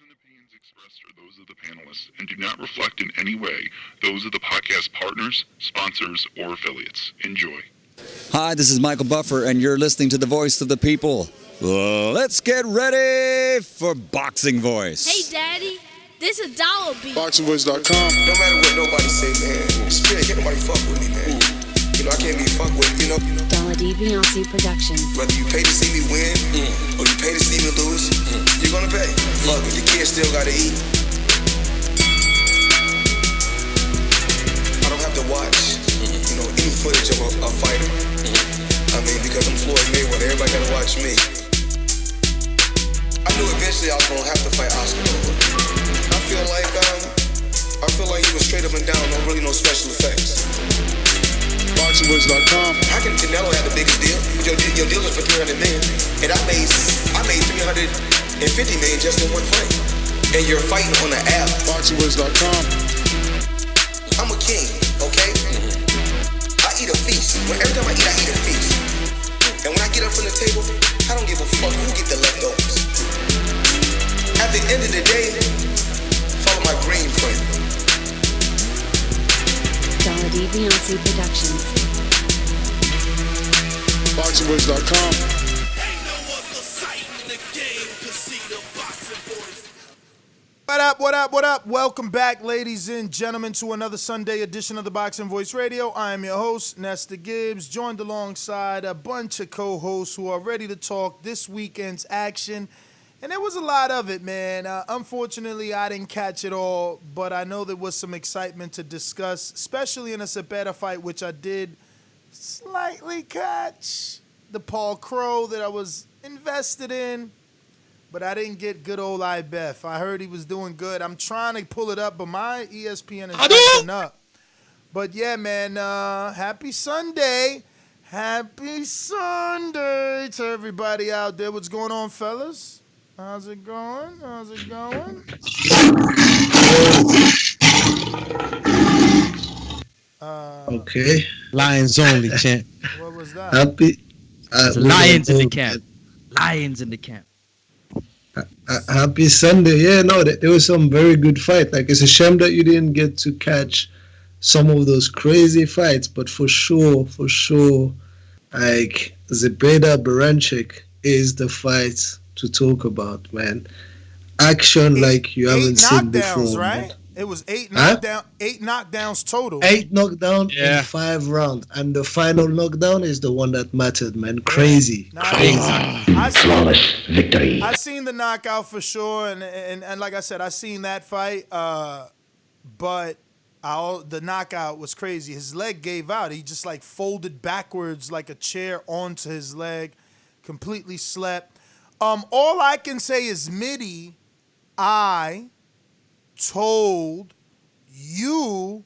and opinions expressed are those of the panelists and do not reflect in any way those of the podcast partners, sponsors, or affiliates. Enjoy. Hi, this is Michael Buffer, and you're listening to the Voice of the People. Let's get ready for Boxing Voice. Hey, Daddy, this is dollar beat. BoxingVoice.com. No matter what nobody say, man, spirit can't nobody fuck with me, man. You know, I can't be fucked with, you know. Dollar D Beyonce Productions. Whether you pay to see me win or you pay to see me lose, you're gonna pay. Fuck it, the kids still gotta eat. I don't have to watch, you know, any footage of a fighter. I mean, because I'm Floyd Mayweather, everybody gotta watch me. I knew eventually I was gonna have to fight Oscar over. I feel like he was straight up and down, no special effects. BoxingVoice.com. How can Canelo have the biggest deal? Your deal is for $300 million, and I made $350 million just in one fight. And you're fighting on the app. BoxingVoice.com. I'm a king, okay? I eat a feast. Every time I eat a feast. And when I get up from the table, I don't give a fuck who get the leftovers. At the end of the day, follow my green print. Dollar D Beyonce Productions. BoxingVoice.com. Ain't no other sight in the game to see the Boxing Voice. What up? Welcome back, ladies and gentlemen, to another Sunday edition of the Boxing Voice Radio. I am your host, Nestor Gibbs, joined alongside a bunch of co-hosts who are ready to talk this weekend's action. And there was a lot of it, man. Unfortunately, I didn't catch it all, but I know there was some excitement to discuss, especially in a Zepeda fight, which I did slightly catch. The Paul Kroll that I was invested in, but I didn't get good old IBEF. I heard he was doing good. I'm trying to pull it up, but my ESPN is acting up. But yeah, man, happy Sunday. Happy Sunday to everybody out there. What's going on, fellas? How's it going? Okay. Lions only, champ. What was that? Happy. Lions in the camp. Lions in the camp. Happy Sunday. Yeah, no, there was some very good fight. Like, it's a shame that you didn't get to catch some of those crazy fights, but for sure, like, Zepeda Baranchyk is the fight to talk about, man. Action like you haven't seen before. Right? Man. It was eight knockdowns total. 8 knockdowns in 5 rounds, and the final knockdown is the one that mattered, man. Crazy. Flawless victory. I seen the knockout for sure, and like I said, I seen that fight. But the knockout was crazy. His leg gave out. He just like folded backwards like a chair onto his leg, completely slept. All I can say is, Mitty, I told you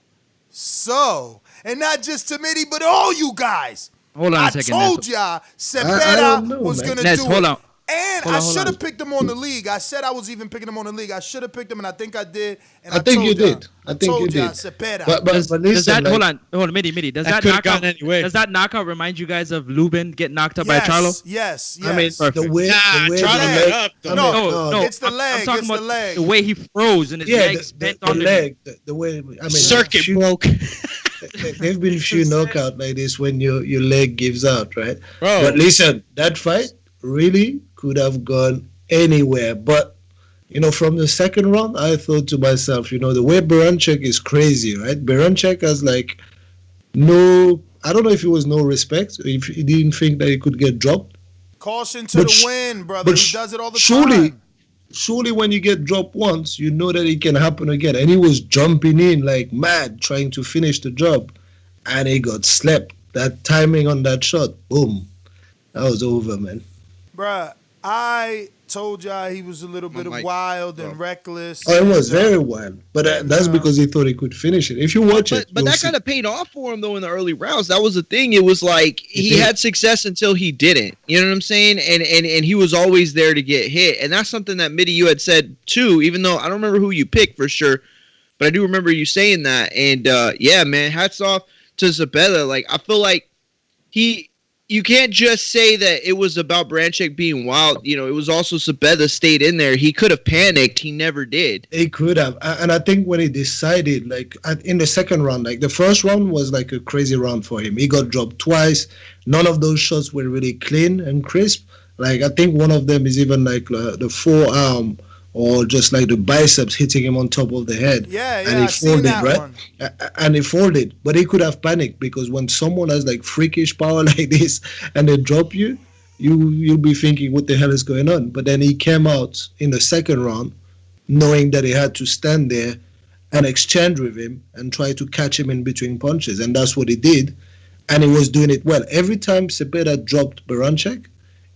so. And not just to Mitty, but all you guys. Hold on a second. I told y'all Zepeda was going to do hold it. On. And I should have picked him on the league. I said I was even picking him on the league. I should have picked him, and I think I did. And I think you did. I think you did. Zepeda. But listen, does that, hold on, Mitty. Does that knockout remind you guys of Lubin getting knocked up by Charlo? Yes. I mean, the way No, it's the leg. I'm talking about the way he froze and his legs bent on the leg. The way, I mean, circuit broke. There've been a few knockouts like this when your leg gives out, right? Bro. But listen, that fight really could have gone anywhere. But, you know, from the second round, I thought to myself, you know, the way Baranchyk is crazy, right? Baranchyk has like I don't know if it was no respect, or if he didn't think that he could get dropped. Caution to the wind, brother. He does it all the time. Surely when you get dropped once, you know that it can happen again. And he was jumping in like mad, trying to finish the job. And he got slept. That timing on that shot, boom. That was over, man. Bruh, I told y'all he was a little bit wild and reckless. Oh, it was very wild. But that's because he thought he could finish it. If you watch it. But that kind of paid off for him, though, in the early rounds. That was the thing. It was like he had success until he didn't. You know what I'm saying? And he was always there to get hit. And that's something that, Mitty, you had said, too, even though I don't remember who you picked for sure. But I do remember you saying that. And, yeah, man, hats off to Zepeda. Like, I feel like he you can't just say that it was about Baranchyk being wild. You know, it was also Zepeda stayed in there. He could have panicked. He never did. He could have. And I think when he decided, like, in the second round, like, the first round was like a crazy round for him. He got dropped twice. None of those shots were really clean and crisp. Like, I think one of them is even like the forearm or just like the biceps hitting him on top of the head. Yeah, and he folded, right? one. And he folded, but he could have panicked because when someone has like freakish power like this and they drop you, you'll be thinking, what the hell is going on? But then he came out in the second round knowing that he had to stand there and exchange with him and try to catch him in between punches, and that's what he did, and he was doing it well. Every time Zepeda dropped Baranchyk,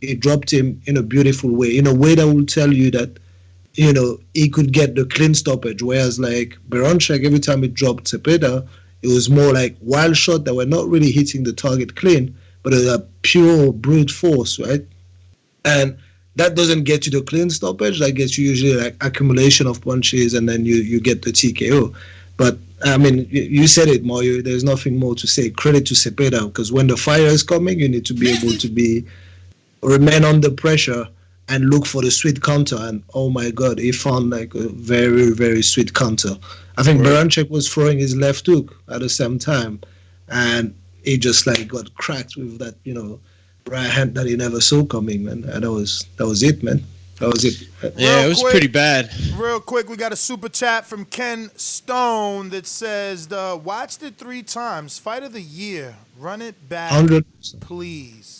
he dropped him in a beautiful way, in a way that will tell you that, you know, he could get the clean stoppage, whereas like Baranchyk, every time he dropped Zepeda, it was more like wild shot that were not really hitting the target clean, but it was a pure brute force, right? And that doesn't get you the clean stoppage. That gets you usually like accumulation of punches, and then you get the TKO. But I mean, you said it, Mario. There's nothing more to say. Credit to Zepeda, because when the fire is coming, you need to be able to remain under pressure and look for the sweet counter. And oh my God, he found like a very, very sweet counter. I think Baranchyk was throwing his left hook at the same time, and he just like got cracked with that, you know, right hand that he never saw coming, man. And that was it, man. That was it. Yeah, it was pretty bad. Real quick, we got a super chat from Ken Stone that says, watched it 3 times. Fight of the year. Run it back, 100%. please.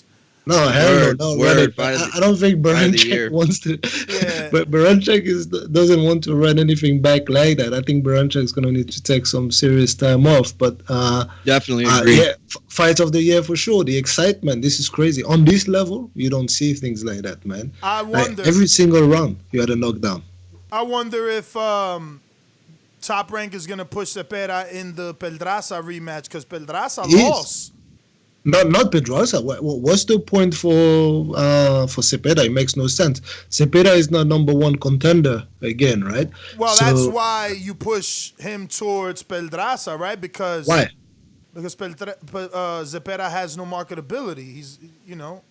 No, hell no. I don't think Baranchyk wants to. Yeah. But Baranchyk doesn't want to run anything back like that. I think Baranchyk is going to need to take some serious time off. But definitely agree. Yeah, fight of the year for sure. The excitement. This is crazy. On this level, you don't see things like that, man. I wonder. Like, every single round, you had a knockdown. I wonder if Top Rank is going to push Zepeda in the Pedraza rematch, because Pedraza lost. Not Pedraza. What's the point for Zepeda? It makes no sense. Zepeda is not number 1 contender again, right? Well, that's why you push him towards Pedraza, right? Because why? Because Zepeda has no marketability. He's, you know.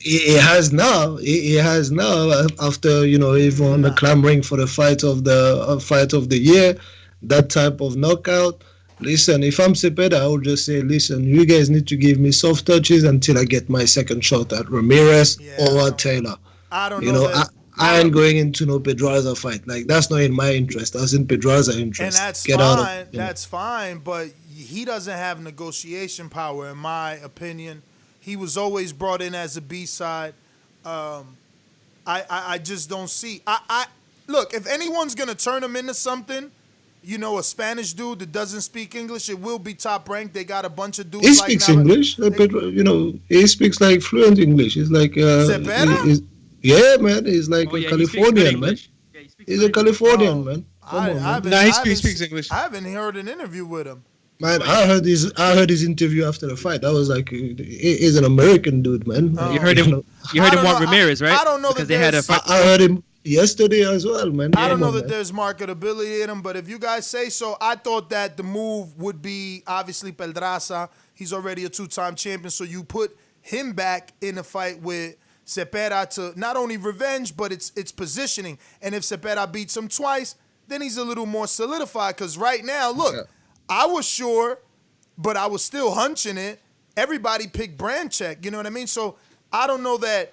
He has now. He has now after, you know, everyone clamoring for the fight of the year, that type of knockout. Listen, if I'm Zepeda, I would just say, listen, you guys need to give me soft touches until I get my second shot at Ramirez or at Taylor. I don't know. You know, I ain't going into no Pedraza fight. Like, that's not in my interest. That's in Pedraza's interest. And that's fine. That's fine, but he doesn't have negotiation power, in my opinion. He was always brought in as a B-side. I just don't see. Look, if anyone's going to turn him into something, you know, a Spanish dude that doesn't speak English, it will be Top Rank. They got a bunch of dudes. He speaks English. You know, he speaks like fluent English. He's like, yeah, man. He's like a Californian, man. Yeah, he's a Californian, man. He speaks English. I haven't heard an interview with him. Man, I heard his interview after the fight. That was like, he's an American dude, man. You heard him. You heard him want Ramirez, right? I don't know because they had a fight. I heard him yesterday as well, man. I don't know that there's marketability in him, but if you guys say so, I thought that the move would be obviously Pedraza. He's already a 2-time champion, so you put him back in a fight with Zepeda to not only revenge, but it's positioning. And if Zepeda beats him twice, then he's a little more solidified. Because right now, look, I was sure, but I was still hunching it. Everybody picked Baranchyk, you know what I mean? So I don't know that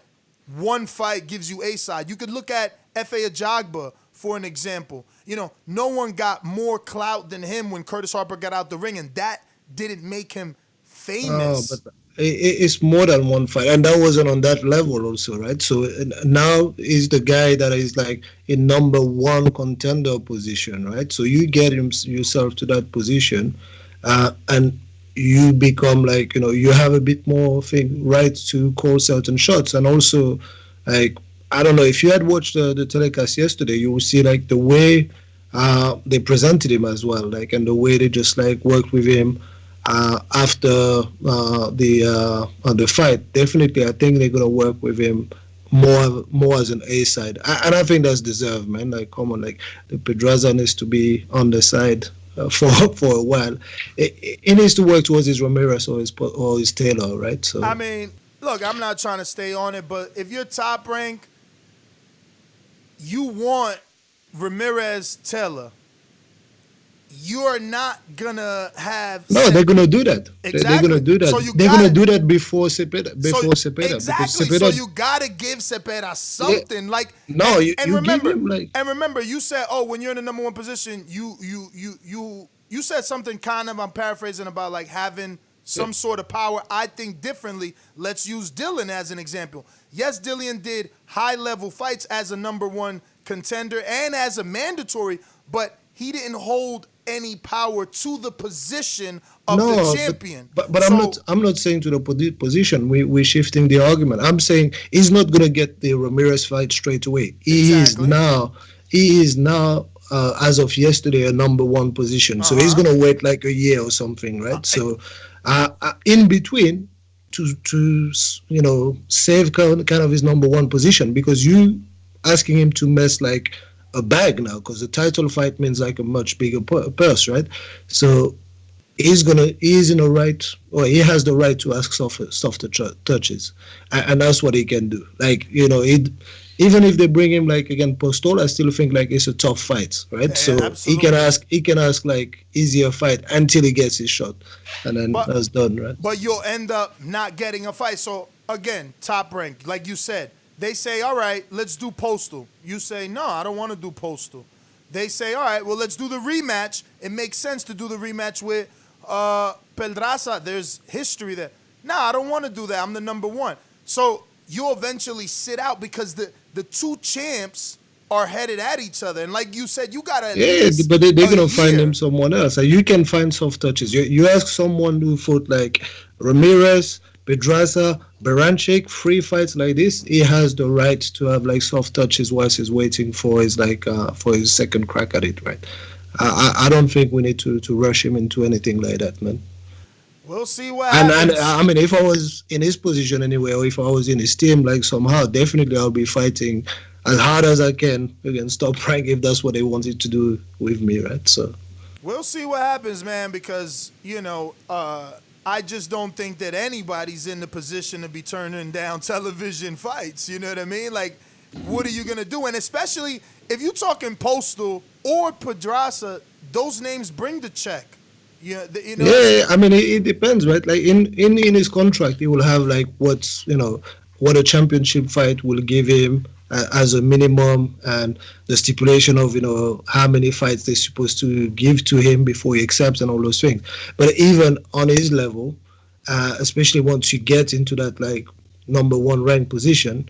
one fight gives you a side. You could look at F.A. Ajagba for an example. You know, no one got more clout than him when Curtis Harper got out the ring, and that didn't make him famous. Oh, but it's more than one fight, and that wasn't on that level also, right? So now he's the guy that is like in number 1 contender position, right? So you get yourself to that position, and you become like, you know, you have a bit more right to call certain shots. And also, like, I don't know, if you had watched the telecast yesterday, you will see like the way they presented him as well, like, and the way they just like worked with him after the fight. Definitely, I think they're gonna work with him more as an A side, and I think that's deserved, man. Like, come on, like, the Pedraza needs to be on the side for a while. He needs to work towards his Ramirez or his Taylor, right? So I mean, look, I'm not trying to stay on it, but if you're Top Rank, you want Ramirez Taylor. You're not gonna have. No, they're gonna do that. Exactly. They're gonna do that. So they're gonna do that before Zepeda. Exactly. So you gotta give Zepeda something. Yeah. Like no, you remember, give him like. And remember, you said, oh, when you're in the number one position, you said something kind of. I'm paraphrasing about like having some sort of power. I think differently. Let's use Dylan as an example. Yes, Dylan did high level fights as a number one contender and as a mandatory, but he didn't hold any power to the position of the champion. But I'm not saying to the position. We're shifting the argument. I'm saying he's not gonna get the Ramirez fight straight away. He is now as of yesterday a number one position. So he's gonna wait like a year or something, right? So in between to save kind of his number one position, because you asking him to mess like a bag now, because the title fight means like a much bigger purse, right? So he has the right to ask softer touches, and that's what he can do. Like, even if they bring him like again Postol, I still think like it's a tough fight, right? So absolutely. he can ask like easier fight until he gets his shot, and then that's done, right? But you'll end up not getting a fight. So again, Top Rank, like you said. They say, all right, let's do Postal. You say, no, I don't want to do Postal. They say, all right, well, let's do the rematch. It makes sense to do the rematch with Pedraza. There's history there. No, I don't want to do that. I'm the number one. So you'll eventually sit out because the two champs are headed at each other. And like you said, you got to but they're going to find him someone else. You can find soft touches. You ask someone who fought like Ramirez, Pedraza, Baranchyk, free fights like this, he has the right to have like soft touches whilst he's waiting for his for his second crack at it, right? I don't think we need to rush him into anything like that, man. We'll see what happens. And I mean, if I was in his position anyway, or if I was in his team, like somehow, definitely I'll be fighting as hard as I can against Top Rank if that's what they wanted to do with me, right? So we'll see what happens, man, because I just don't think that anybody's in the position to be turning down television fights. You know what I mean? Like, what are you going to do? And especially if you're talking Postal or Pedraza, those names bring the check. Yeah, I mean, it depends, right? Like in his contract, he will have like what a championship fight will give him as a minimum, and the stipulation of how many fights they're supposed to give to him before he accepts and all those things. But even on his level, especially once you get into that like number one ranked position,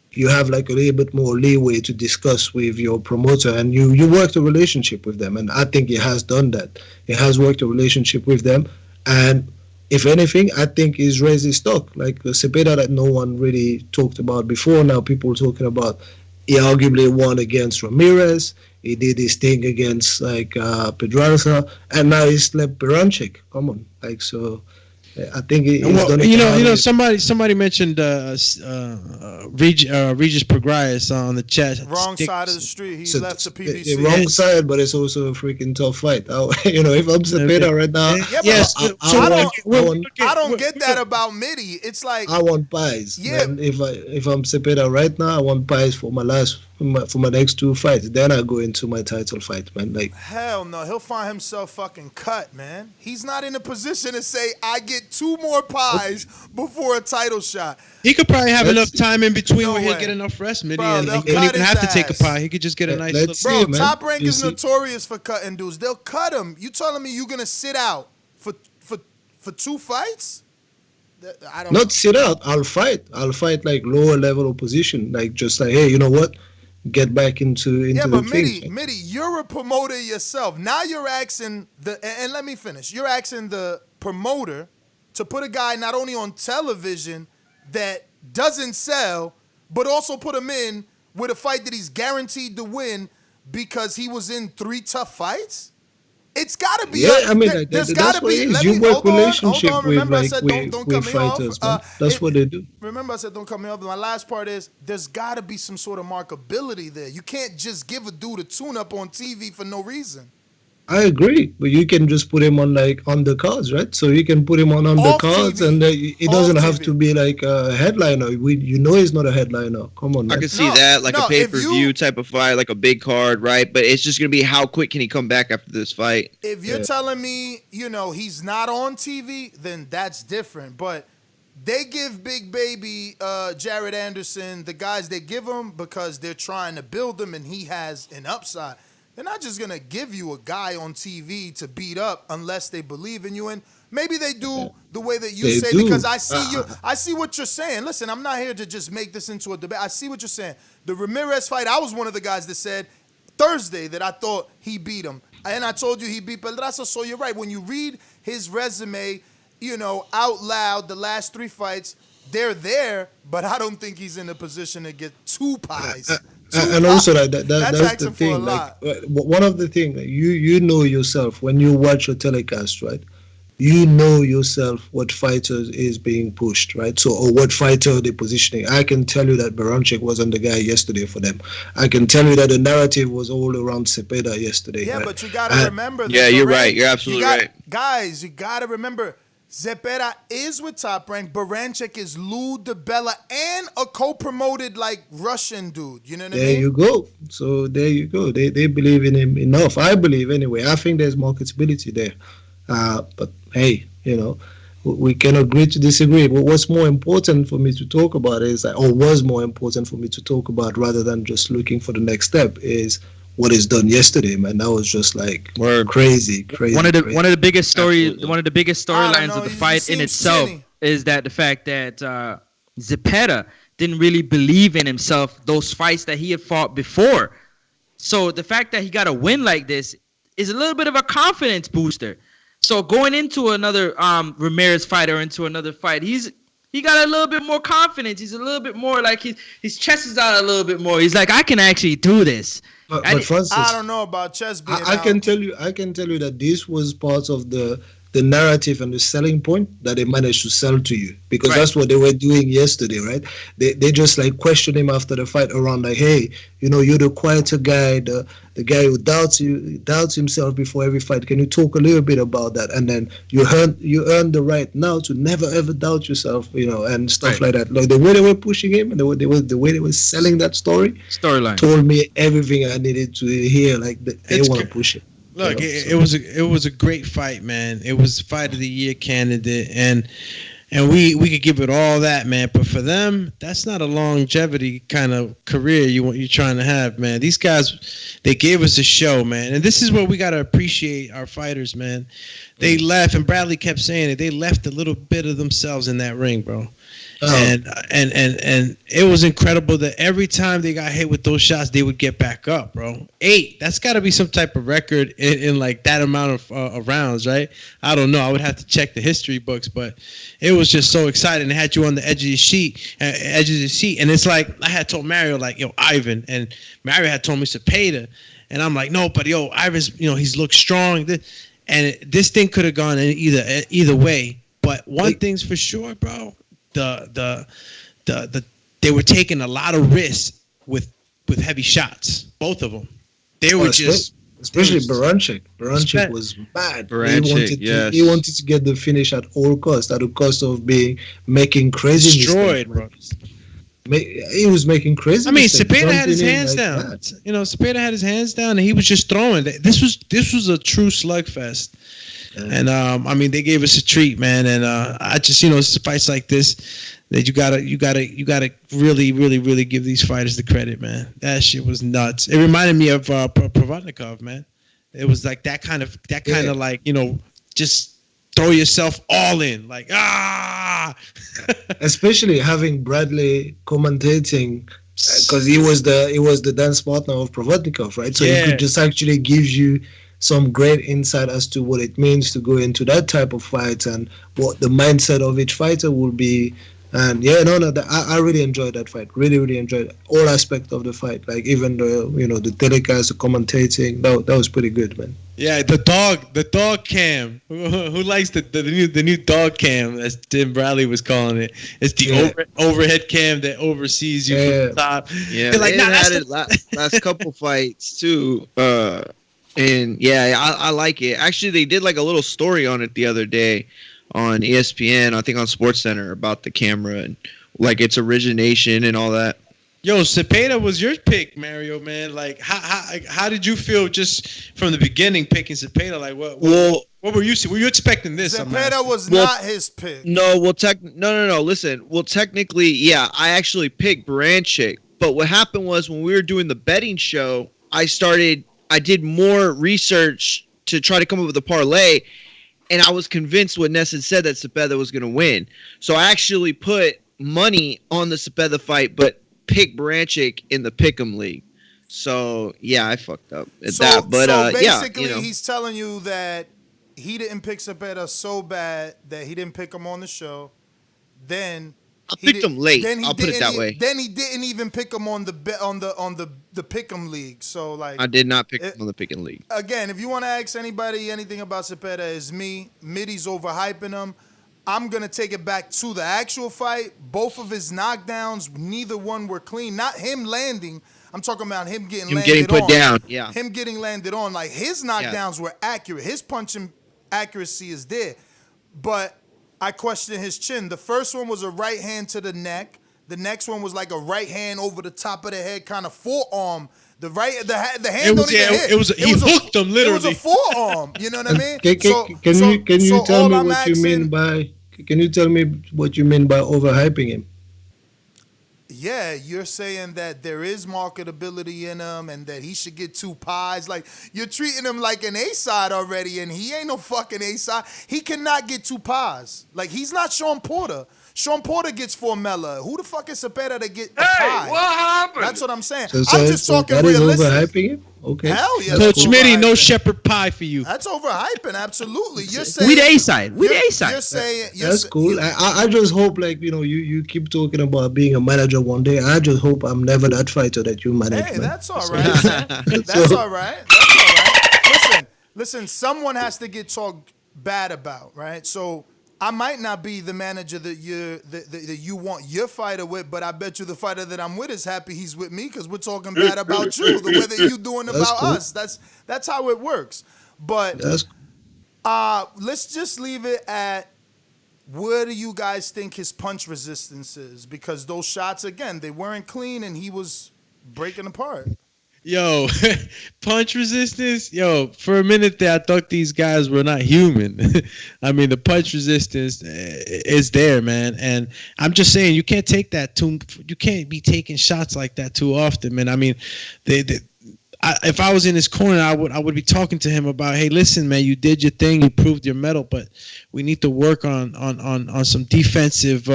you have like a little bit more leeway to discuss with your promoter, and you work the relationship with them. And I think he has done that. He has worked a relationship with them, and if anything, I think he's raised his stock. Like the Zepeda that no one really talked about before, now people talking about. He arguably won against Ramirez. He did his thing against like Pedraza, and now he slept Baranchyk. Come on, like so. I think he's done it. Somebody mentioned Regis Prograis on the chat. Wrong side of the street. He left the PBC. The wrong side, but it's also a freaking tough fight. If I'm Zepeda right now, I don't get that about Mitty. It's like I want pies. Yeah. Man. If I'm Zepeda right now, I want pies for my next two fights. Then I go into my title fight, man. Like hell no, he'll find himself fucking cut, man. He's not in a position to say I get 2 more pies before a title shot. He could probably have enough time in between where he'll get enough rest, Mitty, and he don't even have to take a pie. He could just get a nice little. Bro, Top Rank is notorious for cutting dudes. They'll cut him. You telling me you're gonna sit out for 2 fights? I don't. Not sit out. I'll fight like lower level opposition. Like just like, hey, you know what? Get back into the thing. Mitty, you're a promoter yourself. Now you're asking and let me finish. You're asking the promoter to put a guy not only on television that doesn't sell, but also put him in with a fight that he's guaranteed to win because he was in 3 tough fights? It's got to be. Yeah, I mean, there's got to be. You work relationship with fighters, man. That's what they do. Remember, I said don't cut me off. My last part is there's got to be some sort of markability there. You can't just give a dude a tune-up on TV for no reason. I agree, but you can just put him on like undercards, right? So you can put him on undercards, and it doesn't have to be like a headliner. He's not a headliner. Come on, man. I can see that, like a pay-per-view type of fight, like a big card, right? But it's just gonna be how quick can he come back after this fight? If you're telling me, he's not on TV, then that's different. But they give Big Baby Jared Anderson the guys they give him because they're trying to build him, and he has an upside. They're not just going to give you a guy on TV to beat up unless they believe in you. And maybe they do the way that you say, because I see I see what you're saying. Listen, I'm not here to just make this into a debate. I see what you're saying. The Ramirez fight, I was one of the guys that said Thursday that I thought he beat him. And I told you he beat Pedraza, so you're right. When you read his resume, out loud, the last 3 fights, they're there, but I don't think he's in a position to get 2 pies. And also that's the thing. Like one of the things you know yourself when you watch your telecast, right? You know yourself what fighter is being pushed, right? So or what fighter they're positioning. I can tell you that Baranchyk wasn't the guy yesterday for them. I can tell you that the narrative was all around Zepeda yesterday. Yeah, right? But you gotta remember. Yeah, you're right. You're absolutely right. Guys, you gotta remember. Zepeda is with Top Rank. Baranchyk is Lou DeBella and a co-promoted Russian dude. You know what I mean? There you go. So there you go. They believe in him enough. I believe anyway. I think there's marketability there. But hey, we can agree to disagree. But what's more important for me to talk about was more important for me to talk about rather than just looking for the next step is what is done yesterday, man. That was just crazy. One of the biggest storylines of the fight in itself is that the fact that Zepeda didn't really believe in himself those fights that he had fought before. So the fact that he got a win like this is a little bit of a confidence booster. So going into another Ramirez fight or into another fight, he got a little bit more confidence. He's a little bit more like his chest is out a little bit more. He's like, I can actually do this. But Francis, I don't know about chest being I can tell you that this was part of the narrative and the selling point that they managed to sell to you, because that's what they were doing yesterday, right? They just questioned him after the fight around hey, you're the quieter guy, the guy who doubts himself before every fight. Can you talk a little bit about that? And then you earn the right now to never ever doubt yourself, and stuff like that. Like the way they were pushing him and the way they were selling that storyline told me everything I needed to hear. They want to push it. Look, it was a great fight, man. It was Fight of the Year candidate, and we could give it all that, man. But for them, that's not a longevity kind of career you're trying to have, man. These guys, they gave us a show, man. And this is where we gotta appreciate our fighters, man. They left, and Bradley kept saying it. They left a little bit of themselves in that ring, bro. And it was incredible that every time they got hit with those shots, they would get back up, bro. 8, that's got to be some type of record in that amount of rounds, right? I don't know. I would have to check the history books, but it was just so exciting. It had you on the edge of your seat, and it's like I had told Mario, yo, Ivan, and Mario had told me Zepeda, and I'm like, no, but yo, Ivan's, he's looked strong, and this thing could have gone in either way. But one thing's for sure, bro. They were taking a lot of risks with heavy shots, both of them. They were especially Baranchyk. Baranchyk was mad. He wanted to get the finish at all costs, at the cost of making crazy destroyed, mistakes. Bro. He was making crazy. I mean, Zepeda had his hands down. Zepeda had his hands down, and he was just throwing. This was a true slugfest. And they gave us a treat, man. And I just, it's fights like this that you gotta really, really, really give these fighters the credit, man. That shit was nuts. It reminded me of Provodnikov, man. It was like that kind of just throw yourself all in, Especially having Bradley commentating, because he was the dance partner of Provodnikov, right? So he could just actually give you some great insight as to what it means to go into that type of fight and what the mindset of each fighter will be. And I really enjoyed that fight. Really, really enjoyed all aspects of the fight. Even the telecast, the commentating. That was pretty good, man. Yeah, the dog cam. Who likes the new dog cam, as Tim Bradley was calling it? It's the overhead cam that oversees you from the top. Yeah, they had it last couple fights too. And yeah, I like it. Actually, they did like a little story on it the other day on ESPN, I think on SportsCenter, about the camera and like its origination and all that. Yo, Zepeda was your pick, Mario, man. Like, how did you feel just from the beginning picking Zepeda? Like, what were you? Were you expecting this? Zepeda was not his pick. No, no. Listen, well, technically, yeah, I actually picked Baranchyk, but what happened was when we were doing the betting show, I did more research to try to come up with a parlay, and I was convinced what Ness had said that Zepeda was going to win. So I actually put money on the Zepeda fight, but pick Baranchyk in the Pick'em League. So yeah, I fucked up at that. But basically, yeah, he's telling you that he didn't pick Zepeda so bad that he didn't pick him on the show. Then I picked him late. I'll put it that way. Then he didn't even pick him on the Pick'em League. So like, I did not pick him on the Pick'em League. Again, if you want to ask anybody anything about Zepeda, it's me. Mitty's overhyping him. I'm going to take it back to the actual fight. Both of his knockdowns, neither one were clean. Not him landing. I'm talking about him getting put on. Down. Yeah. Him getting landed on. Like, his knockdowns were accurate. His punching accuracy is there. But I question his chin. The first one was a right hand to the neck. The next one was like a right hand over the top of the head, kind of forearm. The hand don't even hit. He hooked him literally. It was a forearm. You know what I mean? Can you tell me what you mean by? Can you tell me what you mean by overhyping him? Yeah, you're saying that there is marketability in him and that he should get 2 pies. Like, you're treating him like an A-side already, and he ain't no fucking A-side. He cannot get 2 pies. Like, he's not Sean Porter. Sean Porter gets $4 Who the fuck is Zepeda to get a pie? What happened? That's what I'm saying. So I'm just talking that realistic. Is overhyping him? Okay. Hell yeah. Coach Smitty, no shepherd pie for you. That's overhyping, absolutely. You're saying we the A-side. We the A-side. You're saying that's cool. I just hope, like, you keep talking about being a manager one day. I just hope I'm never that fighter that you manage. Hey, that's all right. That's all right. That's all right. Listen, someone has to get talked bad about, right? So I might not be the manager that you want your fighter with, but I bet you the fighter that I'm with is happy he's with me because we're talking bad about you, the way that you doing about us. That's how it works. But let's just leave it at, where do you guys think his punch resistance is? Because those shots, again, they weren't clean and he was breaking apart. Yo, punch resistance. Yo, for a minute there, I thought these guys were not human. I mean, the punch resistance is there, man. And I'm just saying, you can't take that you can't be taking shots like that too often, man. I mean, if I was in his corner, I would be talking to him about, hey, listen, man, you did your thing, you proved your mettle, but we need to work on some defensive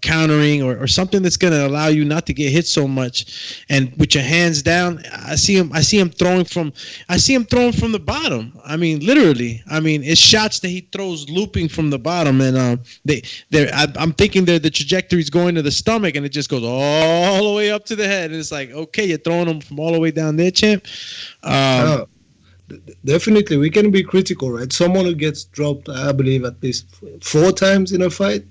countering or something that's going to allow you not to get hit so much. And with your hands down, I see him throwing from the bottom. I mean, literally. I mean, it's shots that he throws looping from the bottom, and I'm thinking that the trajectory is going to the stomach, and it just goes all the way up to the head, and it's like, okay, you're throwing them from all the way down there, champ. Definitely, we can be critical, right? Someone who gets dropped, I believe, at least 4 times in a fight,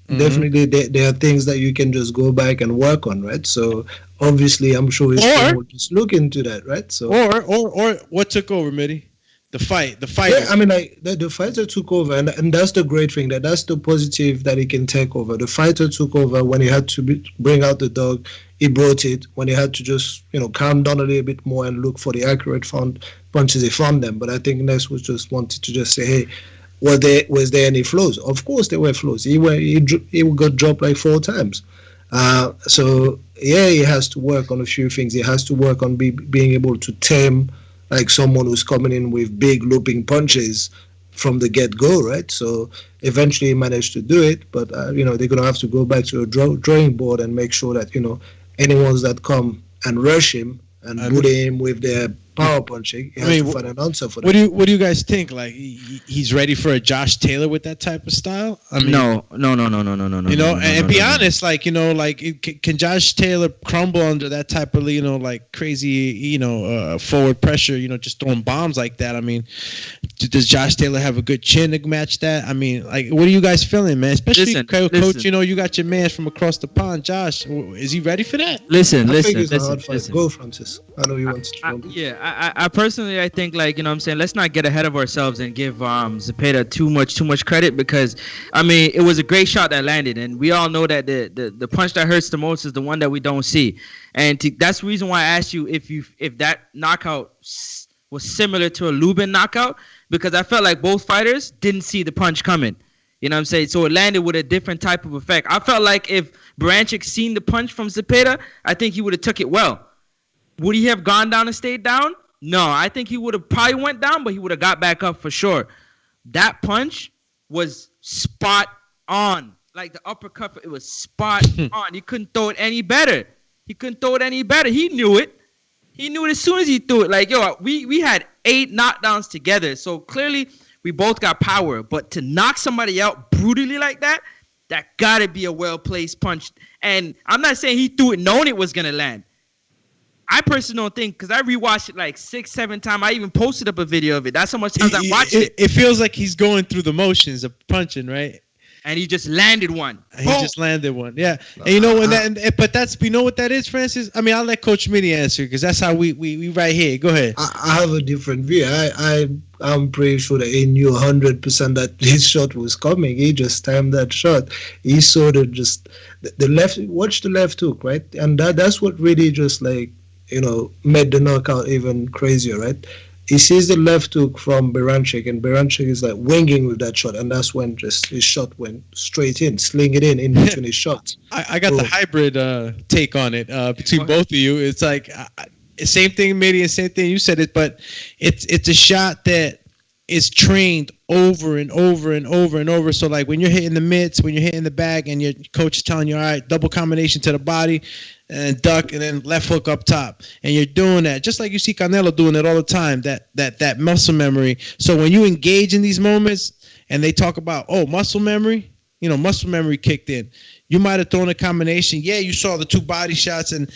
definitely there are things that you can just go back and work on, right? So obviously, I'm sure his team will just look into that, right? So or what took over, Mitty? The fight. Yeah, I mean, like the fighter took over, and that's the great thing. That's the positive that he can take over. The fighter took over when he had to bring out the dog. He brought it. When he had to just calm down a little bit more and look for the accurate punches, he found them. But I think Ness was just wanted to just say, hey, was there any flaws? Of course there were flaws. He got dropped like 4 times. So yeah, he has to work on a few things. He has to work on being able to tame like someone who's coming in with big looping punches from the get-go, right? So eventually he managed to do it, but they're going to have to go back to a drawing board and make sure that anyone that come and rush him and bully him with their power punching, he has to find an answer for that. What do you guys think? Like he's ready for a Josh Taylor with that type of style? I mean, no. Be honest, can Josh Taylor crumble under that type of crazy forward pressure? Just throwing bombs like that. I mean, does Josh Taylor have a good chin to match that? I mean, what are you guys feeling, man? Especially coach, you got your man from across the pond, Josh. Is he ready for that? Listen. Go, Francis. I know you want to jump. Yeah, I personally, I think, like, you know what I'm saying, let's not get ahead of ourselves and give Zepeda too much credit, because I mean, it was a great shot that landed, and we all know that the punch that hurts the most is the one that we don't see. And that's the reason why I asked you if that knockout was similar to a Lubin knockout, because I felt like both fighters didn't see the punch coming. You know what I'm saying? So it landed with a different type of effect. I felt like if Baranchyk seen the punch from Zepeda, I think he would have took it well. Would he have gone down and stayed down? No, I think he would have probably went down, but he would have got back up for sure. That punch was spot on. Like the uppercut, it was spot on. He couldn't throw it any better. He knew it. He knew it as soon as he threw it. Like, yo, we had 8 knockdowns together. So clearly we both got power. But to knock somebody out brutally like that got to be a well-placed punch. And I'm not saying he threw it knowing it was going to land. I personally don't think, because I rewatched it like 6-7 times. I even posted up a video of it. That's how much times I watched it. It feels like he's going through the motions of punching, right? And he just landed one. Yeah. And you know but that's, you know what that is, Francis? I mean, I'll let Coach Mitty answer, because that's how we right here. Go ahead. I have a different view. I'm pretty sure that he knew 100% that his shot was coming. He just timed that shot. He sort of just the left. Watch the left hook, right? And that's what really just, like, you know, made the knockout even crazier, right? He sees the left hook from Baranchyk, and Baranchyk is like winging with that shot, and that's when just his shot went straight in, sling it in between his shots. I got the hybrid take on it between both of you. It's like same thing, Mitty, and same thing you said it, but it's a shot that is trained over and over and over and over. So like when you're hitting the mitts, when you're hitting the bag, and your coach is telling you, all right, double combination to the body and duck, and then left hook up top, and you're doing that just like you see Canelo doing it all the time, that muscle memory. So when you engage in these moments and they talk about, oh, muscle memory, you know, muscle memory kicked in, you might have thrown a combination. Yeah, you saw the 2 body shots, and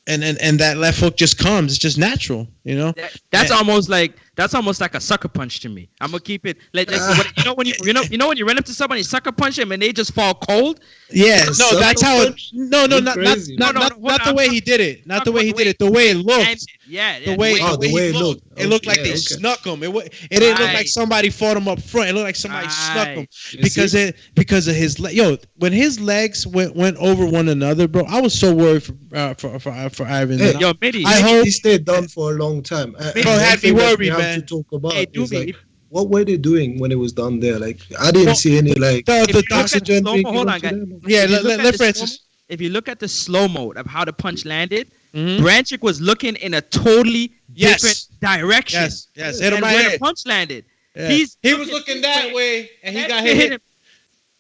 that left hook just comes. It's just natural, you know. That's almost like a sucker punch to me. I'm gonna keep it like when you run up to somebody, sucker punch them, and they just fall cold. Yeah, no, that's how it. No, not the way he did it. Not the way he did it. The way it looked. Yeah. The way it looked. It looked like they snuck him. It didn't look like somebody fought him up front. It looked like somebody snuck him because of his when his legs went over one another, bro. I was so worried for Ivan. Hey, I hope he stayed down for a long time. Bro, had me worried, man. To talk about is like, what were they doing when it was done there? Like, I didn't see any like the oxygen. Hold on, guys. Yeah, let Francis. If you look at the slow mode of how the punch landed, Baranchyk was looking in a totally different direction. Yes. And when the punch landed, he was looking that way, and he got hit.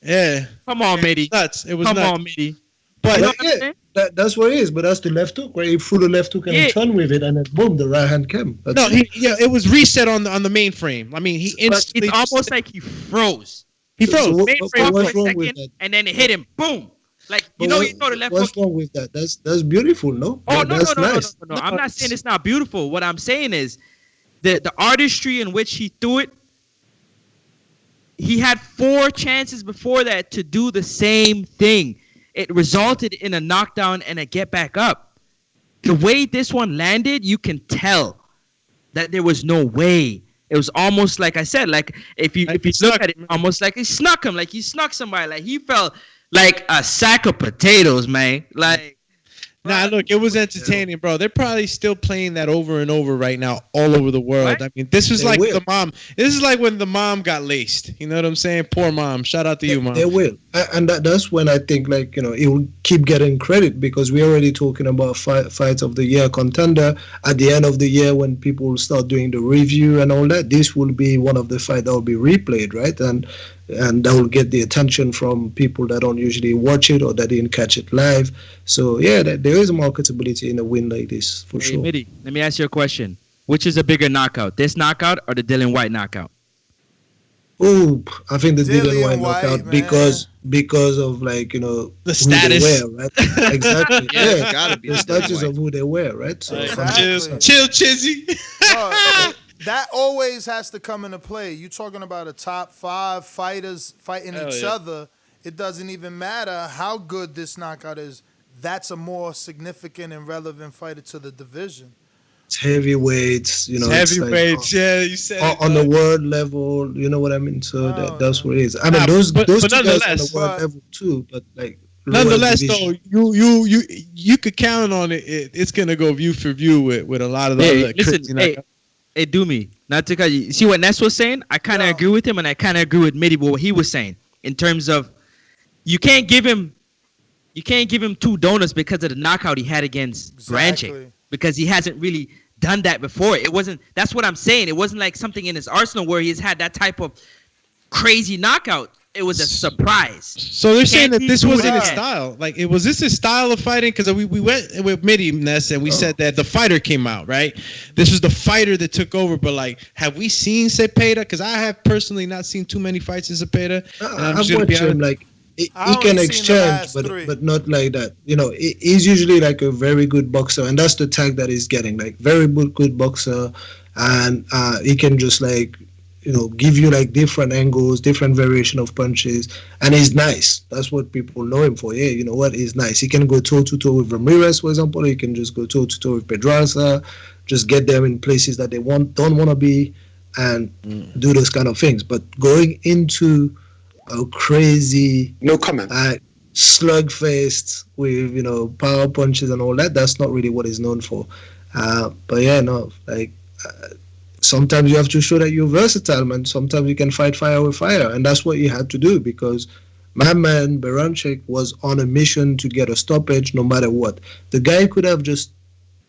Yeah. Come on, Mitty. It was nuts. Come on, Mitty. But that's what it is. But that's the left hook, right? He threw the left hook and he turned with it, and then boom, the right hand came. It was reset on the mainframe. I mean, he instantly. It's almost like he froze. He froze. Mainframe for a second, and then it hit him. Boom. Like you know the left hook. What's wrong with that? That's beautiful, no? Oh no, nice. No. I'm not saying it's not beautiful. What I'm saying is the artistry in which he threw it. He had 4 chances before that to do the same thing. It resulted in a knockdown and a get back up. The way this one landed, you can tell that there was no way. It was almost like I said, like if you look at it, almost like he snuck him, like he snuck somebody, like he felt like a sack of potatoes, man. Like. Nah, look, it was entertaining, bro. They're probably still playing that over and over right now all over the world. Right? I mean, this was like the mom. This is like when the mom got laced. You know what I'm saying? Poor mom. Shout out to you, mom. They will. And that's when I think, like, you know, it will keep getting credit, because we're already talking about fight of the year contender. At the end of the year, when people will start doing the review and all that, this will be one of the fights that will be replayed, right? And that will get the attention from people that don't usually watch it or that didn't catch it live. So, yeah, there is a marketability in a win like this, for sure. Mitty, let me ask you a question. Which is a bigger knockout, this knockout or the Dillian White knockout? Oh, I think the Dillian White knockout, because of, like, you know, the status. Who they were, right? Exactly. Yeah, gotta be the status of who they were, right? So chill, Chizzy. That always has to come into play. You talking about a top 5 fighters fighting each other. It doesn't even matter how good this knockout is. That's a more significant and relevant fighter to the division. It's heavyweights, you know. Heavyweights, yeah, you said on the world level, you know what I mean. So that's what it is. I mean, those two guys on the world level too, but like. Nonetheless, though, you could count on it. It's gonna go view for view with a lot of the other. Listen, hey, do me not to cut you. See what Ness was saying? I kind of agree with him, and I kind of agree with Mitty with what he was saying in terms of you can't give him 2 donuts because of the knockout he had against Baranchyk, because he hasn't really done that before. It wasn't. That's what I'm saying. It wasn't like something in his arsenal where he's had that type of crazy knockout. It was a surprise. So they're saying that this wasn't his style. Like, was this his style of fighting? Because we went with Mitty Ness and we said that the fighter came out, right? This was the fighter that took over. But like, have we seen Zepeda? Because I have personally not seen too many fights in Zepeda. I've watched him. Like, he can exchange, but not like that. You know, he's usually like a very good boxer, and that's the tag that he's getting. Like, very good boxer, and he can just like, you know, give you like different angles, different variation of punches, and he's nice. That's what people know him for. Yeah, you know what? He's nice. He can go toe-to-toe with Ramirez, for example. He can just go toe-to-toe with Pedraza, just get them in places that they don't want to be, and do those kind of things. But going into a crazy, no comment, slugfest with, you know, power punches and all that, that's not really what he's known for. But yeah, no, like. Sometimes you have to show that you're versatile, man. Sometimes you can fight fire with fire. And that's what you had to do, because my man, Baranchyk, was on a mission to get a stoppage no matter what. The guy could have just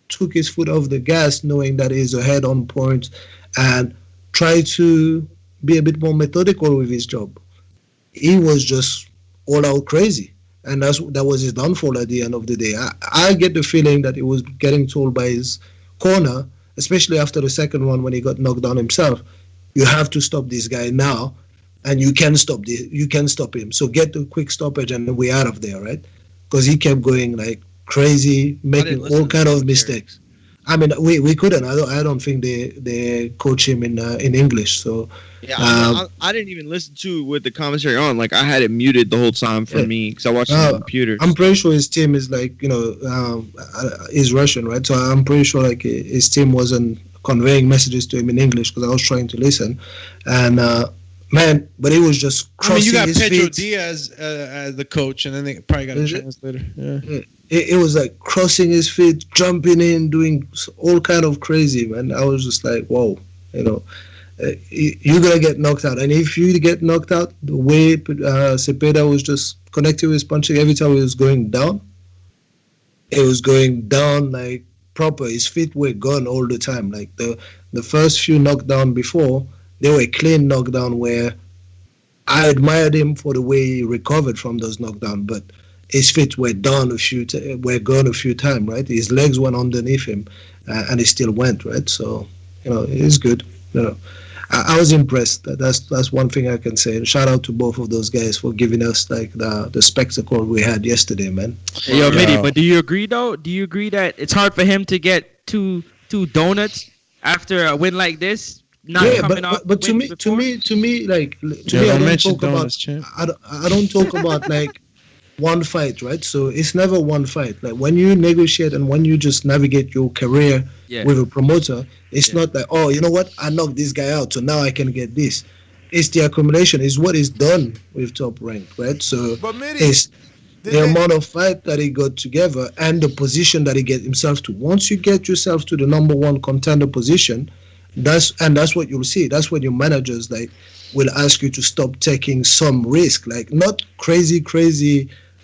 took his foot off the gas knowing that he's ahead on points and try to be a bit more methodical with his job. He was just all out crazy. And that was his downfall at the end of the day. I get the feeling that he was getting told by his corner, especially after the second one when he got knocked down himself, you have to stop this guy now, and you can stop him. So get the quick stoppage and we're out of there, right? Because he kept going like crazy, making all kind of mistakes. I mean, we couldn't. I don't think they coach him in English. So yeah, I didn't even listen to with the commentary on. Like, I had it muted the whole time for me because I watched it on the computer. I'm pretty sure his team is like, you know, is Russian, right? So I'm pretty sure like his team wasn't conveying messages to him in English because I was trying to listen, and man, but it was just crossing his feet. I mean, you got Pedro Diaz as the coach, and then they probably got a translator. Yeah. It was like crossing his feet, jumping in, doing all kind of crazy, man. I was just like, whoa, you know, you're going to get knocked out. And if you get knocked out, the way Zepeda was just connecting with his punching, every time he was going down, it was going down like proper. His feet were gone all the time. Like the first few knockdown before, they were clean knockdown where I admired him for the way he recovered from those knockdowns, but his feet were gone a few times, right? His legs went underneath him, and he still went, right? So, you know, it's good. You know, I was impressed. That's one thing I can say. And shout out to both of those guys for giving us like the spectacle we had yesterday, man. Hey, yo, Mitty, but do you agree though? Do you agree that it's hard for him to get two donuts after a win like this? But to me, like I don't talk about like one fight, right? So it's never one fight. Like when you negotiate and when you just navigate your career with a promoter, it's not like, oh, you know what, I knocked this guy out, so now I can get this. It's the accumulation. It's what is done with Top Rank, right? So it's the amount of fight that he got together and the position that he get himself to. Once you get yourself to the number one contender position, that's what you'll see. That's when your managers like will ask you to stop taking some risk, like not crazy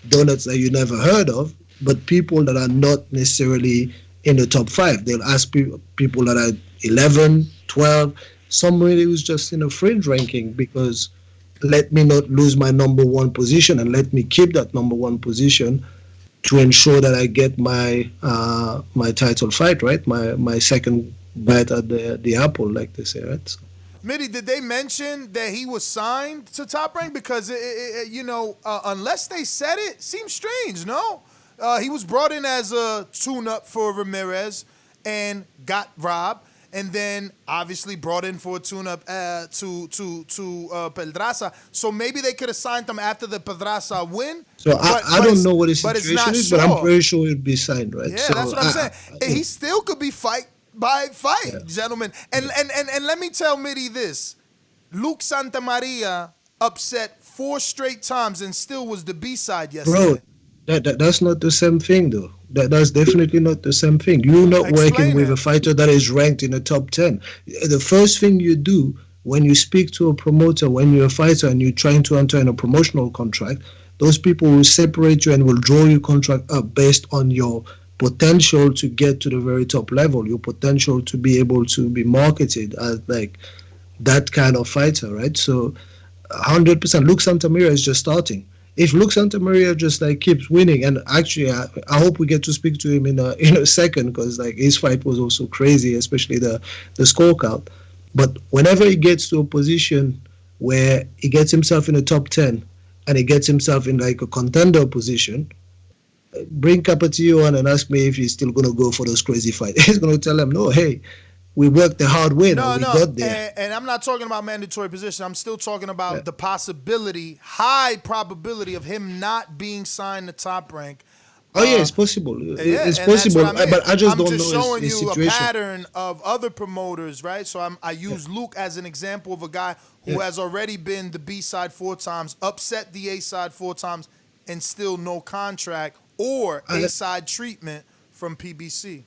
donuts that you never heard of, but people that are not necessarily in the top 5. They'll ask people that are 11, 12. Somebody who's just in a fringe ranking, because let me not lose my number one position and let me keep that number one position to ensure that I get my my title fight, right? My second bite at the apple, like they say, right? So. Mitty, did they mention that he was signed to Top Rank? Because, unless they said it, seems strange, no? He was brought in as a tune-up for Ramirez and got robbed, and then obviously brought in for a tune-up to Pedraza. So maybe they could have signed him after the Pedraza win. So I don't know what his situation is, but I'm pretty sure he'd be signed, right? Yeah, so that's what I'm saying. He still could be fight fight, gentlemen. And let me tell Mitty this. Luke Santamaria upset 4 straight times and still was the B-side yesterday. Bro, that's not the same thing, though. That's definitely not the same thing. You're not working with a fighter that is ranked in the top 10. The first thing you do when you speak to a promoter, when you're a fighter and you're trying to enter in a promotional contract, those people will separate you and will draw your contract up based on your potential to get to the very top level, your potential to be able to be marketed as like that kind of fighter, right? So 100%. Luke Santamaria is just starting. If Luke Santamaria just like keeps winning, and actually I hope we get to speak to him in a second, because like his fight was also crazy, especially the scorecard. But whenever he gets to a position where he gets himself in the top 10 and he gets himself in like a contender position, bring Capatillo on and ask me if he's still going to go for those crazy fights. He's going to tell him, no, hey, we worked the hard way. We got there. And I'm not talking about mandatory position. I'm still talking about the possibility, high probability of him not being signed to Top Rank. Oh yeah, it's possible. It's possible, but I just don't know his situation. I'm just showing you a pattern of other promoters, right? So I use Luke as an example of a guy who has already been the B side 4 times, upset the A side 4 times, and still no contract or A side treatment from PBC.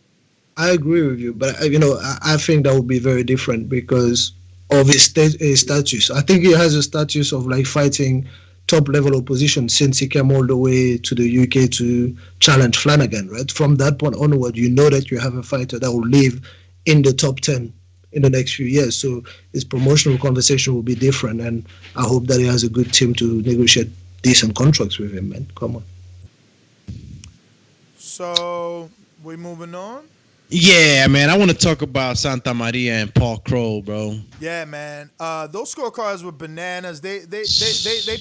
I agree with you, but I think that would be very different because of his status. I think he has a status of like fighting top level opposition since he came all the way to the UK to challenge Flanagan, right? From that point onward, you know that you have a fighter that will live in the top 10 in the next few years. So his promotional conversation will be different, and I hope that he has a good team to negotiate decent contracts with him, man. Come on. So we moving on? Yeah, man. I want to talk about Santamaria and Paul Kroll, bro. Yeah, man. Those scorecards were bananas. They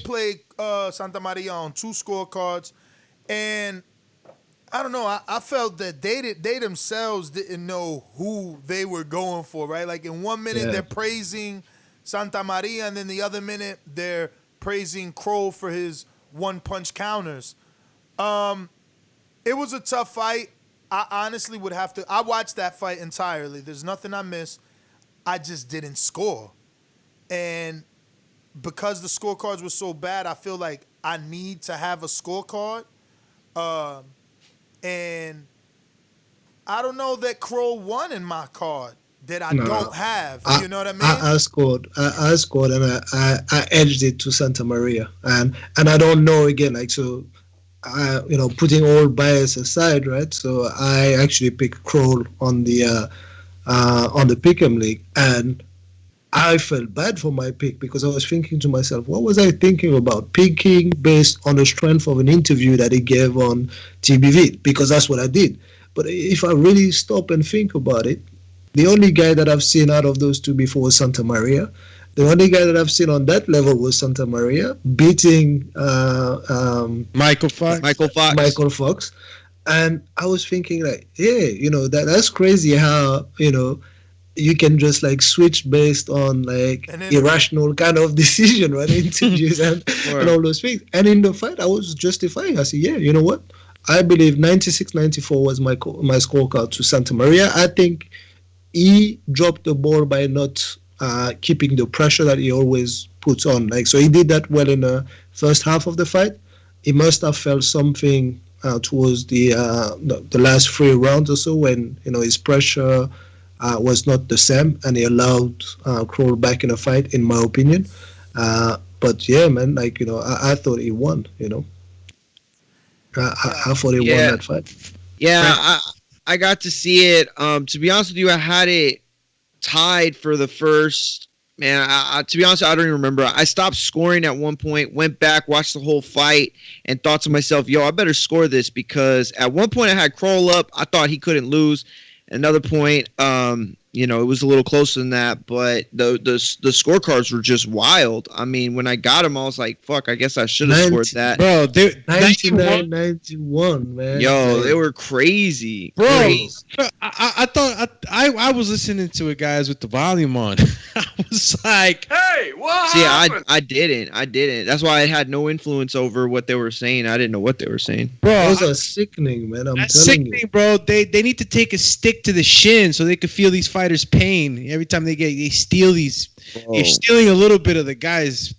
played Santamaria on 2 scorecards, and I don't know. I felt that they themselves didn't know who they were going for, right? Like in one minute they're praising Santamaria, and then the other minute they're praising Kroll for his 1-punch counters. It was a tough fight. I honestly would have to. I watched that fight entirely. There's nothing I missed. I just didn't score. And because the scorecards were so bad, I feel like I need to have a scorecard. And I don't know that Kroll won in my card that I don't have. You know what I mean? I scored and I edged it to Santamaria. And I don't know again, like, so putting all bias aside, right? So I actually picked Kroll on the Pick'em League, and I felt bad for my pick because I was thinking to myself, what was I thinking about picking based on the strength of an interview that he gave on TBV? Because that's what I did. But if I really stop and think about it, the only guy that I've seen out of those two before was Santamaria. The only guy that I've seen on that level was Santamaria beating Michael Fox. And I was thinking like, that's crazy how, you can just like switch based on like irrational kind of decision, right? Interviews and all those things. And in the fight, I was justifying. I said, you know what? I believe 96-94 was my scorecard to Santamaria. I think he dropped the ball by not keeping the pressure that he always puts on. Like, so he did that well in the first half of the fight. He must have felt something towards the last 3 rounds or so when his pressure was not the same, and he allowed Kroll back in the fight, in my opinion. But yeah, man, like I thought he won. I thought he won that fight. Yeah, I got to see it. To be honest with you, I had it tied for the first. Man, to be honest, I don't even remember. I stopped scoring at one point, went back, watched the whole fight, and thought to myself, I better score this, because at one point I had Kroll up. I thought he couldn't lose. Another point, it was a little closer than that, but the scorecards were just wild. I mean, when I got him, I was like, fuck, I guess I should have scored that. Bro, 99-91, man. Yo, they were crazy. Bro, crazy. I thought I was listening to it, guys, with the volume on. I was like, hey! Wait, what? See, I didn't. That's why I had no influence over what they were saying. I didn't know what they were saying. Bro, those are sickening, man. I'm telling you, bro. They need to take a stick to the shin so they can feel these fighters' pain every time they steal these. Bro. You're stealing a little bit of the guy's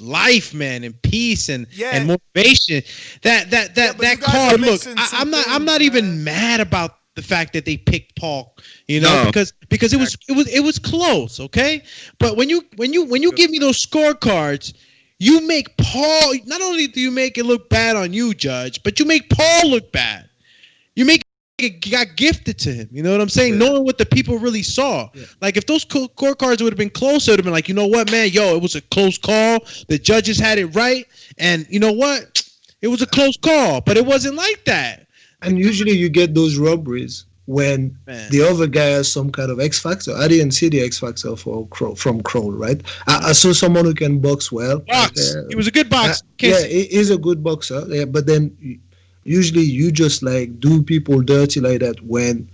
life, man, and peace and motivation. That card. Look, I'm not even mad about the fact that they picked Paul, because it was close, okay? But when you give me those scorecards, you make Paul. Not only do you make it look bad on you, Judge, but you make Paul look bad. You make it got gifted to him. You know what I'm saying? Yeah. Knowing what the people really saw. Yeah. Like if those scorecards would have been closer, it would have been like, you know what, man, it was a close call. The judges had it right, and you know what? It was a close call, but it wasn't like that. And usually you get those robberies when the other guy has some kind of X factor. I didn't see the X factor from Kroll, right? I saw someone who can box well. He was a good boxer. He's a good boxer. Yeah, but then usually you just like do people dirty like that when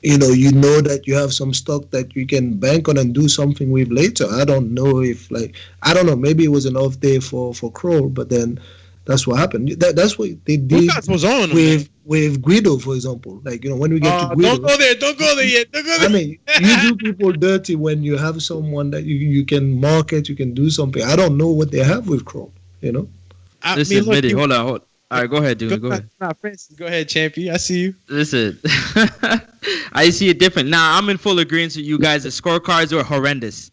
you know that you have some stock that you can bank on and do something with later. I don't know if maybe it was an off day for Kroll, but then. That's what happened. That's what they did with Guido, for example. Like, when we get to Guido. Don't go there yet. I mean, you do people dirty when you have someone that you can market, you can do something. I don't know what they have with Kroll, Listen, Mitty, hold on. All right, go ahead, dude. Go ahead. Nah, Francis, go ahead, champion. I see you. Listen, I see it different. Now, I'm in full agreement with you guys. The scorecards were horrendous.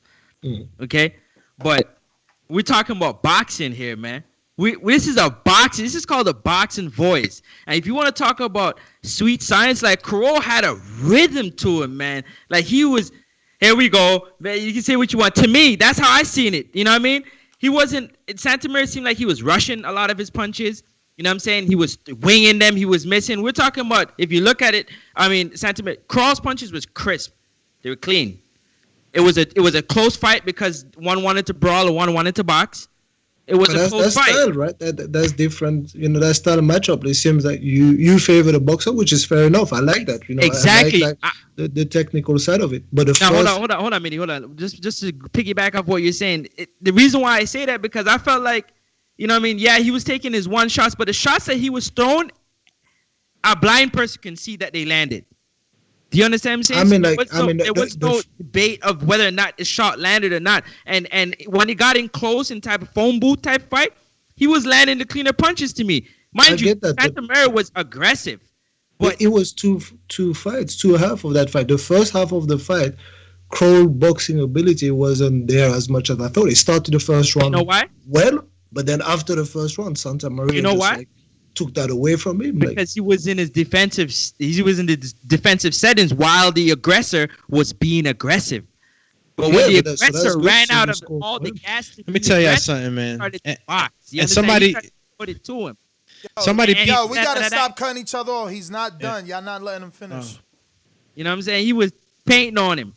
Okay? But we're talking about boxing here, man. This is a boxing. This is called a boxing voice. And if you want to talk about sweet science, like Kroll had a rhythm to him, man. Like he was. Here we go, man. You can say what you want. To me, that's how I seen it. You know what I mean? He wasn't. Santamaria seemed like he was rushing a lot of his punches. You know what I'm saying? He was winging them. He was missing. We're talking about, if you look at it, I mean, Santamaria. Kroll's punches was crisp. They were clean. It was a close fight because one wanted to brawl and one wanted to box. It was a close fight. Style, right? That's different. That style of matchup. It seems like you favor the boxer, which is fair enough. I like that. Exactly. I like the technical side of it. But hold on, Minnie. Hold on. Just to piggyback off what you're saying. The reason why I say that because I felt like, you know what I mean? Yeah, he was taking his one shots, but the shots that he was throwing, a blind person can see that they landed. Do you understand what I'm saying? There was no debate of whether or not the shot landed or not. And when he got in close in type of phone booth type fight, he was landing the cleaner punches to me. Mind you, Santamaria was aggressive. But it was two fights, two half of that fight. The first half of the fight, Kroll boxing ability wasn't there as much as I thought. He started the first round. You know why? Well, but then after the first round, Santamaria took that away from him because he was in his defensive. He was in the defensive settings while the aggressor was being aggressive. But when the aggressor ran out of all the gas, let me tell you something, man. And somebody put it to him. We gotta stop cutting each other off. He's not done. Y'all not letting him finish. You know what I'm saying? He was painting on him.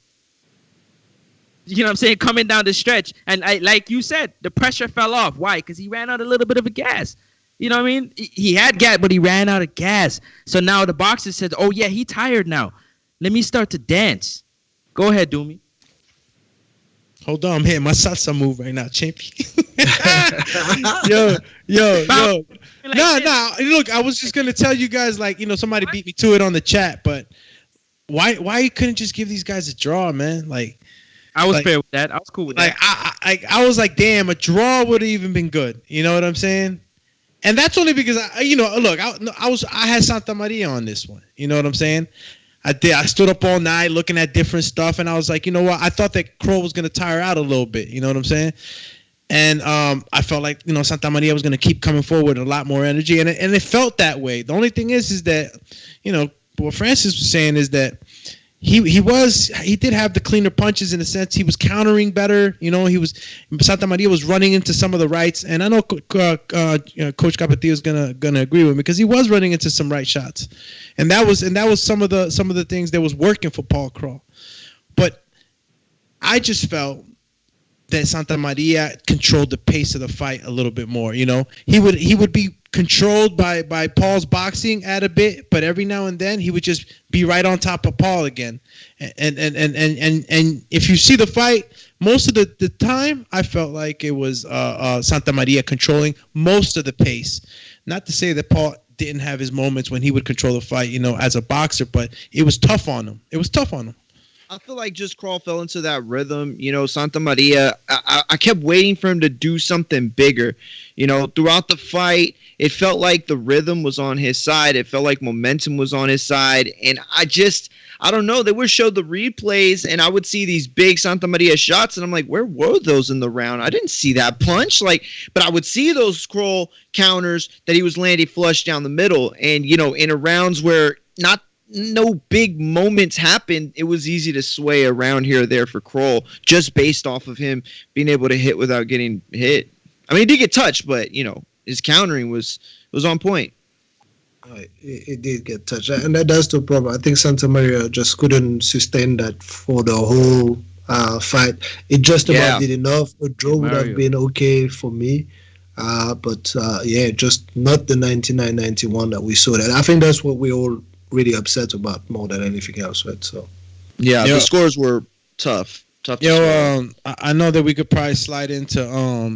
You know what I'm saying? Coming down the stretch, and like you said, the pressure fell off. Why? Because he ran out a little bit of a gas. You know what I mean? He had gas, but he ran out of gas. So now the boxer said, oh, yeah, he tired now. Let me start to dance. Go ahead, Doomy. Hold on. I'm hitting my salsa move right now, champion. Yo. Nah. Look, I was just going to tell you guys, somebody beat me to it on the chat, but why you couldn't just give these guys a draw, man? I was fair with that. I was cool with that. I was like, damn, a draw would have even been good. You know what I'm saying? And that's only because I had Santamaria on this one. You know what I'm saying? I stood up all night looking at different stuff, and I was like, you know what? I thought that Kroll was gonna tire out a little bit. You know what I'm saying? And I felt like Santamaria was gonna keep coming forward with a lot more energy, and it felt that way. The only thing is that what Francis was saying is that he did have the cleaner punches in the sense he was countering better. Santamaria was running into some of the rights, and I know Coach Capetillo is gonna agree with me because he was running into some right shots, and that was some of the things that was working for Paul Kroll. But I just felt that Santamaria controlled the pace of the fight a little bit more. He would be controlled by Paul's boxing at a bit, but every now and then he would just be right on top of Paul again. And if you see the fight, most of the time I felt like it was Santamaria controlling most of the pace. Not to say that Paul didn't have his moments when he would control the fight, as a boxer, but it was tough on him. I feel like just Kroll fell into that rhythm. Santamaria, I kept waiting for him to do something bigger. Throughout the fight, it felt like the rhythm was on his side. It felt like momentum was on his side. And I don't know. They would show the replays, and I would see these big Santamaria shots, and I'm like, where were those in the round? I didn't see that punch. But I would see those Kroll counters that he was landing flush down the middle. And, in a rounds where no big moments happened, it was easy to sway around here or there for Kroll, just based off of him being able to hit without getting hit. I mean, he did get touched, but his countering was on point. It did get touched, and that's the problem. I think Santamaria just couldn't sustain that for the whole fight. It just about did enough. A draw would have been okay for me. But just not the 99-91 that we saw. That I think that's what we all really upset about more than anything else, right? So the scores were tough. I know that we could probably slide into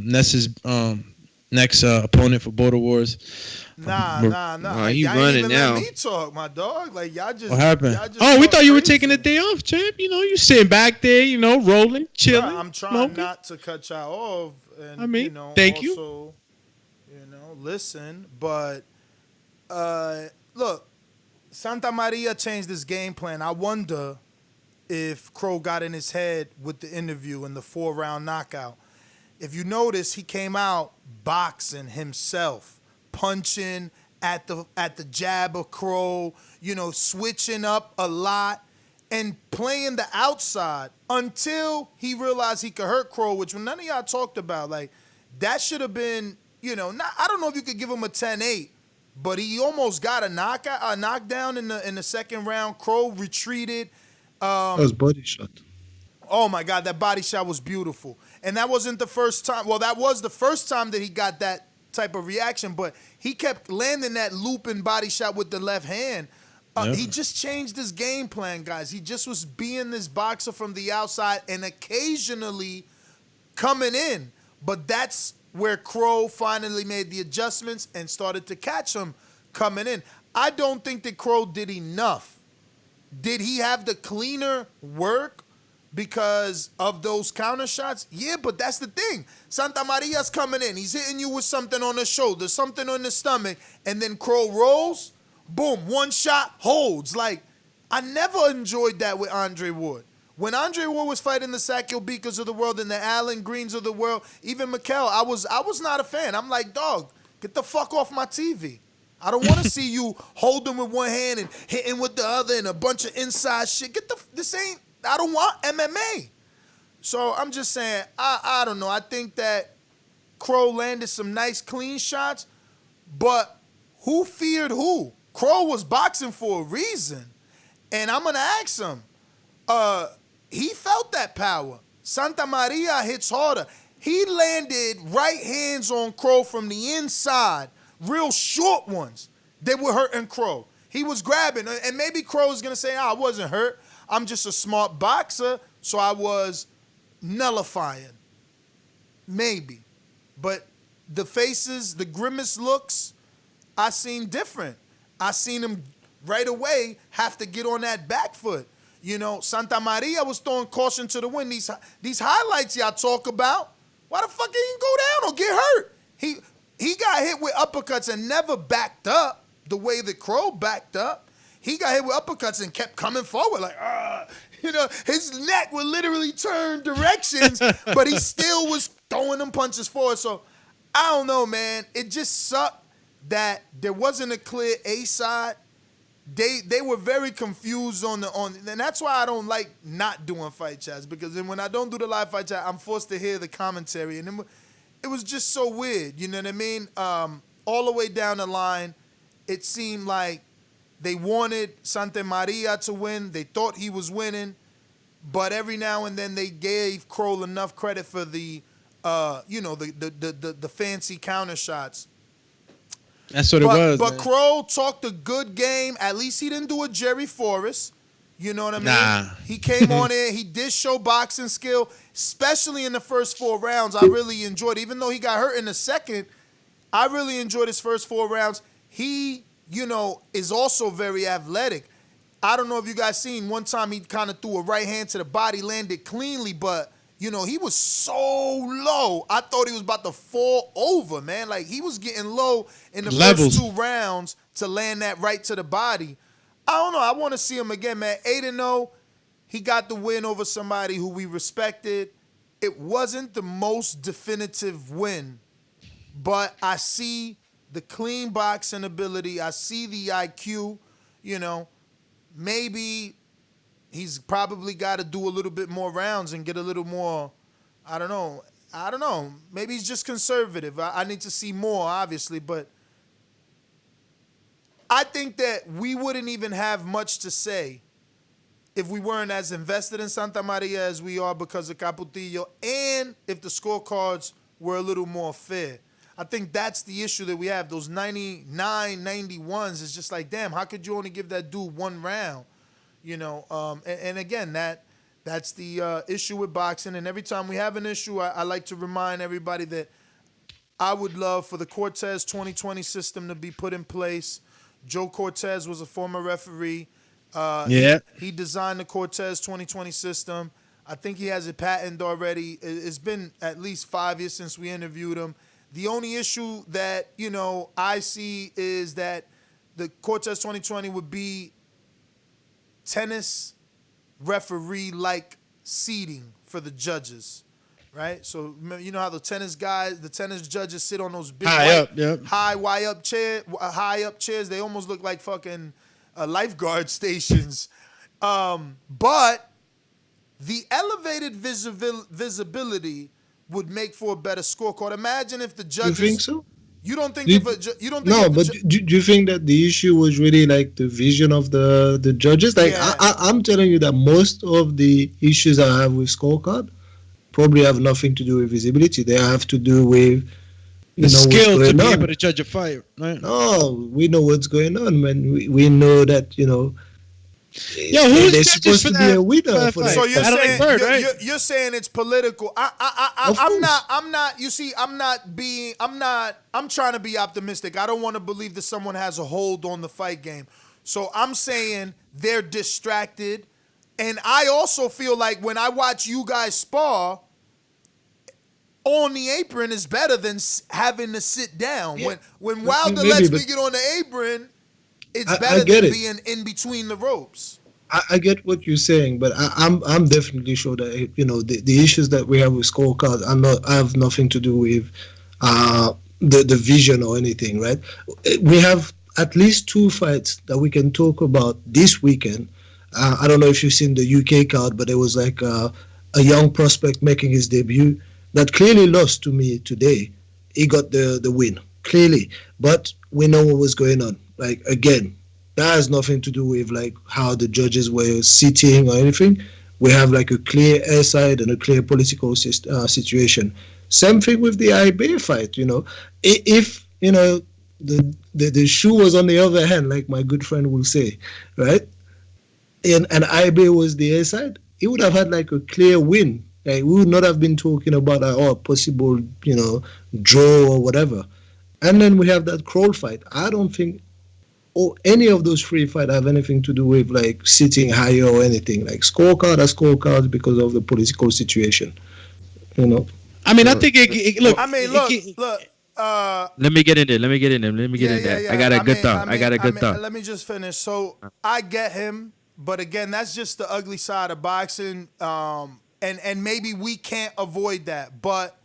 Ness's next opponent for Border Wars. Nah. He y'all running ain't even now. Let me talk, my dog. Like y'all just. What happened? We thought you were taking a day off, champ. You sitting back there, rolling, chilling. Bruh, I'm trying smoking. not to cut y'all off. And, thank you. Also, listen, but look, Santamaria changed his game plan. I wonder if Kroll got in his head with the interview and the 4-round knockout. If you notice, he came out boxing himself, punching at the jab of Kroll, switching up a lot and playing the outside until he realized he could hurt Kroll, which none of y'all talked about. Like, that should have been, I don't know if you could give him a 10-8, but he almost got a knockdown in the second round. Kroll retreated. That was body shot. Oh my God, that body shot was beautiful. And that wasn't the first time. Well, that was the first time that he got that type of reaction, but he kept landing that looping body shot with the left hand. He just changed his game plan, guys. He just was being this boxer from the outside and occasionally coming in. But that's where Kroll finally made the adjustments and started to catch him coming in. I don't think that Kroll did enough. Did he have the cleaner work because of those counter shots? Yeah, but that's the thing. Santamaria's coming in. He's hitting you with something on the shoulder, something on the stomach, and then Kroll rolls, boom, one shot, holds. Like, I never enjoyed that with Andre Ward. When Andre Ward was fighting the Sakio Bikas of the world and the Allen Greens of the world, even Mikel, I was not a fan. I'm like, dog, get the fuck off my TV. I don't want to see you holding with one hand and hitting with the other and a bunch of inside shit. I don't want MMA. So I'm just saying, I don't know. I think that Kroll landed some nice clean shots, but who feared who? Kroll was boxing for a reason. And I'm going to ask him, he felt that power. Santamaria hits harder. He landed right hands on Kroll from the inside, real short ones. They were hurting Kroll. He was grabbing, and maybe Kroll is going to say, I wasn't hurt. I'm just a smart boxer, so I was nullifying. Maybe. But the faces, the grimace looks, I seen different. I seen him right away have to get on that back foot. Santamaria was throwing caution to the wind. These highlights y'all talk about, why the fuck he didn't go down or get hurt? He got hit with uppercuts and never backed up the way that Kroll backed up. He got hit with uppercuts and kept coming forward like, his neck would literally turn directions, but he still was throwing them punches forward. So I don't know, man. It just sucked that there wasn't a clear A side. They were very confused and that's why I don't like not doing fight chats, because then when I don't do the live fight chat, I'm forced to hear the commentary, and then it was just so weird. You know what I mean? All the way down the line, it seemed like they wanted Santamaria to win. They thought he was winning. but every now and then they gave Kroll enough credit for the the fancy counter shots. That's what it was. But man. Kroll talked a good game. At least he didn't do a Jerry Forrest. You know what I mean? Nah. He came on in. He did show boxing skill, especially in the first 4 rounds. I really enjoyed it. Even though he got hurt in the second, I really enjoyed his first 4 rounds. He, is also very athletic. I don't know if you guys seen, one time he kind of threw a right hand to the body, landed cleanly, but, he was so low. I thought he was about to fall over, man. Like, he was getting low in the first 2 rounds to land that right to the body. I don't know. I want to see him again, man. 8-0. He got the win over somebody who we respected. It wasn't the most definitive win, but I see the clean boxing ability. I see the IQ, Maybe he's probably got to do a little bit more rounds and get a little more, I don't know. Maybe he's just conservative. I need to see more, obviously, but I think that we wouldn't even have much to say if we weren't as invested in Santamaria as we are because of Caputillo, and if the scorecards were a little more fair. I think that's the issue that we have. Those 99, 91s is just like, damn, how could you only give that dude 1 round? And again, that's the issue with boxing. And every time we have an issue, I like to remind everybody that I would love for the Cortez 2020 system to be put in place. Joe Cortez was a former referee. He designed the Cortez 2020 system. I think he has it patented already. It's been at least 5 years since we interviewed him. The only issue that, I see is that the Cortez 2020 would be tennis referee-like seating for the judges, right? So, you know how the tennis judges sit on those big high up chairs. They almost look like fucking lifeguard stations. But the elevated visibility would make for a better scorecard. Imagine if the judges. You think so? You don't think do you think that the issue was really like the vision of the judges? Like, yeah. I'm telling you that most of the issues I have with scorecard probably have nothing to do with visibility. They have to do with the skill to be able to judge a fight, right? No, we know what's going on, man. We know that, who's supposed to be a winner for so you're saying Bird, right? you're saying it's political. I'm not. You see, I'm trying to be optimistic. I don't want to believe that someone has a hold on the fight game. So I'm saying they're distracted, and I also feel like when I watch you guys spar, on the apron is better than having to sit down. Yeah. When Wilder lets me get on the apron, it's better than being in between the ropes. I get what you're saying, but I'm definitely sure that the issues that we have with scorecards have nothing to do with the vision or anything, right? We have at least 2 fights that we can talk about this weekend. I don't know if you've seen the UK card, but there was like a young prospect making his debut that clearly lost to me today. He got the win, clearly. But we know what was going on. Like, again, that has nothing to do with like how the judges were sitting or anything. We have like a clear air side and a clear political situation. Same thing with the IBA fight, If, the shoe was on the other hand, like my good friend will say, right? And IBA was the air side, he would have had like a clear win. Like, we would not have been talking about a possible, draw or whatever. And then we have that Kroll fight. I don't think any of those 3 fights have anything to do with like sitting higher or anything. Like, scorecard are scorecards because of the political situation. I mean, I think look. I mean, look. Let me get in there. Yeah. I got a good thought. Let me just finish. So I get him, but again, that's just the ugly side of boxing. And maybe we can't avoid that, but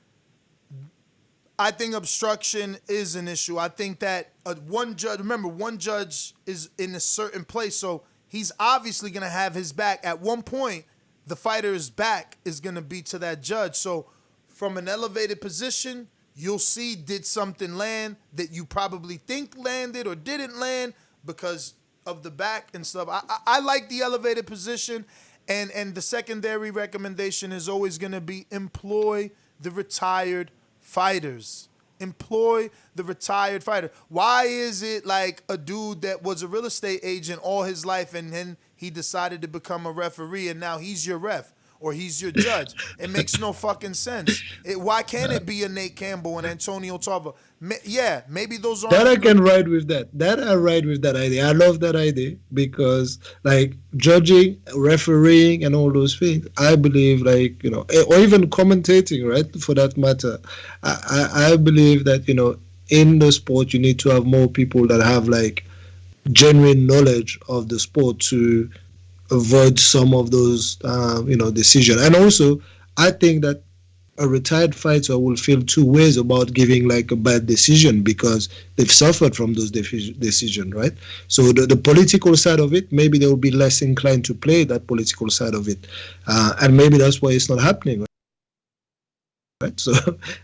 I think obstruction is an issue. I think that one judge is in a certain place, so he's obviously going to have his back. At one point, the fighter's back is going to be to that judge. So from an elevated position, you'll see, did something land that you probably think landed or didn't land because of the back and stuff. I like the elevated position. And the secondary recommendation is always going to be employ the retired fighters. Employ the retired fighter. Why is it like a dude that was a real estate agent all his life and then he decided to become a referee and now he's your ref or he's your judge? It makes no fucking sense. Why can't it be a Nate Campbell and Antonio Tarver? Yeah, maybe those aren't. That I can ride with that. That I ride with that idea. I love that idea because, like, judging, refereeing, and all those things, I believe, like, you know, or even commentating, right, for that matter, I believe that, you know, in the sport, you need to have more people that have, like, genuine knowledge of the sport to avoid some of those, you know, decisions. And also, I think that a retired fighter will feel two ways about giving like a bad decision because they've suffered from those decisions, right? So the political side of it, maybe they will be less inclined to play that political side of it. And maybe that's why it's not happening, right? So,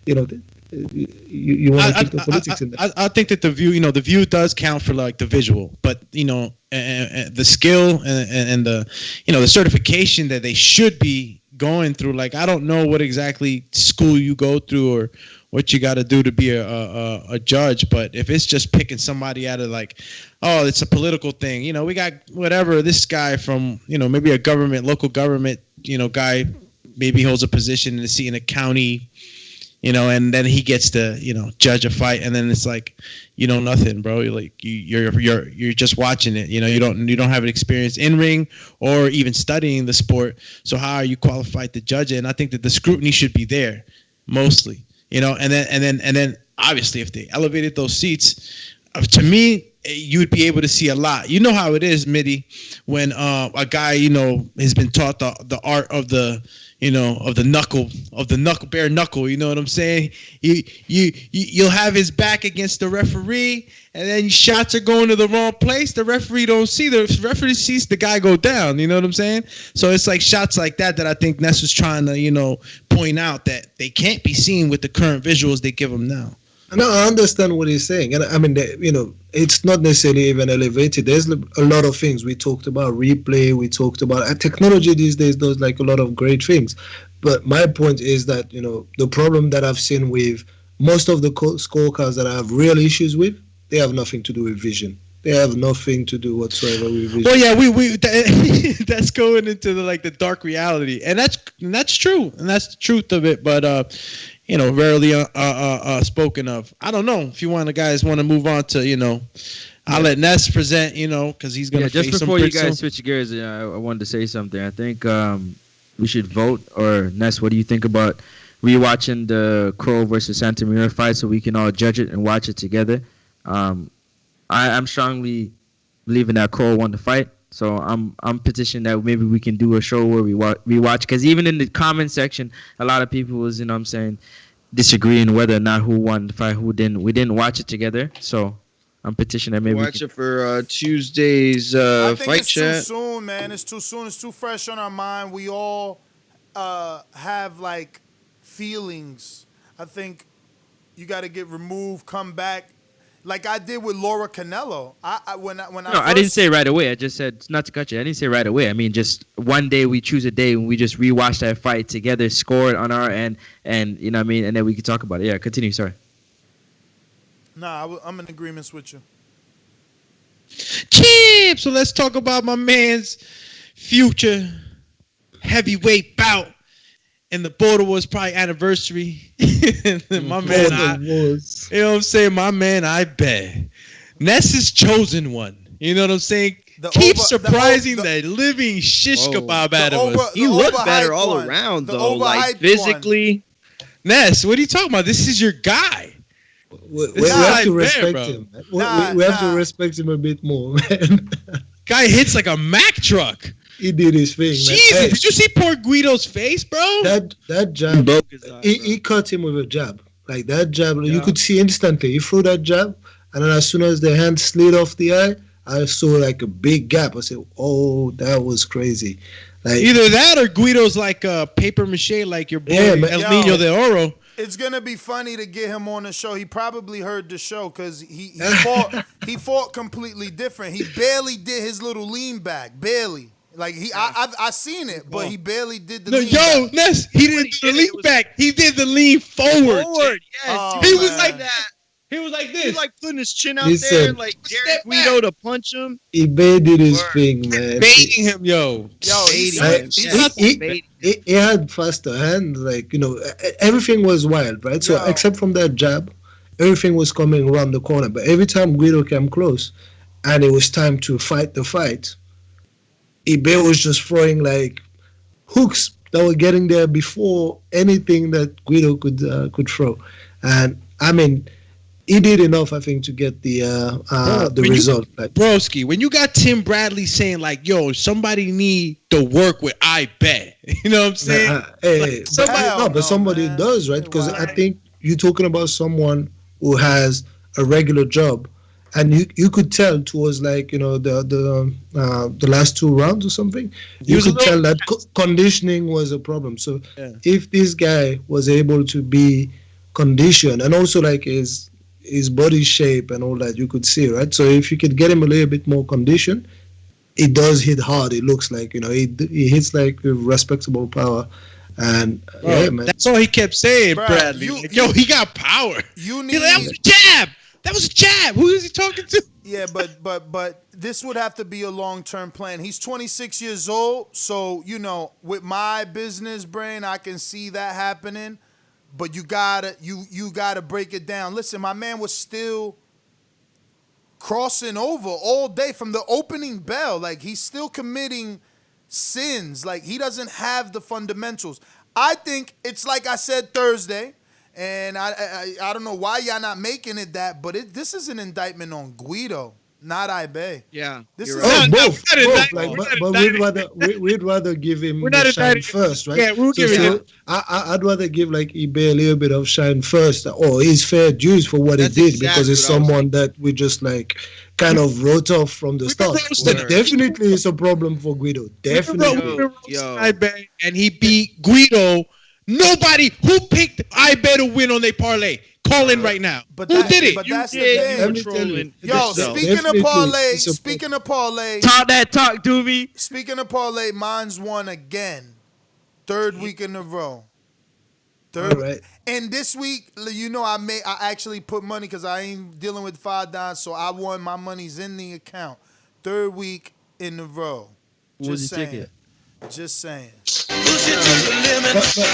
you know, you want to keep the politics in there. I think that the view does count for like the visual, but, you know, the skill and the, you know, the certification that they should be going through, like, I don't know what exactly school you go through or what you got to do to be a judge, but if it's just picking somebody out of like, oh, it's a political thing, you know, we got whatever, this guy from, you know, maybe a local government, you know, guy maybe holds a position in a county, you know, and then he gets to, you know, judge a fight, and then it's like, you know, nothing, bro. You're like you're just watching it. You know, you don't have an experience in ring or even studying the sport. So how are you qualified to judge it? And I think that the scrutiny should be there, mostly. You know, and then obviously if they elevated those seats, to me, you would be able to see a lot. You know how it is, Mitty, when a guy, you know, has been taught the art of the, you know, of the bare knuckle. You know what I'm saying? You'll have his back against the referee, and then shots are going to the wrong place. The referee don't see. The referee sees the guy go down. You know what I'm saying? So it's like shots like that I think Ness was trying to, you know, point out that they can't be seen with the current visuals they give them now. No, I understand what he's saying, and I mean, you know, it's not necessarily even elevated. There's a lot of things we talked about, replay. We talked about technology these days does like a lot of great things, but my point is that, you know, the problem that I've seen with most of the scorecards that I have real issues with, they have nothing to do with vision. They have nothing to do whatsoever with vision. Well, yeah, that's going into the dark reality, and that's true, and that's the truth of it. But you know, rarely spoken of. I don't know if you guys want to move on to, you know, I'll let Ness present, you know, because he's going to face some. Just before you guys switch gears, I wanted to say something. I think we should vote, or Ness, what do you think about rewatching the Kroll versus Santamaria fight so we can all judge it and watch it together? I'm strongly believing that Kroll won the fight. So I'm petitioning that maybe we can do a show where we watch, because even in the comment section, a lot of people was, you know what I'm saying, disagreeing whether or not who won the fight, who didn't. We didn't watch it together, so I'm petitioning that maybe watch it for Tuesday's I think fight it's chat. Too soon, man. It's too soon. It's too fresh on our mind. We all have like feelings. I think you got to get removed, come back. Like I did with Laura Canelo. I didn't say right away. I just said, not to cut you, I didn't say right away. I mean, just one day we choose a day and we just rewatch that fight together, score it on our end, and you know what I mean, and then we can talk about it. Yeah, continue. Sorry. Nah, I'm in agreement with you. Chip. So let's talk about my man's future heavyweight bout. And the Border Wars probably anniversary. My man, you know what I'm saying? My man, I bet. Ness is chosen one. You know what I'm saying? Keep surprising the living shish kebab out of us. He looked better all around, though. Like, physically. Ness, what are you talking about? This is your guy. We have to respect him. We have to respect him a bit more, man. Guy hits like a Mack truck. He did his thing. Jesus, man. Did you see poor Guido's face, bro? That jab, he cut him with a jab. Like that jab, you could see instantly. He threw that jab, and then as soon as the hand slid off the eye, I saw like a big gap. I said, "Oh, that was crazy." Like either that or Guido's like paper mache, like your boy El Niño de Oro. It's gonna be funny to get him on the show. He probably heard the show because he fought completely different. He barely did his little lean back, barely. Like I seen it, but he barely did the. Ness, he didn't do the lean back. He did the lean forward. Yes. He was like that. He was like this. He like putting his chin out there, like Jerry Guido to punch him. eBay did his thing, man. Baiting him, yo. He had faster hands, like, everything was wild, right? So except from that jab, everything was coming around the corner. But every time Guido came close, and it was time to fight the fight, eBay was just throwing like hooks that were getting there before anything that Guido could throw, and I mean, he did enough, I think, to get the result. Broski, when you got Tim Bradley saying like, "Yo, somebody need to work with I bet," you know what I'm saying? Somebody does, right? Because I think you're talking about someone who has a regular job. And you could tell towards like the last 2 rounds or something, you could tell that conditioning was a problem. So if this guy was able to be conditioned, and also like his body shape and all that, you could see, right? So if you could get him a little bit more conditioned, it does hit hard. It looks like he hits like with respectable power. And man, that's all he kept saying, Bradley. He got power. That was a jab. That was a jab. Who is he talking to? Yeah, but this would have to be a long-term plan. He's 26 years old, so with my business brain, I can see that happening. But you gotta break it down. Listen, my man was still crossing over all day from the opening bell. Like, he's still committing sins. Like, he doesn't have the fundamentals. I think it's like I said Thursday. And I don't know why y'all not making it that, but this is an indictment on Guido, not Ibe. Yeah, this is both. Like, we'd rather give him the shine first, right? Yeah, we'll give him. I'd rather give like eBay a little bit of shine first, or his fair dues for what he did, because it's someone that we just like kind of wrote off from the start. But definitely it's a problem for Guido. Definitely. Ibe, and he beat Guido. Nobody who picked I better win on their parlay. Call in right now. Who did it? But that's the thing. Yo, speaking of parlay. Talk that talk, Doobie. Speaking of parlay, mine's won again. 3rd week in a row. Right. And this week, I actually put money because I ain't dealing with $5, so I won. My money's in the account. 3rd week in a row. Just saying. Just saying.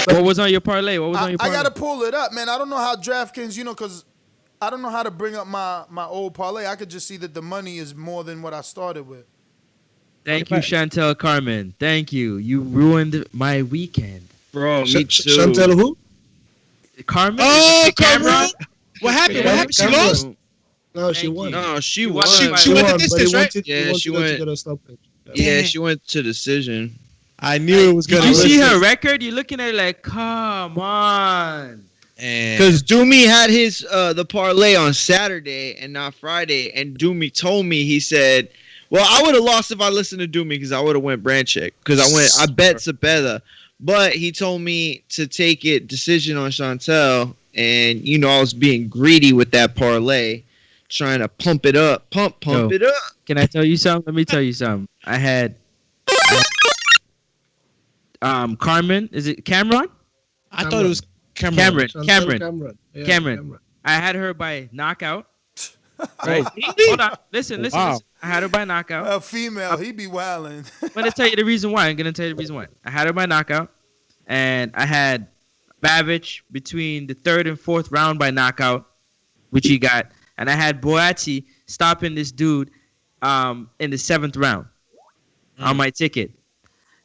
What was on your parlay? I gotta pull it up, man. I don't know how DraftKings, because I don't know how to bring up my old parlay. I could just see that the money is more than what I started with. Thank you, Chantel Carmen. Thank you. You ruined my weekend, bro. Me too. Chantel who? Carmen. Oh, Cameron. What happened? She lost. No, she won. No, she won. She went the distance, right? She went. Yeah, she went to decision. I knew it was gonna. Did you see her record? You're looking at it like, come on. Because Doomy had his the parlay on Saturday and not Friday, and Doomy told me, he said, "Well, I would have lost if I listened to Doomy because I would have went Baranchyk because I bet Zepeda, but he told me to take it decision on Chantel, and I was being greedy with that parlay, trying to pump it up. Can I tell you something? Let me tell you something. I had Carmen. Is it Cameron? I thought it was Cameron. Cameron. I had her by knockout. Right? Hold on. Listen. I had her by knockout. A female. He be wilding. I'm gonna tell you the reason why. I had her by knockout, and I had Babbage between the 3rd and 4th round by knockout, which he got, and I had Boati stopping this dude in the 7th round on my ticket.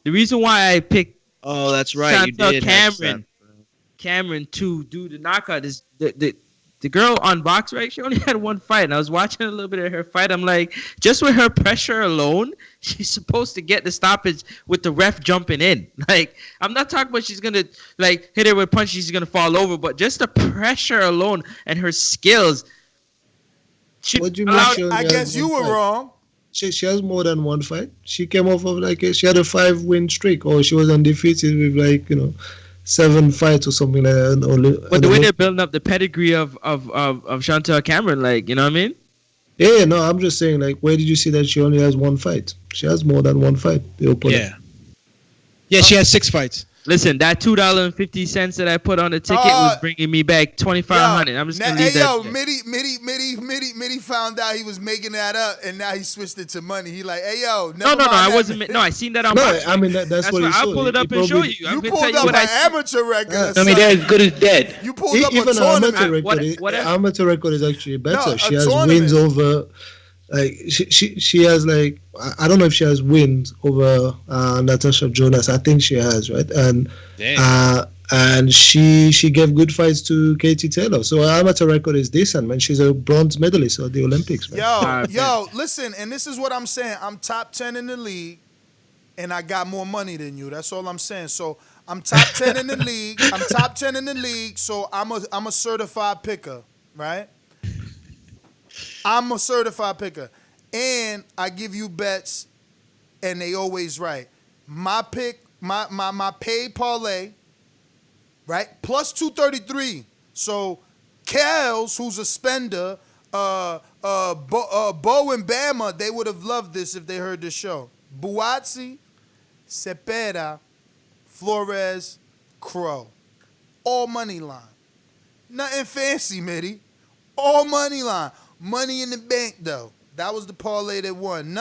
The reason why I picked that's right, you did Cameron to do the knockout is the girl on BoxRec, she only had 1 fight, and I was watching a little bit of her fight. I'm like, just with her pressure alone, she's supposed to get the stoppage with the ref jumping in. Like, I'm not talking about she's gonna like hit her with punches, she's gonna fall over, but just the pressure alone and her skills. I guess you were wrong. She has more than 1 fight. She came off of she had a 5-win streak, or she was undefeated with 7 fights or something like that. But the way they're building up the pedigree of Chantel Cameron, you know what I mean? Yeah, no, I'm just saying, like, where did you see that she only has one fight? She has more than one fight. The opponent. Yeah, she has 6 fights. Listen, that $2.50 that I put on the ticket was bringing me back $2,500. I'm just gonna leave that. Mitty found out he was making that up, and now he switched it to money. He like, hey yo, no, I wasn't. No, I seen that on. No, I mean that's what he saw. I'll pull it up and show you. You pulled up an amateur record. I mean, they're as good as dead. You pulled up even a tournament. Amateur record is actually better. No, she has wins over. Like she has like I don't know if she has wins over Natasha Jonas. I think she has, right? And she gave good fights to Katie Taylor. So her amateur record is decent, man. She's a bronze medalist at the Olympics, man. Yo, listen, and this is what I'm saying. I'm top 10 in the league, and I got more money than you. That's all I'm saying. So I'm top 10 in the league. So I'm a certified picker, right? I'm a certified picker. And I give you bets, and they always right. My pick, my paid parlay, right? Plus 233. So Kels, who's a spender, Bo and Bama, they would have loved this if they heard this show. Buatsi, Zepeda, Flores, Kroll. All money line. Nothing fancy, Mitty. All money line. Money in the bank, though. That was the parlay that won.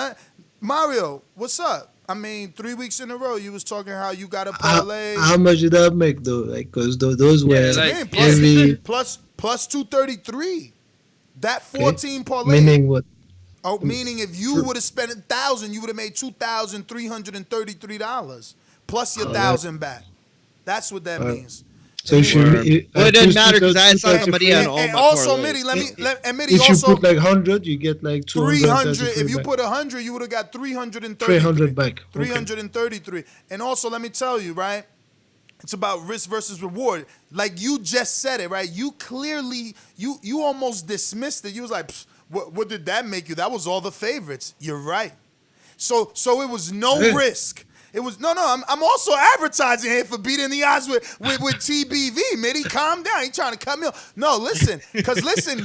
Mario, what's up? I mean, 3 weeks in a row, you was talking how you got a parlay. How much did that make, though? Like, because those were plus 233. That 14 parlay. Meaning what? Oh, meaning if you would have spent $1,000, you would have made $2,333 plus your $1,000 back. That's what that means. So if it doesn't matter because I had Santamaria on all my also, parlays. Mitty, if you put like 100, you get like 300. If you put 100, you would have got 333. 300 back. 333. Okay. And also, let me tell you, right? It's about risk versus reward. Like you just said it, right? You clearly, you almost dismissed it. You was like, what did that make you? That was all the favorites. You're right. So it was no risk. It was no. I'm also advertising here for beating the odds with TBV. Mitty, calm down. He trying to cut me off. No, listen,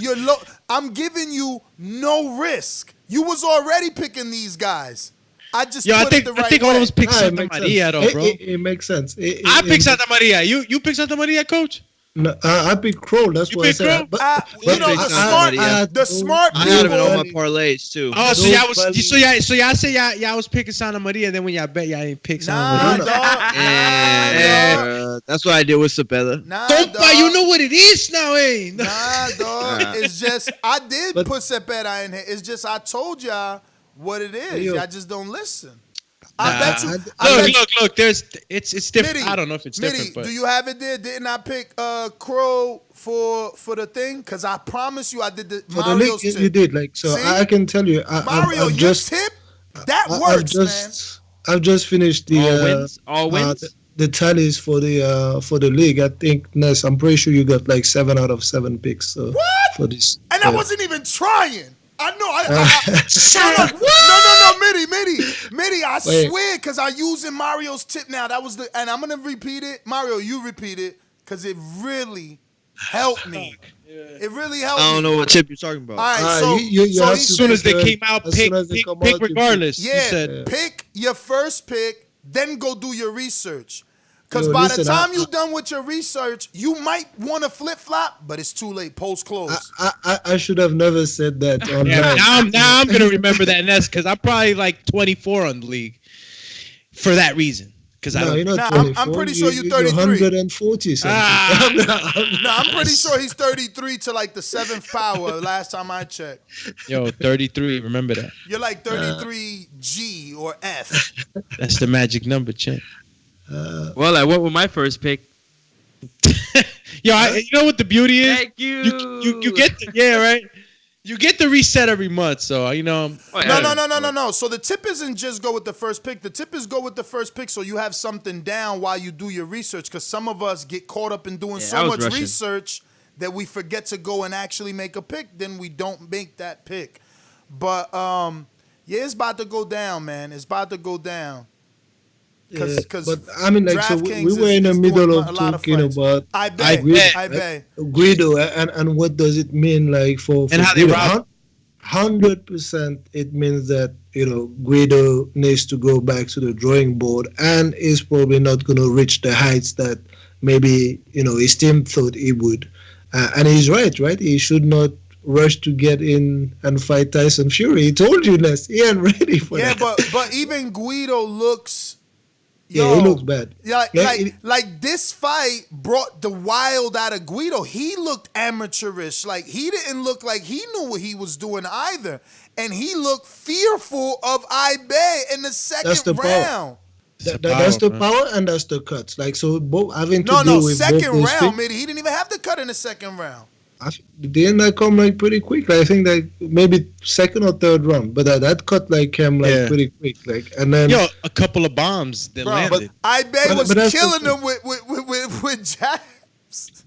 you're low. I'm giving you no risk. You was already picking these guys. I just I think all of us picked Santamaria, though, bro. It makes sense. I picked Santamaria. You picked Santamaria, coach? No, I picked Kroll. That's what I said. The smart I had him in all my parlays too. Oh, so y'all say y'all was picking Santamaria, and then when y'all bet, y'all didn't pick Santamaria. That's what I did with Zepeda. You know what it is now, eh? Nah, dog. It's just I did put Zepeda in here. It's just I told y'all what it is. Y'all just don't listen. I bet you. Look. It's different. I don't know if it's different. But do you have it there? Didn't I pick Kroll for the thing? Because I promise you, I did the Mario's tip. You did I can tell you. Mario, your tip that works, man. I've just finished the all wins. The tallies for the league. I think Ness. I'm pretty sure you got like 7 out of 7 picks. So what? For this, and I wasn't even trying. I know. Mitty, I swear, because I'm using Mario's tip now. That was and I'm going to repeat it. Mario, you repeat it, because it really helped me. It really helped me. I don't know what tip you're talking about. All right, so as soon as they came out, pick regardless. Yeah, pick your first pick, then go do your research. Because by the time you're done with your research, you might want to flip-flop, but it's too late. Post close. I should have never said that. Now I'm going to remember that, Ness, because I'm probably like 24 on the league for that reason. I'm pretty sure you're 33. 140 something. I'm pretty sure he's 33 to like the 7th power last time I checked. Yo, 33. Remember that. You're like 33 G or F. That's the magic number, champ. Well, I went with my first pick. You know what the beauty is? Thank you. You get right. You get the reset every month, so No. So the tip isn't just go with the first pick. The tip is go with the first pick, so you have something down while you do your research. Because some of us get caught up in doing so much research that we forget to go and actually make a pick. Then we don't make that pick. But it's about to go down, man. It's about to go down. But I mean, like, so we were in the middle of talking about I bet. Guido, and what does it mean, like, for and how 100% it means that Guido needs to go back to the drawing board and is probably not going to reach the heights that maybe his team thought he would. And he's right? He should not rush to get in and fight Tyson Fury. He told you, Ness, he ain't ready for that. Yeah, but even Guido looks. He looks bad. Like this fight brought the wild out of Guido. He looked amateurish. Like he didn't look like he knew what he was doing either. And he looked fearful of Ibe in the second round. That's the power and that's the cuts. Like so, both having to deal with second round. He didn't even have the cut in the second round. Didn't that come like pretty quick? Like, I think that maybe second or third round, but that cut like came like pretty quick. Like, and then a couple of bombs that landed. But Ibe was killing them with jabs.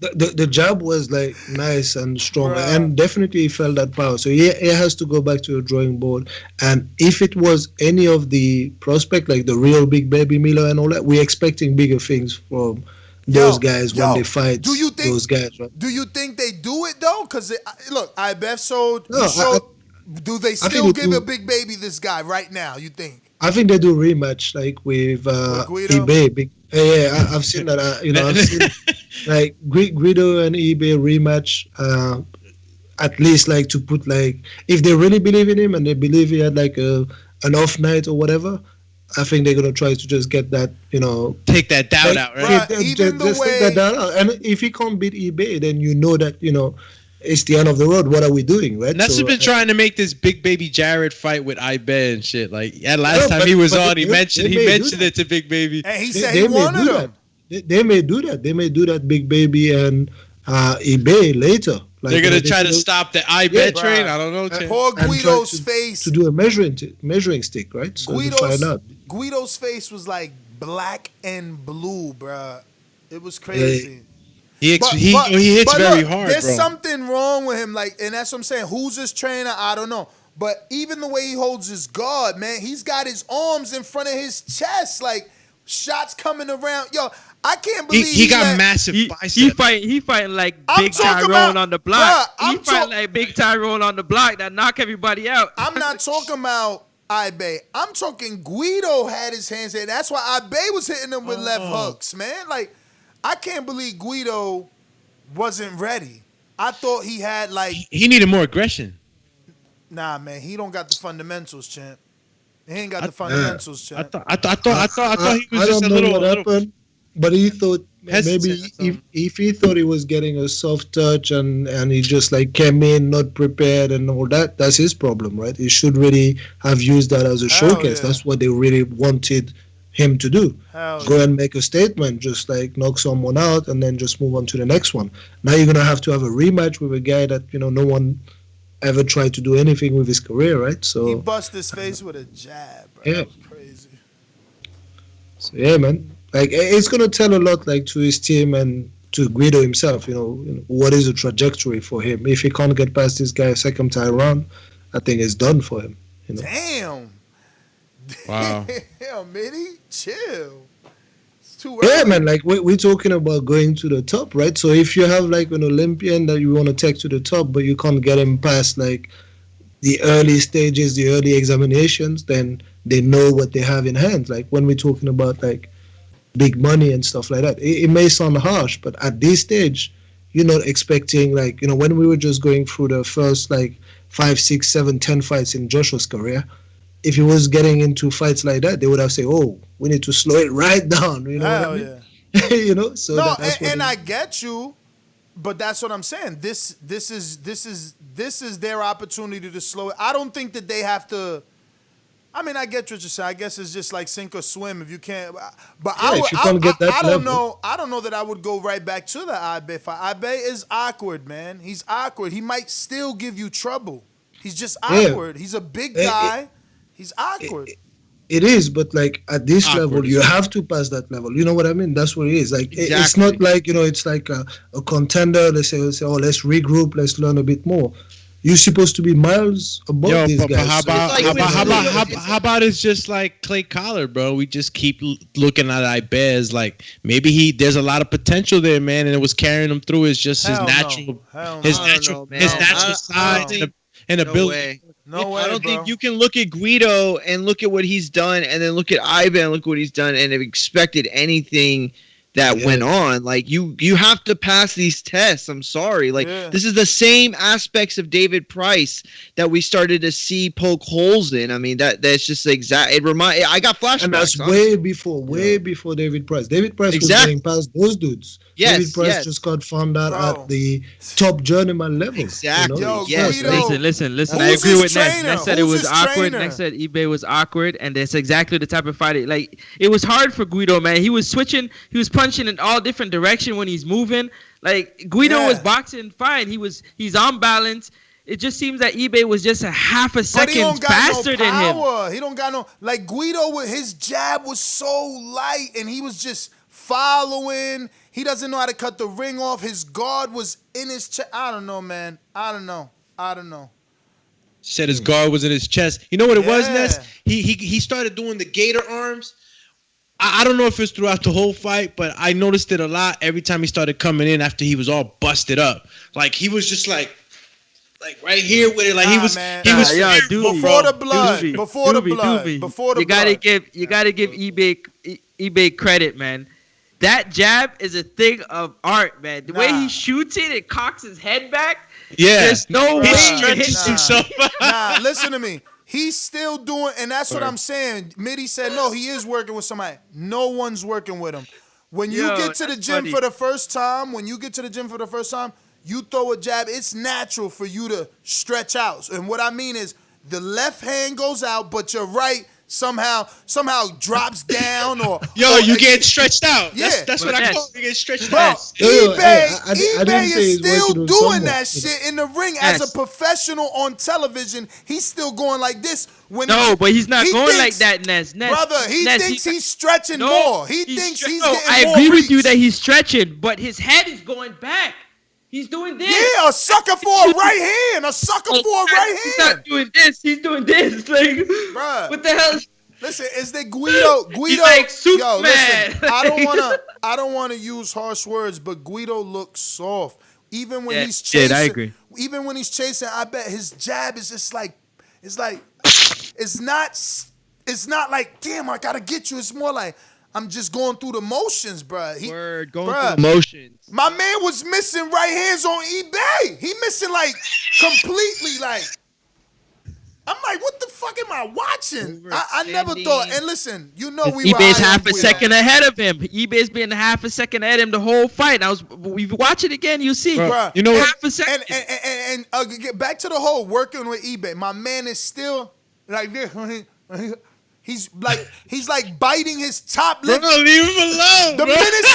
The jab was like nice and strong, and definitely he felt that power. So he has to go back to the drawing board. And if it was any of the prospect, like the real Big Baby Miller and all that, we're expecting bigger things from those guys when they fight. Those guys, right? Do you think they do it though? Because look, Ibe showed. Do they still give a Big Baby this guy right now? You think? I think they do rematch like with eBay. I've seen that. I've seen like Guido and eBay rematch. At least like to put like if they really believe in him and they believe he had like an off night or whatever. I think they're gonna try to just get that, take that doubt out, right? Take that doubt out. And if he can't beat eBay, then that it's the end of the road. What are we doing, right? Ness has been trying to make this Big Baby Jared fight with Ibe and shit. Like, last time he was on, he mentioned it to Big Baby, and he said he wanted him. They may do that. They may do that, Big Baby and eBay later. Like, they're gonna try to stop the Ibe train. I don't know. Poor Guido's face to do a measuring stick, right? So Guido's face was like black and blue, bruh. It was crazy. He hits very hard. There's something wrong with him, like, and that's what I'm saying. Who's his trainer? I don't know. But even the way he holds his guard, man, he's got his arms in front of his chest, like shots coming around. Yo, I can't believe he got massive biceps. He fighting like Big Tyrone on the block. He fighting like Big Tyrone on the block that knock everybody out. I'm not talking about Ibe. I'm talking Guido had his hands in. That's why Ibe was hitting him with left hooks, man. Like, I can't believe Guido wasn't ready. I thought he had like he needed more aggression. Nah, man, he don't got the fundamentals, champ. He ain't got the fundamentals, champ. I thought he was just a little happened, but he thought maybe if he thought he was getting a soft touch and he just like came in not prepared and all that, that's his problem, right? He should really have used that as a showcase. Yeah. That's what they really wanted him to do. Go and make a statement, just like knock someone out and then just move on to the next one. Now you're gonna have to have a rematch with a guy that no one ever tried to do anything with his career, right? So he bust his face with a jab, bro. Yeah. That was crazy. So yeah, man. Like, it's gonna tell a lot, like, to his team and to Guido himself. What is the trajectory for him? If he can't get past this guy second time around, I think it's done for him. Damn. Wow. Damn, Mitty, chill. It's too early. Yeah, man. Like, we're talking about going to the top, right? So if you have like an Olympian that you want to take to the top, but you can't get him past like the early stages, the early examinations, then they know what they have in hand. Like when we're talking about like big money and stuff like that. It may sound harsh, but at this stage, you're not expecting like, when we were just going through the first like 5, 6, 7, 10 fights in Joshua's career, if he was getting into fights like that, they would have said, "Oh, we need to slow it right down." You know Hell what I mean? Yeah. So no, and I get you, but that's what I'm saying. This is their opportunity to slow it. I don't think that they have to. I mean, I get what you're saying. I guess it's just like sink or swim if you can't. But I don't know. I don't know that I would go right back to the Ibe fight. Ibe is awkward, man. He's awkward. He might still give you trouble. He's just awkward. He's a big guy. He's awkward. It is, but like at this level, you have to pass that level. You know what I mean? That's what it is. Like it's not like it's like a contender. Let's say, oh, let's regroup. Let's learn a bit more. You're supposed to be miles above these guys. How about it's just like Clay Collar, bro? We just keep looking at Ibe as like maybe there's a lot of potential there, man, and it was carrying him through. It's just his natural size. and No ability. way. No way, I don't bro. think you can look at Guido and look at what he's done, and then look at Ivan and look what he's done, and have expected anything that went on. Like you have to pass these tests. I'm sorry. Like this is the same aspects of David Price that we started to see poke holes in. I mean that's just exact. I got flashbacks. And that's way before David Price. David Price was getting past those dudes. Yes, David Price just got found out at the top journeyman level. Exactly. You know? Yes. Listen. I agree with Ness. Ness said it was awkward. Ness said eBay was awkward, and that's exactly the type of fight. It was hard for Guido, man. He was switching. He was punching in all different directions when he's moving. Like Guido was boxing fine. He's on balance. It just seems that eBay was just a half a second faster than him. He don't got no like Guido with his jab was so light, and he was just following. He doesn't know how to cut the ring off. His guard was in his chest. I don't know, man. I don't know. Said his guard was in his chest. You know what it was, Ness? He started doing the gator arms. I don't know if it's throughout the whole fight, but I noticed it a lot every time he started coming in after he was all busted up. Like he was just like right here with it. Like he was before the blood. You gotta give eBay credit, man. That jab is a thing of art, man. The way he shoots it cocks his head back. Yeah. There's no way he stretches himself. Listen to me. He's still doing, and that's what I'm saying. Mitty said, no, he is working with somebody. No one's working with him. When you get to the gym for the first time, you throw a jab, it's natural for you to stretch out. And what I mean is the left hand goes out, but your right somehow drops down or you get stretched out. Yeah. That's what I call it. You get stretched Bro, out. eBay is still doing that shit in the ring as a professional on television. He's still going like this. But he's not going like that, Ness. Brother, he thinks he's stretching more. He thinks he's getting I more agree reach. with you that he's stretching, but his head is going back. He's doing this. Yeah, a sucker for a right hand. He's not doing this. He's doing this. Like, bruh, what the hell? Listen, is that Guido? He's like Superman. Listen, I don't wanna use harsh words, but Guido looks soft. Even when he's chasing, I agree. Even when he's chasing, I bet his jab is just like, it's not like, damn, I gotta get you. It's more like, I'm just going through the motions, bruh. Through the motions. My man was missing right hands on eBay. He missing like completely like. I'm like, what the fuck am I watching? I never thought. And listen, we eBay's half a second ahead of him. eBay's been half a second ahead of him the whole fight. We watch it again, you see. Bruh, you know half a second. And get back to the whole working with eBay. My man is still like this. He's like biting his top lip. Bro, leave him alone. The minute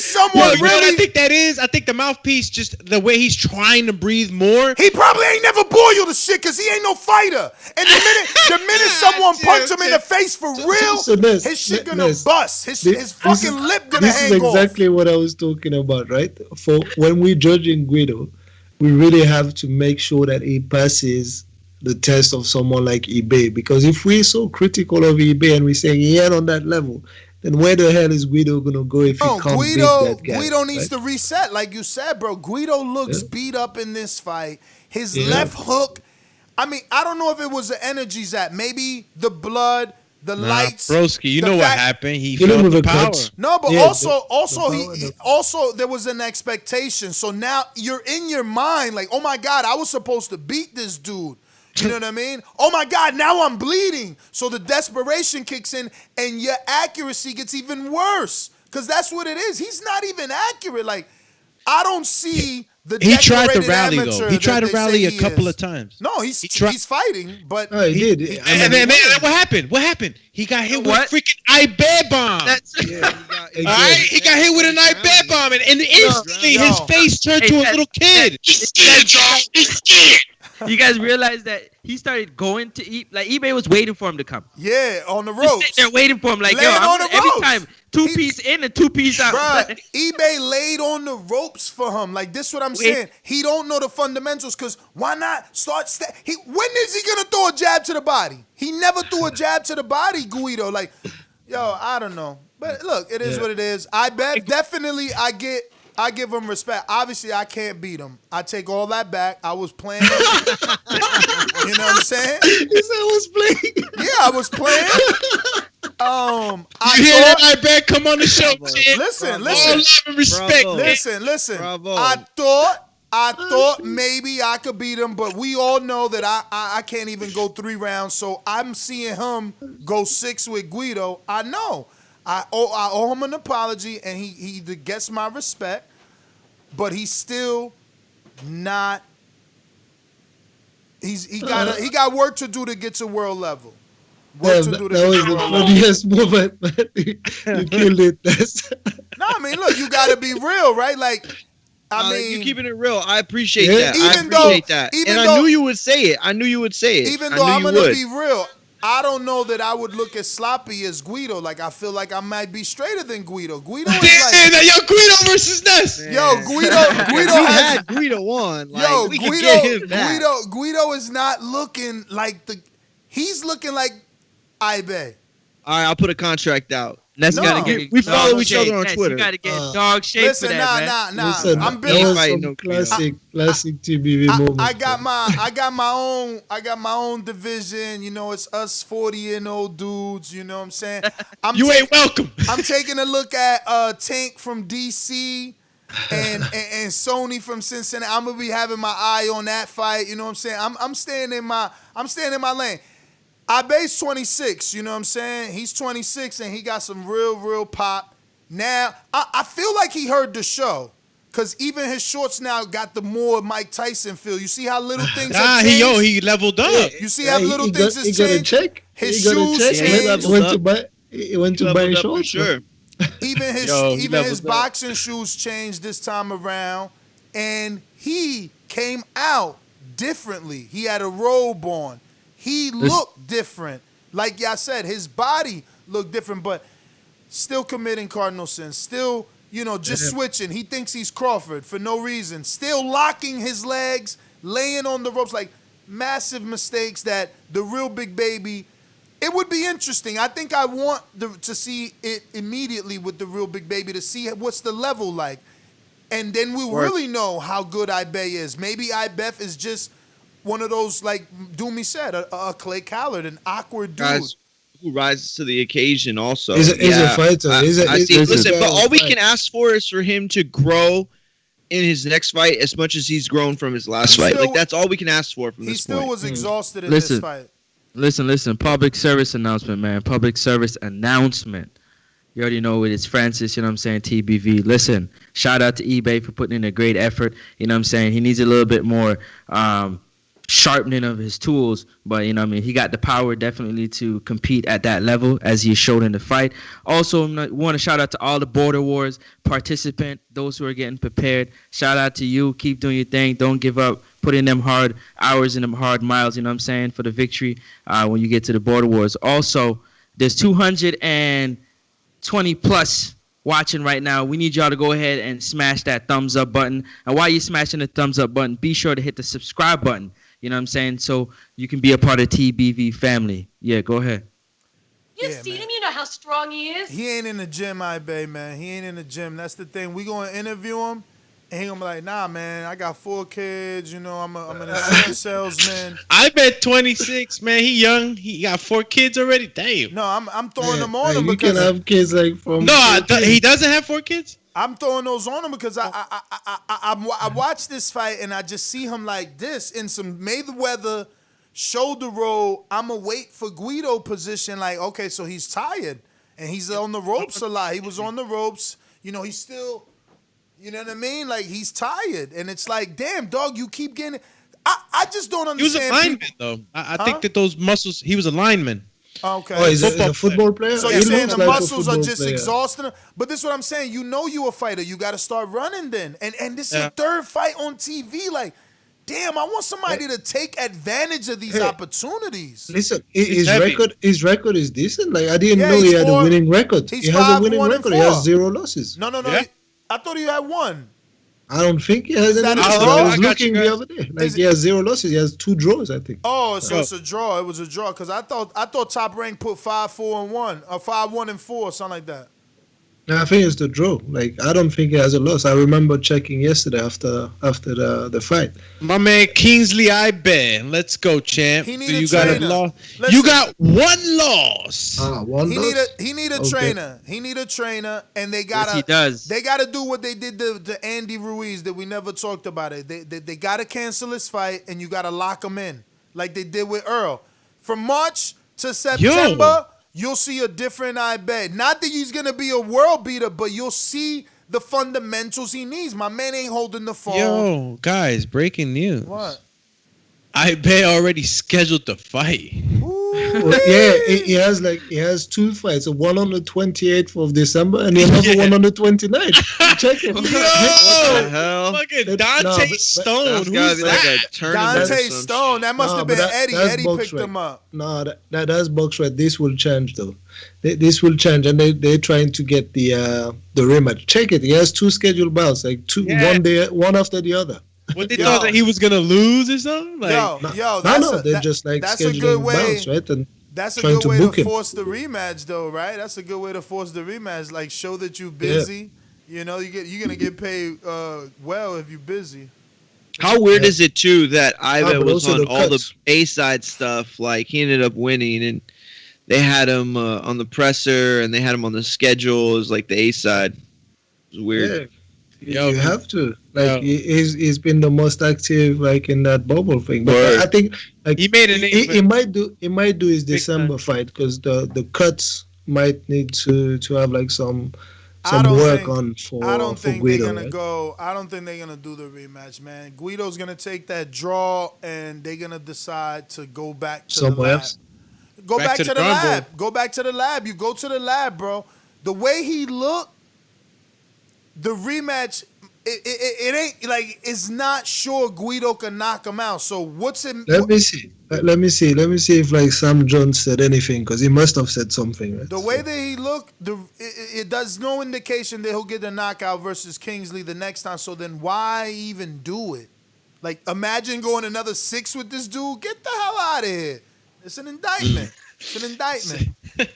someone really, what I think that is, I think the mouthpiece, just the way he's trying to breathe more. He probably ain't never boiled a shit because he ain't no fighter. And the minute someone punch him in the face for real, his shit gonna bust. His fucking lip gonna hang off. This is exactly what I was talking about, right? For when we're judging Guido, we really have to make sure that he passes the test of someone like eBay, because if we're so critical of eBay and we're saying he ain't on that level, then where the hell is Guido gonna go if he can't beat that guy? Guido needs to reset, like you said, bro. Guido looks beat up in this fight. His left hook. I mean, I don't know if it was the energy zap, maybe the blood, the lights. Broski, you know what happened? He felt the power. No, but also there was an expectation. So now you're in your mind like, oh my God, I was supposed to beat this dude. You know what I mean? Oh my God, now I'm bleeding. So the desperation kicks in and your accuracy gets even worse. Because that's what it is. He's not even accurate. Like, I don't see the He tried to rally, amateur though. He tried to rally a couple is. of times. No, he's fighting, but... Oh, he did. Man, what happened? What happened? He got hit with a freaking Ibear bomb. All right? He got hit with an Ibear bomb, and instantly his face turned to a little kid. He's scared. You guys realize that he started going to eat, like eBay was waiting for him to come. Yeah, on the ropes. They're waiting for him, like, every time, two-piece in and two-piece out. Bruh, eBay laid on the ropes for him. Like, this is what I'm saying. He don't know the fundamentals, because why not start... when is he going to throw a jab to the body? He never threw a jab to the body, Guido. Like, yo, I don't know. But look, it is what it is. I bet, definitely, I get I give him respect. Obviously, I can't beat him. I take all that back. I was playing. You know what I'm saying? Yes, I was playing. Yeah, I was playing. You hear that? I bet. Come on the show, kid. Listen. All love and respect. Bravo. Listen. Bravo. I thought maybe I could beat him, but we all know that I can't even go 3 rounds. So I'm seeing him go 6 with Guido. I know. I owe him an apology, and he gets my respect, but he's still not. He got work to do to get to world level. That was the funniest moment, man. You killed it. No, I mean, look, you got to be real, right? Like, I mean, you keeping it real. I appreciate that. I knew you would say it. Even though I'm gonna be real, I don't know that I would look as sloppy as Guido. Like, I feel like I might be straighter than Guido. Guido is like, yo, Guido versus Ness. Yo, Guido had Guido on. Like, yo, we can get him back. Guido is not looking like he's looking like Ibe. All right, I'll put a contract out. Ness gotta get. We follow each other on Ness, Twitter. You gotta get dog shape for that, Nah. Listen, I'm that was some classic TBV moment. I got my own division. You know, it's us 40-year-old dudes. You know what I'm saying? You ain't welcome. I'm taking a look at Tank from DC and Sony from Cincinnati. I'm gonna be having my eye on that fight. You know what I'm saying? I'm staying in my lane. Ibe's 26, you know what I'm saying? He's 26 and he got some real pop. Now, I feel like he heard the show, because even his shorts now got the more Mike Tyson feel. You see how little things have changed? He leveled up. Yeah, you see how little things have changed? He got a check. His shoes changed. He went to buy shorts. Sure. Even his boxing shoes changed this time around, and he came out differently. He had a robe on. He looked different. Like y'all said, his body looked different, but still committing cardinal sins. Still, just switching. He thinks he's Crawford for no reason. Still locking his legs, laying on the ropes, like massive mistakes that the real big baby. It would be interesting. I think I want to see it immediately with the real big baby, to see what's the level like. And then we'll really know how good Ibe is. Maybe Ibef is just one of those, like Doomy said, a Clay Callard, an awkward dude. Guys who rises to the occasion also. He's a fighter. Listen, but all we can ask for is for him to grow in his next fight as much as he's grown from his last fight. Like, that's all we can ask for from this point. He still was exhausted in this fight. Listen. Public service announcement, man. Public service announcement. You already know it. It's Francis, you know what I'm saying, TBV. Listen, shout out to eBay for putting in a great effort. You know what I'm saying? He needs a little bit more sharpening of his tools, but he got the power definitely to compete at that level, as he showed in the fight. Also, want to shout out to all the Border Wars participant, those who are getting prepared. Shout out to you. Keep doing your thing. Don't give up. Put in them hard hours and them hard miles, you know what I'm saying, for the victory when you get to the Border Wars. Also, there's 220 plus watching right now. We need y'all to go ahead and smash that thumbs up button. And while you're smashing the thumbs up button, be sure to hit the subscribe button. You know what I'm saying? So you can be a part of TBV family. Yeah, go ahead. You've seen him. You know how strong he is. He ain't in the gym, Ibe, man. He ain't in the gym. That's the thing. We going to interview him, and he going to be like, nah, man, I got 4 kids. I'm an insurance salesman. I bet 26, man. He young. He got 4 kids already. Damn. No, I'm throwing them on him because... You can have kids like from... No, he doesn't have 4 kids? I'm throwing those on him because I watched this fight and I just see him like this in some Mayweather shoulder roll. I'm going to wait for Guido position. Like, okay, so he's tired and he's on the ropes a lot. He was on the ropes. He's still, you know what I mean? Like, he's tired. And it's like, damn, dog, you keep getting... I just don't understand. He was a lineman, though. I think that those muscles... He was a lineman. Okay. Oh, he's a football player? So you're saying the muscles are just exhausting him? But this is what I'm saying. You a fighter. You got to start running then. And this is your 3rd fight on TV. Like, damn, I want somebody to take advantage of these opportunities. Listen, his record is decent. Like, I didn't know he had a winning record. He has a winning record. He has 0 losses. No. Yeah? I thought he had 1. I don't think he has any losses. I was looking the other day. Like, he has 0 losses. He has 2 draws, I think. Oh, so it's a draw. It was a draw because I thought Top Rank put 5-4-1 or 5-1-4, something like that. No, I think it's the draw. Like, I don't think he has a loss. I remember checking yesterday after the fight. My man Kingsley, I bet. Let's go, champ. He need So a you trainer. got a loss. Listen. You got one loss. One loss. He need a Okay. trainer. He need a trainer, and they gotta. Yes, he does. They gotta do what they did to Andy Ruiz that we never talked about it. They gotta cancel his fight, and you gotta lock him in like they did with Earl. From March to September, you'll see a different I bet. Not that he's gonna be a world beater, but you'll see the fundamentals he needs. My man ain't holding the phone. Yo, guys, breaking news. What? I bet already scheduled the fight. Well, yeah, he has two fights. So one on the 28th of December and another one on the 29th. Check it. What the hell? Fucking Dante Stone. That's gotta Who's be like that? a tournament. Dante or some Stone. That must have been Eddie. that's Eddie box picked right. him up. No, that's box right. This will change though. This will change, and they're trying to get the rematch. Check it. He has two scheduled bouts, like one after the other. What they thought that he was gonna lose or something? Like, They're just like that's a scheduling good way. bouts, right? And That's a trying good to way book to him. force the rematch, though, right? That's a good way to force the rematch. Like, show that you're busy. You know, you're gonna get paid well if you're busy. How weird is it too that Ivan but was also on the all the cuts. A-side stuff? Like he ended up winning, and they had him on the presser, and they had him on the schedule as like the A-side. It was weird. Yeah, you have to. Like he's been the most active like in that bubble thing. But I think like he made an he might do his December fight because the cuts might need to have like some work on for I don't think Guido. they're gonna Right? go. I don't think they're gonna do the rematch, man. Guido's gonna take that draw, and they're gonna decide to go back to Somewhere the lab. else? Go back to the drawing lab. Go back to the lab. You go to the lab, bro. The way he looked, the rematch, it ain't like it's not sure Guido can knock him out. So what's it? Let me see. Let me see if like Sam Jones said anything because he must have said something. Right? The way that he looked, it does no indication that he'll get a knockout versus Kingsley the next time. So then why even do it? Like, imagine going another 6 with this dude. Get the hell out of here. It's an indictment. It's an indictment.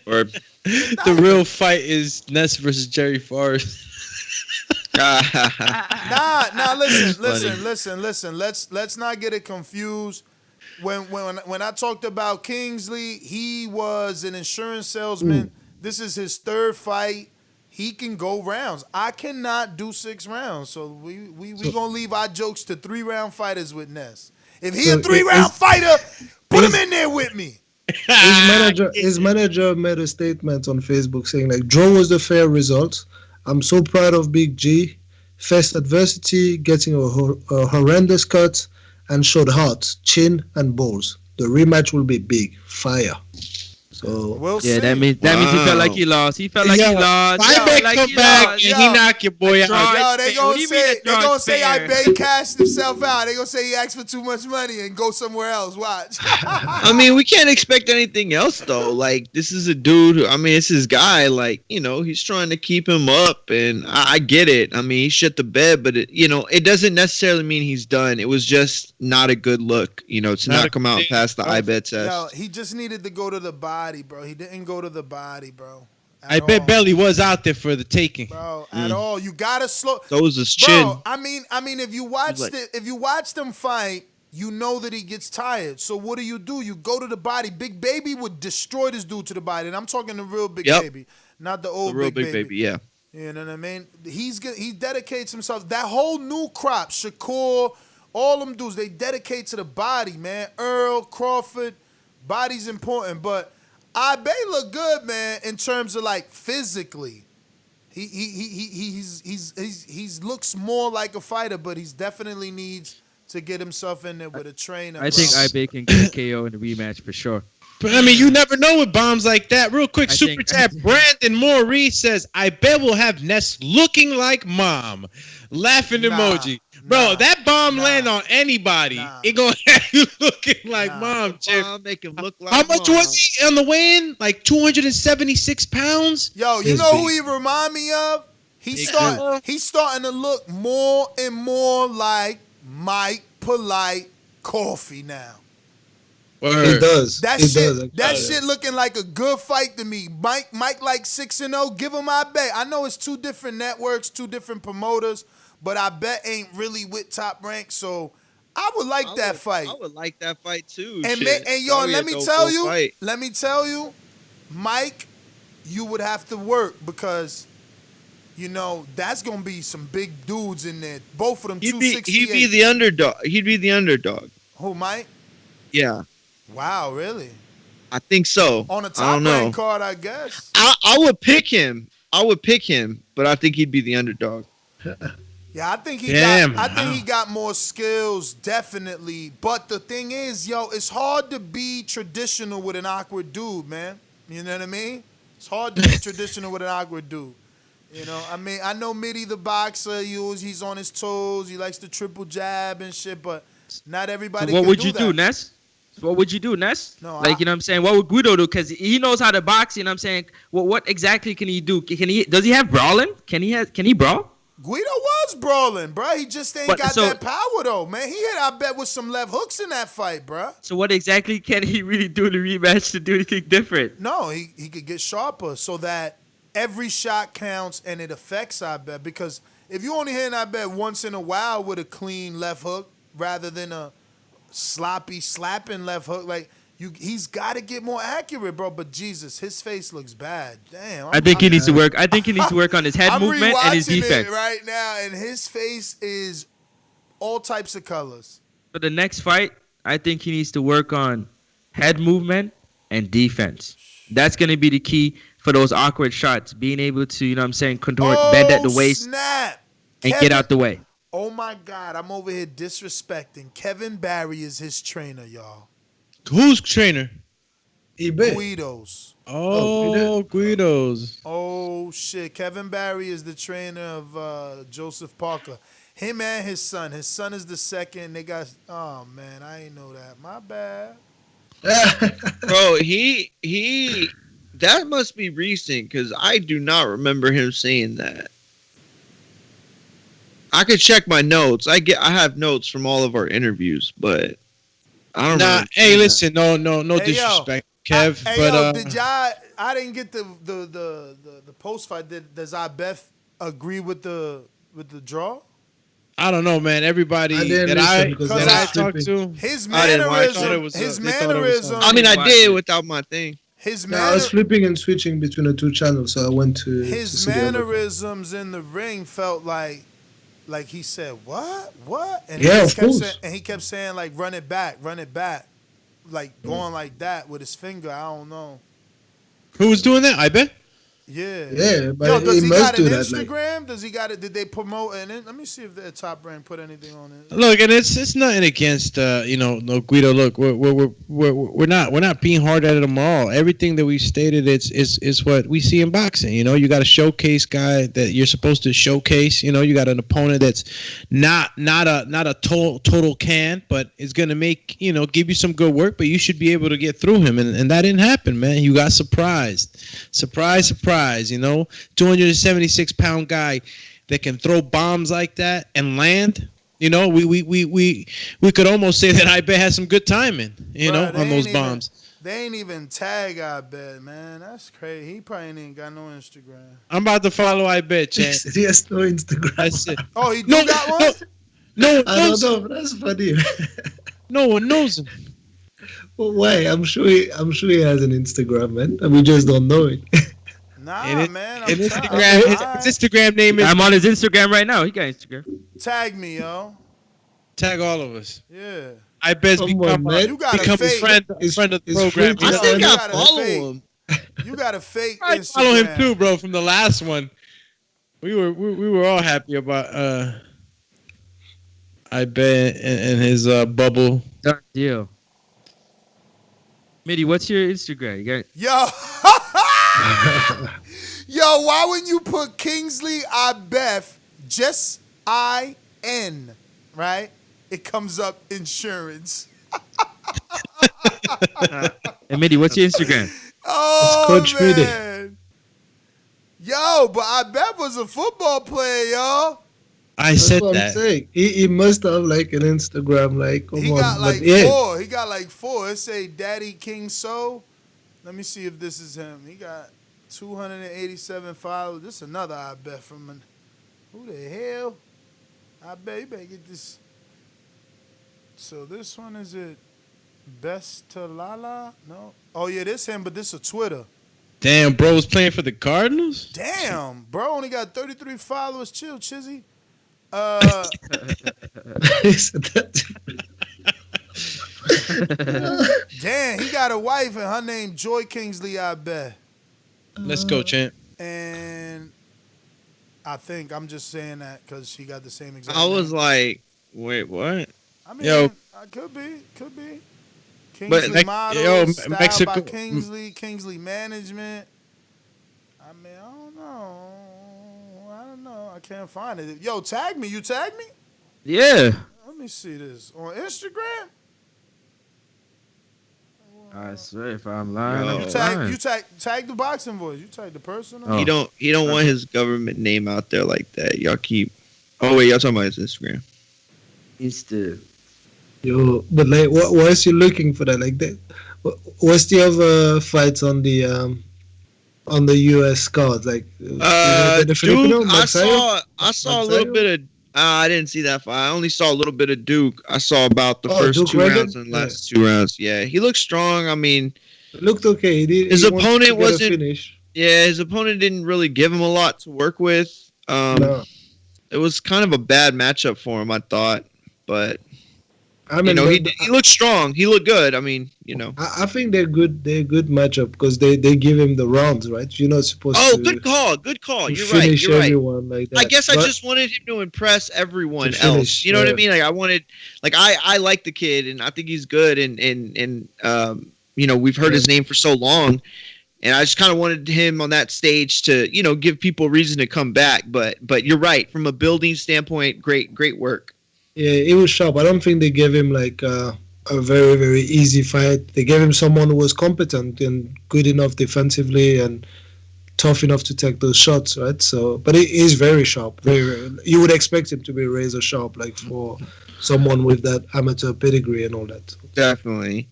Or the real fight is Ness versus Jerry Forrest. Nah. Listen. Let's not get it confused. When I talked about Kingsley, he was an insurance salesman. This is his 3rd fight. He can go rounds. I cannot do 6 rounds. So we gonna leave our jokes to 3-round fighters with Ness. If he a 3-round fighter, put him in there with me. His manager made a statement on Facebook saying like draw was the fair result. I'm so proud of Big G. Faced adversity, getting a horrendous cut, and showed heart, chin, and balls. The rematch will be big. Fire. So that means he felt like he lost. He felt like he lost. I bet come back and he knock your boy out. Yo, they gonna say I bet cashed himself out. They gonna say he asked for too much money and go somewhere else. Watch. I mean, we can't expect anything else though. Like this is a dude who, I mean, it's his guy. Like, you know, he's trying to keep him up, and I get it. I mean, he shit the bed, but it doesn't necessarily mean he's done. It was just not a good look, to not come out past the I bet test. Yo, he just needed to go to the body, bro. He didn't go to the body, bro. I bet Belly was out there for the taking, bro. At all, you gotta slow. Those his chin. Bro, I mean, if you watch them fight, you know that he gets tired. So what do? You go to the body. Big Baby would destroy this dude to the body, and I'm talking the real Big Baby, not the old the real Big Baby. Yeah. You know what I mean? He dedicates himself. That whole new crop, Shakur, all them dudes, they dedicate to the body, man. Earl, Crawford, body's important, but Abe look good, man, in terms of like physically. He's looks more like a fighter, but he's definitely needs to get himself in there with a trainer. I think Abe can get a KO in the rematch for sure. But I mean, you never know with bombs like that. Real quick, super chat. Brandon Maurice says, "I bet we'll have Ness looking like mom." Laughing emoji. Bro, that bomb land on anybody. It gonna have you looking like mom, Chip. Make him look like How much was he on the weigh-in? Like 276 pounds? Yo, you know who he remind me of? He's starting to look more and more like Mike Polite Coffee now. It does. That it shit, does. that shit looking like a good fight to me. Mike like 6-0. Give him I bet. I know it's two different networks, two different promoters, but I bet ain't really with Top Rank. So I would like that fight. I would like that fight too. And let me tell you, Mike, you would have to work because, you know, that's gonna be some big dudes in there. Both of them 268. He'd be the underdog. He'd be the underdog. Who, Mike? Yeah. Wow, really? I think so. On a top rank card, I guess. I would pick him. But I think he'd be the underdog. Yeah, I think he got more skills, definitely. But the thing is, yo, it's hard to be traditional with an awkward dude, man. You know what I mean? It's hard to be traditional with an awkward dude. You know, I mean, I know Mitty the boxer, he's on his toes, he likes the triple jab and shit, but not everybody. So what would you do, Ness? What would you do, Ness? No, you know what I'm saying? What would Guido do? Because he knows how to box, you know what I'm saying? What exactly can he do? Does he have brawling? Can he brawl? Guido was brawling, bro. He just ain't got that power, though, man. He hit, I bet, with some left hooks in that fight, bro. So what exactly can he really do in the rematch to do anything different? No, he could get sharper so that every shot counts and it affects, I bet. Because if you only hit, I bet, once in a while with a clean left hook rather than a sloppy slapping left hook, like he's got to get more accurate, bro. But Jesus, his face looks bad. Damn. I think he needs to work. I think he needs to work on his head movement and his defense. It right now, and his face is all types of colors. For the next fight, I think he needs to work on head movement and defense. That's going to be the key for those awkward shots. Being able to, you know what I'm saying, contort, bend at the waist, and get out the way. Oh, my God. I'm over here disrespecting. Kevin Barry is his trainer, y'all. Who's trainer? Guido's. Oh, Guido's. Oh, shit. Kevin Barry is the trainer of Joseph Parker. Him and his son. His son is the second. They got... Oh, man. I ain't know that. My bad. Bro, he... That must be recent because I do not remember him saying that. I could check my notes. I have notes from all of our interviews, but I don't know. Hey, listen, no disrespect, Kev. Did y'all? I didn't get the post fight. Does Beth agree with the draw? I don't know, man. Everybody that I talked to, his mannerism. I mean, I did without my thing. I was flipping and switching between the two channels, so I went to his mannerisms in the ring felt like he said what, and he kept saying like run it back, like going like that with his finger. I don't know who was doing that. I bet. Yeah, but does he must got an do that. Instagram? Does he got it? Did they promote it? Let me see if the Top Rank put anything on it. Look, and it's nothing against no Guido. Look, we're not being hard at them all. Everything that we stated is what we see in boxing. You know, you got a showcase guy that you're supposed to showcase. You know, you got an opponent that's not a total can, but is gonna make give you some good work. But you should be able to get through him, and that didn't happen, man. You got surprised. 276-pound guy that can throw bombs like that and land. We could almost say that I bet has some good timing, on those bombs. They ain't even tag I bet, man. That's crazy. He probably ain't got no Instagram. I'm about to follow I bet, Chad. He has no Instagram. That's it. Oh, he got one? No, I don't know, but that's funny. No one knows him. Well, why? I'm sure he has an Instagram, man, and we just don't know it. Nah, man. His Instagram name is. I'm on his Instagram right now. He got Instagram. Tag me, yo. Tag all of us. Yeah. I bet become a friend of the program. I think I follow him. You got a fake I Instagram. follow him too, bro. From the last one, we were all happy about I bet and his bubble. Done deal. Mitty, what's your Instagram? You got Yo, why wouldn't you put Kingsley Ibeth just IN, right? It comes up insurance. Hey, Mitty, what's your Instagram? Oh, Coach man. Yo, but Ibeth was a football player, y'all. I That's said what I'm that. saying. He must have like an Instagram, like, come He on. got like But yeah, 4. He got like 4. It say Daddy King Soul. Let me see if this is him. He got 287 followers. This is another I bet from an, who the hell? I bet you better get this. So this one is it Best to Lala? No. Oh yeah, this him, but this is Twitter. Damn, bro was playing for the Cardinals? Damn, bro only got 33 followers. Chill, Chizzy. Damn, he got a wife and her name Joy Kingsley, I bet. Let's go, champ. And I think I'm just saying that because she got the same exact I was name. like, wait, what? I mean, Yo. Could be. But, Kingsley like, Models, yo, style Mexico- by Kingsley Management. I mean, I don't know. I can't find it. Yo, tag me. You tag me? Yeah. Let me see this. On Instagram? I swear, if I'm lying, Yo. I'm You lying. tag the boxing voice. You tag the person. Oh. He don't want his government name out there like that. Y'all keep. Oh wait, y'all talking about his Instagram? He's still. yo, but like, why is he looking for that? Like that, what's the other fights on the U.S. card? Like, the Filipino, Duke. I saw a little bit of. I didn't see that fight. I only saw a little bit of Duke. I saw about the first Duke 2 Reagan? rounds and last 2 rounds. Yeah, he looked strong. I mean, It looked okay. His he opponent wanted to get a wasn't- finish. yeah, his opponent didn't really give him a lot to work with. No. It was kind of a bad matchup for him, I thought. But I mean, he looked strong. He looked good. I mean, I think they're good. They're a good matchup because they give him the rounds, right? You're not supposed to. Good call. Good call. to You're right. finish You're right. everyone like that. I guess I But- just wanted him to impress everyone To else. finish, You know what I yeah. mean? Like I wanted, like I like the kid and I think he's good and we've heard his name for so long, and I just kind of wanted him on that stage to give people reason to come back. But you're right, from a building standpoint, great work. Yeah, it was sharp. I don't think they gave him like a very, very easy fight. They gave him someone who was competent and good enough defensively and tough enough to take those shots, right? So, but he is very sharp. Very. You would expect him to be razor sharp, like for someone with that amateur pedigree and all that. Definitely.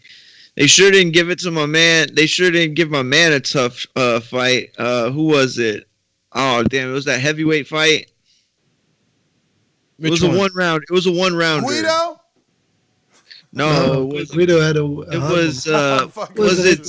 They sure didn't give it to my man. They sure didn't give my man a tough fight. Who was it? Oh damn! It was that heavyweight fight. It was a 1 round. It was a 1 rounder. Guido? No, it was. Guido had a. It was. Was it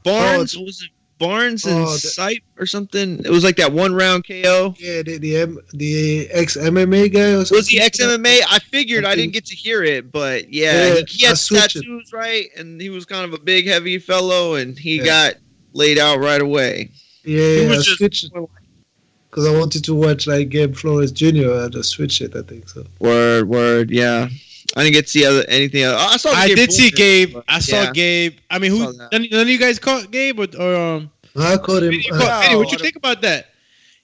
Barnes? Was it Barnes and Sipe or something? It was like that 1 round KO. Yeah, the ex MMA guy or something. Was he ex MMA? I figured I didn't get to hear it, but yeah, he had tattoos, right? And he was kind of a big, heavy fellow, and he got laid out right away. Yeah, was I just- switched because I wanted to watch like Gabe Flores Jr. I just switched it. I think so. Word, yeah. I didn't get to see anything else. I saw. I did see Gabe. but I saw yeah. Gabe. I mean, who? Saw None of you guys caught Gabe or I caught him. Vinny, what you think about that?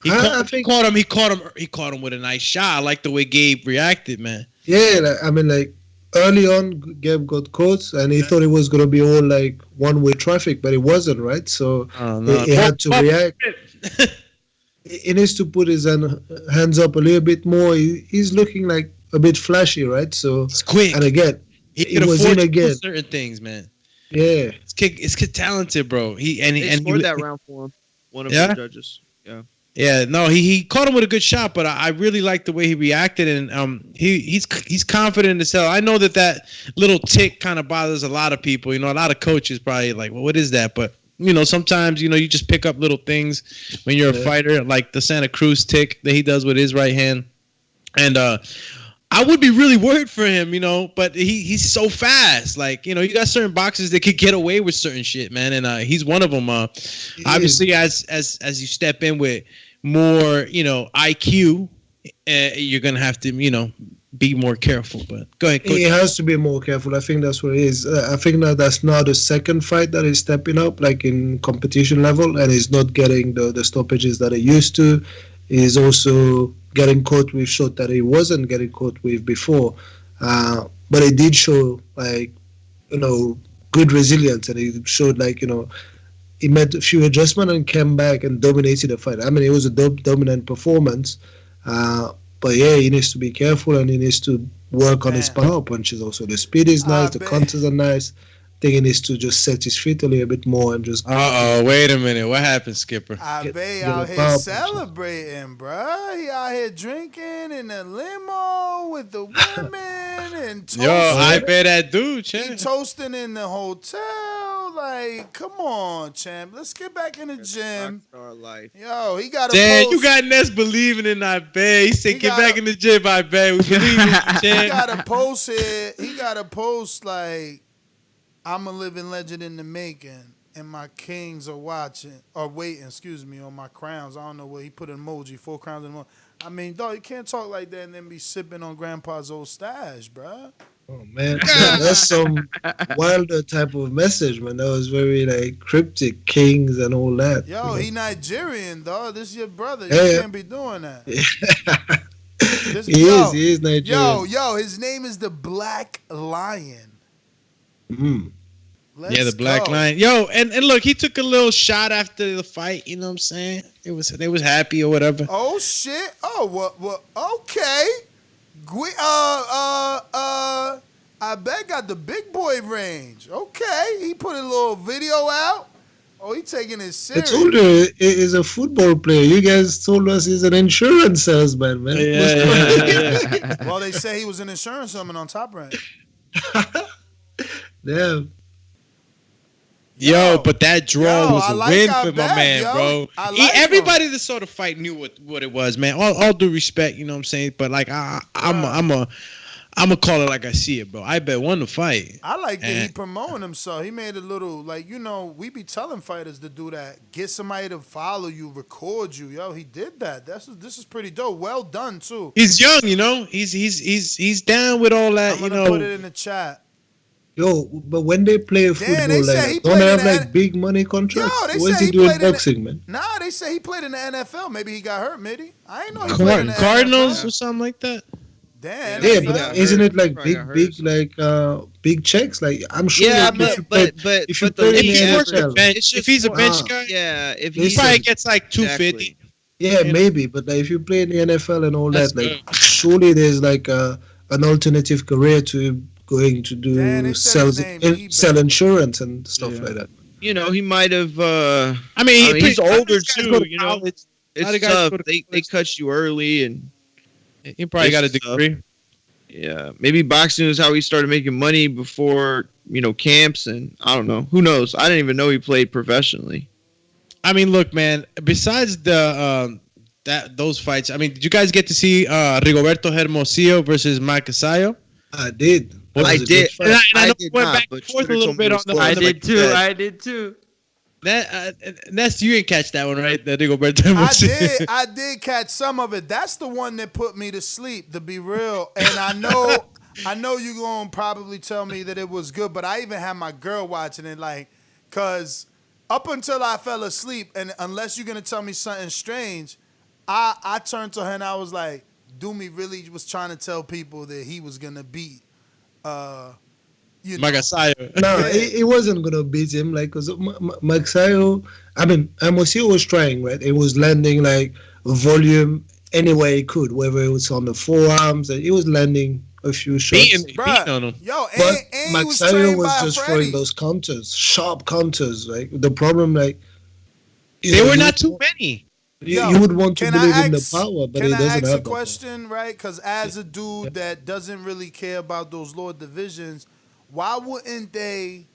He I caught him. He caught him with a nice shot. I like the way Gabe reacted, man. Yeah, like, I mean, like early on, Gabe got caught, and he thought it was gonna be all like one-way traffic, but it wasn't, right? So he had to react. He needs to put his hands up a little bit more. He's looking like a bit flashy, right? So It's quick. And again, He he can was afford in to do again. certain things, man. Yeah, It's kid talented, bro. They scored that round for him. One of the judges. Yeah. Yeah, no, he caught him with a good shot, but I really like the way he reacted, and he's confident as hell. I know that little tick kind of bothers a lot of people. You know, a lot of coaches probably like, well, what is that? But sometimes you just pick up little things when you're a fighter, like the Santa Cruz tick that he does with his right hand, and I would be really worried for him, but he's so fast. Like, you got certain boxers that could get away with certain shit, man, and he's one of them. Obviously, as you step in with more, IQ, you're gonna have to, be more careful. But go ahead, Coach. he has to be more careful. I think that's what it is. I think that's now the second fight that he's stepping up, like in competition level, and he's not getting the stoppages that he used to. He's also getting caught with shot that he wasn't getting caught with before. But he did show good resilience, and he showed he made a few adjustments and came back and dominated the fight. I mean, it was a dominant performance. But yeah, he needs to be careful and he needs to work on his power punches also. The speed is nice, the counters are nice. I think he needs to just set his feet a little bit more and just. Wait a minute. What happened, Skipper? Abe out here celebrating, bruh. He out here drinking in the limo with the women and toasting. Yo, I bet that dude, champ. He toasting in the hotel. Like, come on, champ. Let's get back in the gym. Life. Yo, he got a Damn, post. you got Ness believing in I bet. He said, get back in the gym, I bet. We believe in you, champ. He got a post here. He got a post like, I'm a living legend in the making, and my kings are watching, or waiting, on my crowns. I don't know what he put an emoji, 4 crowns in one. I mean, dog, you can't talk like that and then be sipping on Grandpa's old stash, bruh. Oh man, that's some wilder type of message, man. That was very like cryptic, kings and all that. Yo, he Nigerian, dog. This is your brother. You can't be doing that. He is Nigerian. Yo, his name is the Black Lion. The Black Lion. Yo, and look, he took a little shot after the fight. You know what I'm saying? They was happy or whatever. Oh shit. Oh, what? Okay. I bet got the big boy range. Okay, he put a little video out. Oh, he taking it serious. I told you he's a football player. You guys told us he's an insurance salesman, man. Yeah. Well, they say he was an insurance salesman on Top Rank. Damn. Yo, but that draw was a win for my man, bro. Everybody that saw the fight knew what it was, man. All due respect, you know what I'm saying? But like, I'm a call it like I see it, bro. I bet won the fight. I like that he promoting himself. He made a little, like, we be telling fighters to do that. Get somebody to follow you, record you. Yo, he did that. This is pretty dope. Well done too. He's young, you know. He's down with all that, I'm gonna put it in the chat. Yo, but when they play football, like, don't they have like big money contracts? What is he doing boxing, man? Nah, they say he played in the NFL. Maybe he got hurt, Mitty. I ain't know he played in the Cardinals NFL. or something like that. Damn. Yeah, but isn't it like big checks? Like, I'm sure. Yeah, but if you play in the NFL, if he's a bench guy, if he probably gets like 250. Yeah, maybe, but like, if you play in the NFL and all that, like, surely there's like an alternative career to going to do sell insurance and stuff like that. You know, he might have. I mean, he's older too. You know, it's tough. They cut you early, and he probably got a degree. Yeah, maybe boxing is how he started making money before camps, and I don't know. Who knows? I didn't even know he played professionally. I mean, look, man. Besides those fights, I mean, did you guys get to see Rigoberto Hermosillo versus Mike Casayo? I did. I did. And I did went not, back but and forth a little bit on the. I did too. Ness, you didn't catch that one, right? The Rigoberto Hermosillo. I did catch some of it. That's the one that put me to sleep, to be real. And I know you're gonna probably tell me that it was good, but I even had my girl watching it, like, cause up until I fell asleep, and unless you're gonna tell me something strange, I turned to her and I was like, Dumi really was trying to tell people that he was gonna beat Magasayo. No, he wasn't gonna beat him, like, cause Magasayo, I mean, Hermosillo was trying, right? It was landing like volume any way he could, whether it was on the forearms, and he was landing a few shots. Beating on him. Yo, but and Magasayo was just throwing those counters, sharp counters. Like, the problem, like, there were not too many. You would want to believe in the power, but he doesn't have Can I ask a the question, right? Because as a dude that doesn't really care about those lower divisions, why wouldn't they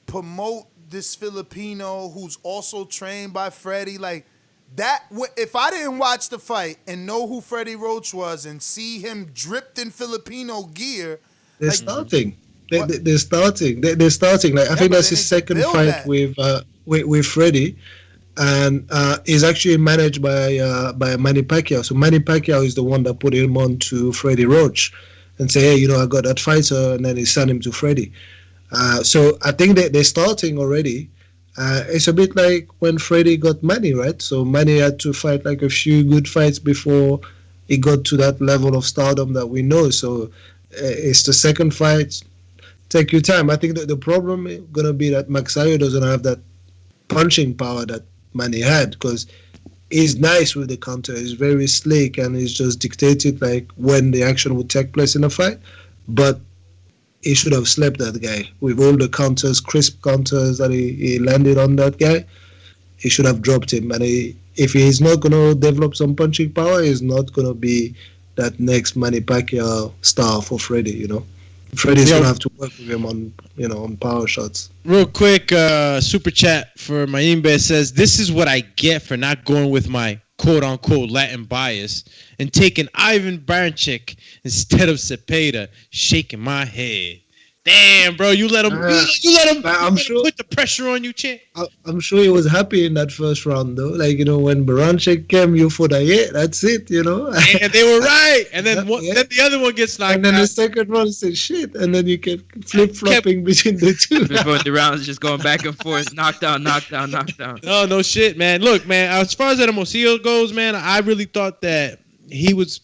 promote this Filipino who's also trained by Freddie? Like, that, if I didn't watch the fight and know who Freddie Roach was and see him dripped in Filipino gear, they're starting. They're starting. They're starting. Like, I think that's his second fight with Freddie. And is actually managed by Manny Pacquiao. So Manny Pacquiao is the one that put him on to Freddie Roach and say, hey, I got that fighter, and then he sent him to Freddie. So I think they're starting already. It's a bit like when Freddie got Manny, right? So Manny had to fight like a few good fights before he got to that level of stardom that we know. So it's the second fight. Take your time. I think that the problem is going to be that Magasayo doesn't have that punching power that Manny had, because he's nice with the counter. He's very slick, and he's just dictated like when the action would take place in a fight. But he should have slept that guy with all the counters, crisp counters that he landed on that guy. He should have dropped him. And if he's not going to develop some punching power, he's not going to be that next Manny Pacquiao star for Freddie, you know. Freddie's going to have to work with him on, on power shots. Real quick, super chat for Mayimbe says, this is what I get for not going with my quote-unquote Latin bias and taking Ivan Baranchyk instead of Zepeda, shaking my head. Damn, bro, you let him put the pressure on you, champ. I'm sure he was happy in that first round, though. Like, when Baranchyk came, you thought, yeah, that's it, And they were right. And then, then the other one gets knocked out. And then the second round said, shit. And then you kept flip-flopping between the two. Before the rounds just going back and forth, knockdown, knockdown, knockdown. No shit, man. Look, man, as far as Hermosillo goes, man, I really thought that he was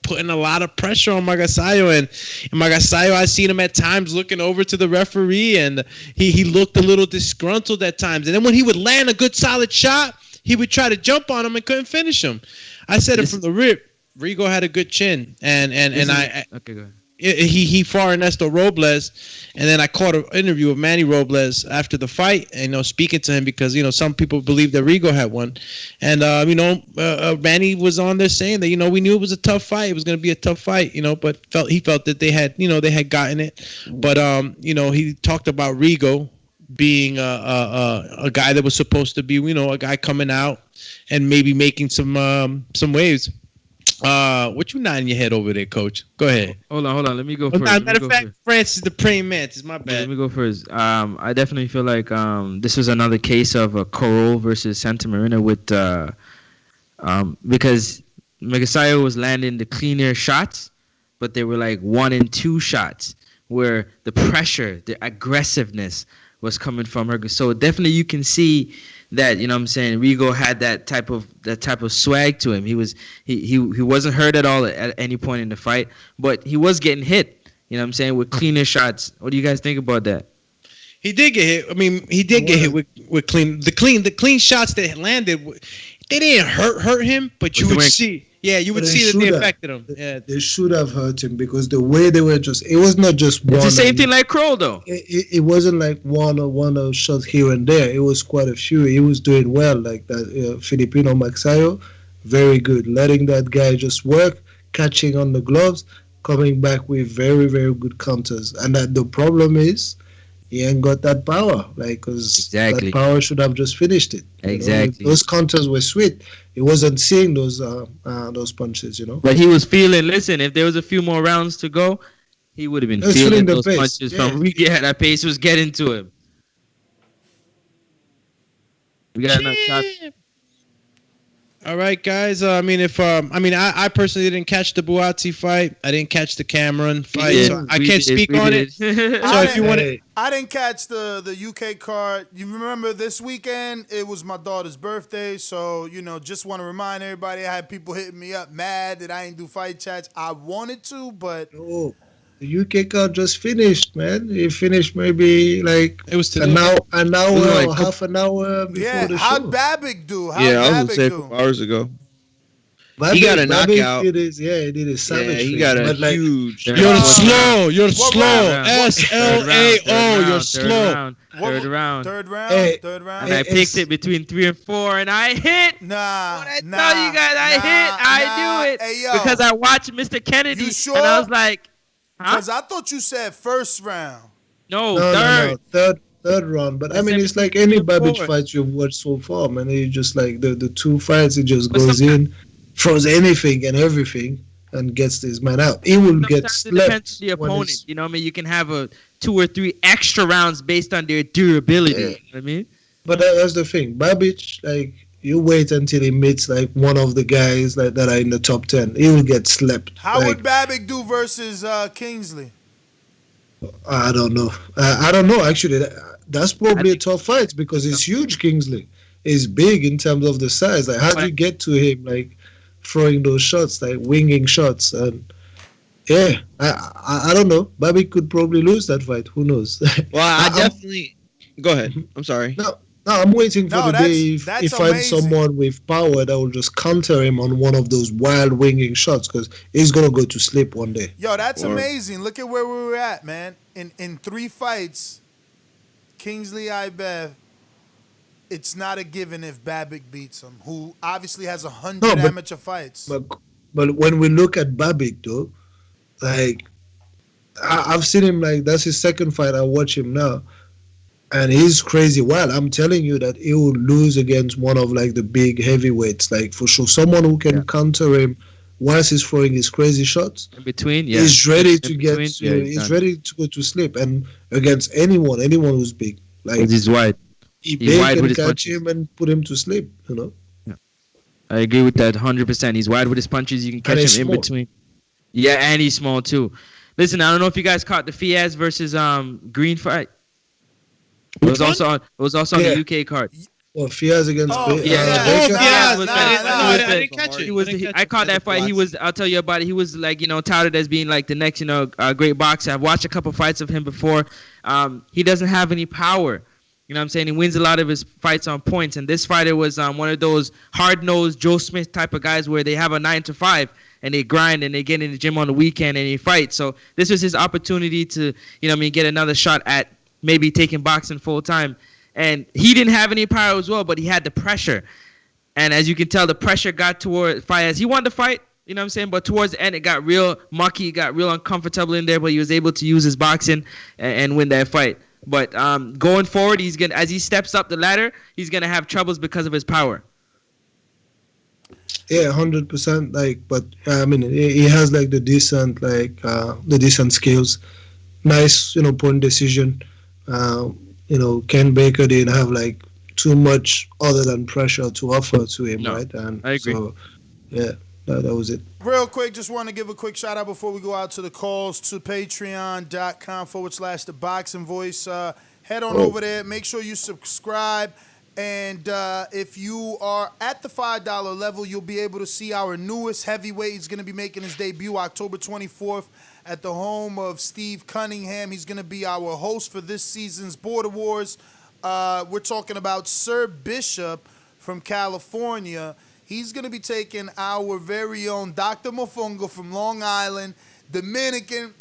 putting a lot of pressure on Magasayo. And Magasayo, I seen him at times looking over to the referee, and he looked a little disgruntled at times. And then when he would land a good solid shot, he would try to jump on him and couldn't finish him. I said it from the rip. Rigo had a good chin, and okay, go ahead. He fought Ernesto Robles, and then I caught an interview with Manny Robles after the fight, and speaking to him because some people believe that Rigo had won, and Manny was on there saying that we knew it was a tough fight, it was going to be a tough fight, but he felt that they had gotten it, but he talked about Rigo being a guy that was supposed to be a guy coming out and maybe making some waves. What you nodding your head over there, Coach? Go ahead. Hold on. Let me go first. Matter of fact, Francis the praying mantis. My bad. Let me go first. I definitely feel like this was another case of a Kroll versus Santamaria with because Magasayo was landing the cleaner shots, but they were like 1 and 2 shots where the pressure, the aggressiveness was coming from her. So definitely you can see that, Rigo had that type of swag to him. He wasn't hurt at all at any point in the fight, but he was getting hit, with cleaner shots. What do you guys think about that? He did get hit. I mean, he did get hit with the clean shots that landed. They didn't hurt him, but you would see. Yeah, you would see that they affected him. Yeah, they should have hurt him because the way they were it was not just one. It's the same thing like Kroll, though. It wasn't like one shot here and there. It was quite a few. He was doing well, like that. Filipino Magasayo, very good, letting that guy just work, catching on the gloves, coming back with very, very good counters. And that the problem is, he ain't got that power, because that power should have just finished it. Exactly. Those counters were sweet. He wasn't seeing those punches, But he was feeling. Listen, if there was a few more rounds to go, he would have been feeling those punches from Rigo. That pace was getting to him. We got enough shots. All right, guys. I personally didn't catch the Buatsi fight. I didn't catch the Cameron fight, so I can't speak on it. So if you want to, I didn't catch the UK card. You remember this weekend? It was my daughter's birthday, so just want to remind everybody. I had people hitting me up mad that I ain't do fight chats. I wanted to, but the UK card just finished, man. It finished maybe like it was an hour, half an hour before the show. How'd Babbitt do? I was gonna say 4 hours ago. He got a knockout. He did his savage. Yeah, he got a huge. You're slow. SLAO. You're slow. Third round. And I picked it between 3 and 4, and I hit. Nah. What I tell you guys, I knew it. Hey, yo. Because I watched Mr. Kennedy, You sure? and I was like, because I thought you said first round. No, third round. But I mean, it's like any Babbage fight you've watched so far, man. You just like the 2 fights, he just goes in, throws anything and everything, and gets this man out. He will get slept. It depends on the opponent. You can have 2 or 3 extra rounds based on their durability. Yeah. You know what I mean? But that's the thing. Babbage, you wait until he meets one of the guys that are in the top 10. He will get slept. How would Babbitt do versus Kingsley? I don't know. I don't know, actually. That's probably a tough fight because he's huge, Kingsley. He's big in terms of the size. How do you get to him, throwing those shots, winging shots? And yeah, I don't know. Babbitt could probably lose that fight. Who knows? Well, I definitely... Go ahead. I'm sorry. No. No, I'm waiting for the day if that's he finds amazing. someone with power that will just counter him on one of those wild winging shots because he's gonna go to sleep one day. Yo, that's amazing. Look at where we were at, man. In 3 fights, Kingsley Ibev, it's not a given if Babbitt beats him, who obviously has 100 amateur fights. But when we look at Babbitt, though, like I've seen him, like that's his second fight. I watch him now, and he's crazy wild. I'm telling you that he will lose against one of like the big heavyweights, like for sure. Someone who can counter him once he's throwing his crazy shots. In between, he's ready to get. He's ready to go to sleep, and against anyone who's big, like he's wide. He's wide with his punches. Him and put him to sleep. You know. Yeah. I agree with that 100%. He's wide with his punches. You can catch him in between. Yeah, and he's small too. Listen, I don't know if you guys caught the Fiaz versus Green fight. It was also on the UK card. Well, Fiaz against I didn't catch it. I caught that fight. I'll tell you about it. He was like, touted as being like the next, great boxer. I've watched a couple fights of him before. He doesn't have any power. You know what I'm saying? He wins a lot of his fights on points. And this fighter was one of those hard-nosed Joe Smith type of guys where they have a 9 to 5 and they grind and they get in the gym on the weekend and they fight. So this was his opportunity to, get another shot at maybe taking boxing full time. And he didn't have any power as well, but he had the pressure. And as you can tell, the pressure got toward Fiaz. He wanted to fight, you know what I'm saying? But towards the end, it got real mucky, it got real uncomfortable in there, but he was able to use his boxing and win that fight. But going forward, as he steps up the ladder, he's gonna have troubles because of his power. Yeah, 100%. Like, but I mean, he has like the decent skills. Nice, point decision. Ken Baker didn't have like too much other than pressure to offer to him, right? And I agree. So, yeah. That was it. Real quick, just want to give a quick shout out before we go out to the calls to patreon.com/The Boxing Voice. Head on over there. Make sure you subscribe. And if you are at the $5 level, you'll be able to see our newest heavyweight. He's going to be making his debut October 24th at the home of Steve Cunningham. He's going to be our host for this season's Border Wars. We're talking about Sir Bishop from California. He's going to be taking our very own Dr. Mofongo from Long Island, Dominican,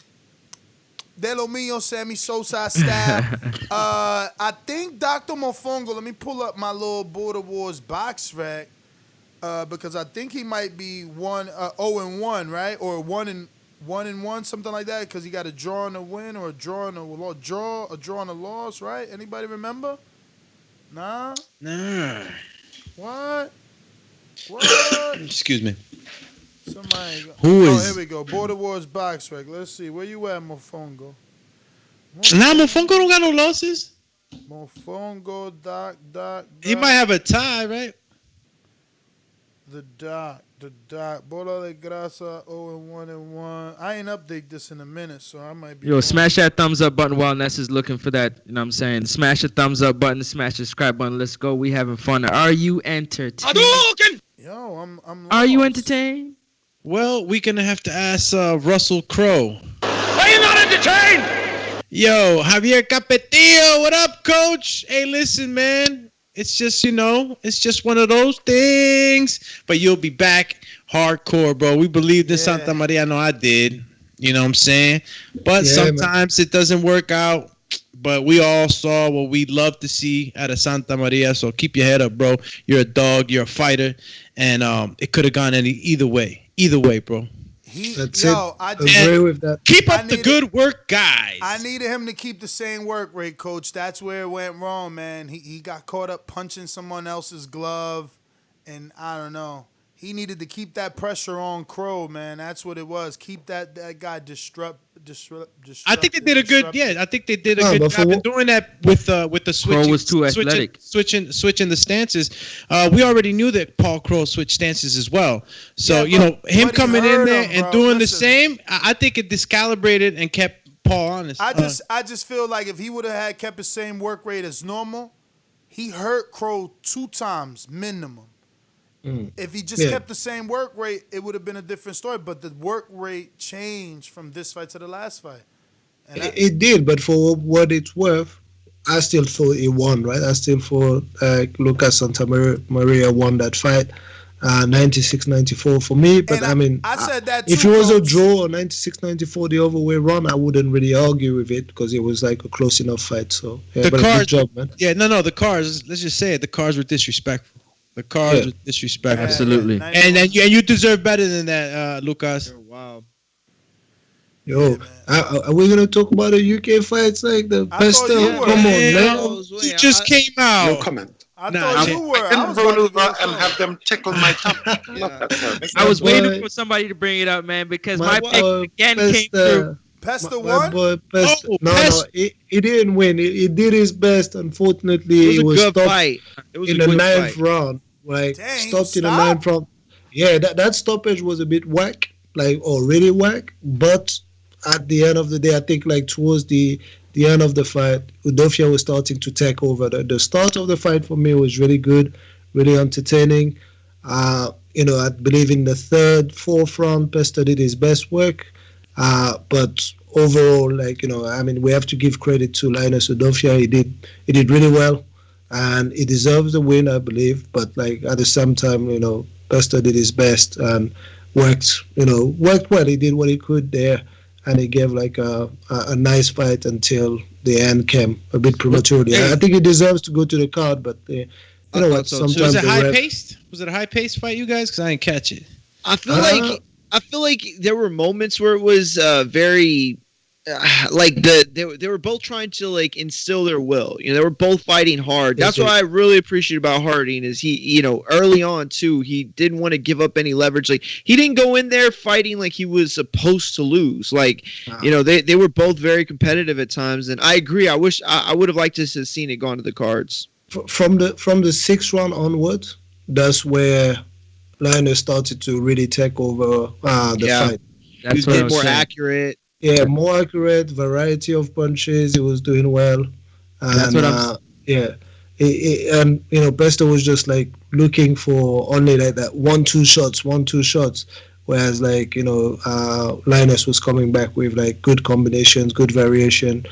de lo mío, Sammy Sosa style. I think Dr. Mofongo, let me pull up my little Border Wars box rack, because I think he might be 0-1, right? Or 1-1, something like that, because he got a draw and a win or a draw and a loss, right? Anybody remember? Nah. What? Excuse me. Somebody. Here we go. Border Wars box rack. Let's see. Where you at, Mofongo? Mofongo don't got no losses. Mofongo, Doc. He might have a tie, right? The Doc. Bola de Grasa, 0-1-1. I ain't update this in a minute, so I might be. Yo, smash that thumbs up button while Ness is looking for that. You know what I'm saying? Smash the thumbs up button, smash the subscribe button. Let's go. We having fun. Are you entertained? Yo, I'm lost. Are you entertained? Well, we're gonna have to ask Russell Crowe. Are you not entertained? Yo, Javier Capetillo, what up, coach? Hey, listen, man. It's just, it's just one of those things. But you'll be back hardcore, bro. We believed in Santamaria. I know I did. You know what I'm saying? But sometimes it doesn't work out. But we all saw what we'd love to see out of Santamaria. So keep your head up, bro. You're a dog. You're a fighter. And it could have gone either way. Either way, bro. I agree with that. Keep up the good work, guys. I needed him to keep the same work rate, coach. That's where it went wrong, man. He got caught up punching someone else's glove, and I don't know. He needed to keep that pressure on Kroll, man. That's what it was. Keep that guy disrupt. I think they did a good. Yeah, I think they did a good job in doing that with the switching. Kroll was too athletic. Switching the stances. We already knew that Paul Kroll switched stances as well. So him coming in there and doing the same, I think it discalibrated and kept Paul honest. I just feel like if he would have kept his same work rate as normal, he hurt Kroll 2 times minimum. If he just kept the same work rate, it would have been a different story. But the work rate changed from this fight to the last fight. It did, but for what it's worth, I still thought he won, right? I still thought Lucas Santamaria won that fight. 96-94 for me, but I mean, I said that if too, it was Coach. a draw or 96-94 the other way around, I wouldn't really argue with it because it was like a close enough fight. So yeah, but good job, man. Yeah, no, the cards. Let's just say it. The cards were disrespectful. The cards were disrespectful. Absolutely. And you deserve better than that, Lucas. Oh, wow. Yo, are we gonna talk about the UK fights like the best? Come on, man. He just came out. No comment. I thought you were. I can roll over and have them tickle my top. I was waiting for somebody to bring it up, man, because my pick again came through. Pesta my won? boy Pesta. No, he didn't win. He did his best. Unfortunately, It was a good stopped fight. It was in a the good ninth fight. round. Like stopped in the ninth round. Yeah, that stoppage was a bit whack, like really whack. But at the end of the day, I think like towards the end of the fight, Udofia was starting to take over. The start of the fight for me was really good, really entertaining. I believe in the third, fourth round, Pesta did his best work. But overall, we have to give credit to Linus Udofia. He did really well, and he deserves the win, I believe. But at the same time, Pesta did his best and worked well. He did what he could there. And he gave a nice fight until the end came a bit prematurely. I think he deserves to go to the card, but you know what? Sometimes was it high paced? Was it a high paced fight, you guys? Because I didn't catch it. I feel like there were moments where it was very they were both trying to instill their will. They were both fighting hard. That's what I really appreciate about Harding is he, early on too, he didn't want to give up any leverage. He didn't go in there fighting like he was supposed to lose. They were both very competitive at times, and I agree. I wish I would have liked to have seen it gone to the cards. From the sixth round onwards, that's where Linus started to really take over the fight. That's what more accurate. Yeah, more accurate, variety of punches. He was doing well. And, that's what I'm. And Pesta was just looking for only that 1-2 shots, whereas Linus was coming back with good combinations, good variation.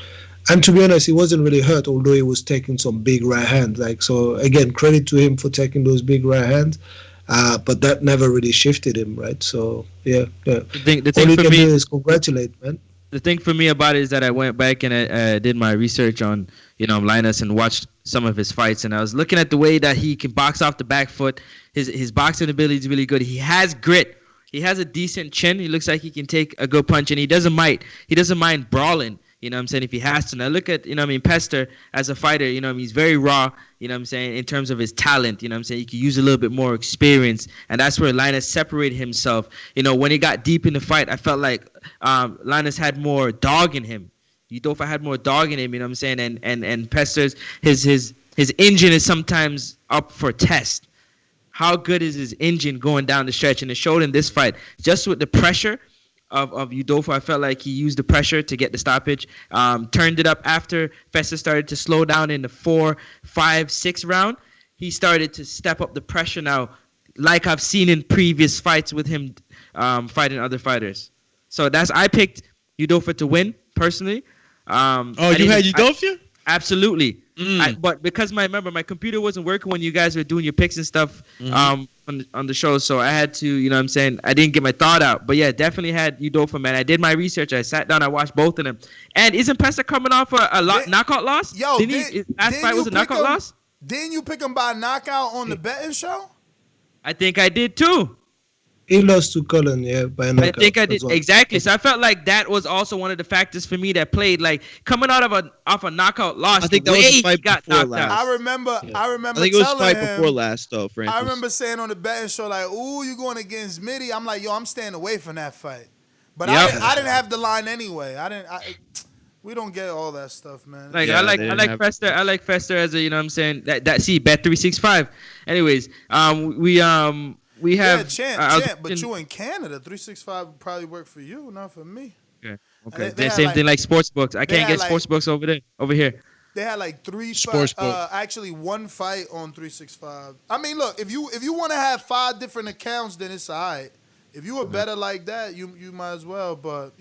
And to be honest, he wasn't really hurt, although he was taking some big right hands. So again, credit to him for taking those big right hands. But that never really shifted him, right? So yeah. The thing All you for can me do is congratulate, man. The thing for me about it is that I went back and I did my research on Linus and watched some of his fights, and I was looking at the way that he can box off the back foot. His boxing ability is really good. He has grit. He has a decent chin. He looks like he can take a good punch, and he doesn't mind brawling. If he has to. And I look at, Pesta as a fighter, he's very raw, in terms of his talent, he can use a little bit more experience. And that's where Linus separated himself. When he got deep in the fight, I felt like Linus had more dog in him. Udofa had more dog in him, and Pesta's, his engine is sometimes up for test. How good is his engine going down the stretch? And it showed in this fight, just with the pressure of Udofa. I felt like he used the pressure to get the stoppage, turned it up after Pesta started to slow down in the 4, 5, 6 round. He started to step up the pressure now, like I've seen in previous fights with him fighting other fighters. So I picked Udofa to win, personally. You had Udofa? Absolutely. But because my computer wasn't working when you guys were doing your picks and stuff on the show, so I had to, I didn't get my thought out. But yeah, definitely had Udofa, man. I did my research. I sat down, I watched both of them. And isn't Pesta coming off a knockout loss? Yo, his last fight was a knockout loss? Didn't you pick him by knockout on the betting show? I think I did too. He lost to Cullen, by knockout. I think I did exactly. So I felt like that was also one of the factors for me that played. Coming out of a knockout loss. I think that was the fight before last. I remember. I think it was the fight before last, though, Francis. I remember saying on the betting show, "Ooh, you going against Mitty?" I'm like, "Yo, I'm staying away from that fight." But I didn't have the line anyway. We don't get all that stuff, man. I like Pesta. I like Pesta as a bet 365. Anyways, we have Champ, but you in Canada, 365 would probably work for you, not for me. Okay. They same thing like sports books. I can't get sports books over here. They had actually one fight on 365. I mean, look, if you want to have 5 different accounts, then it's all right. If you a better like that, you might as well. But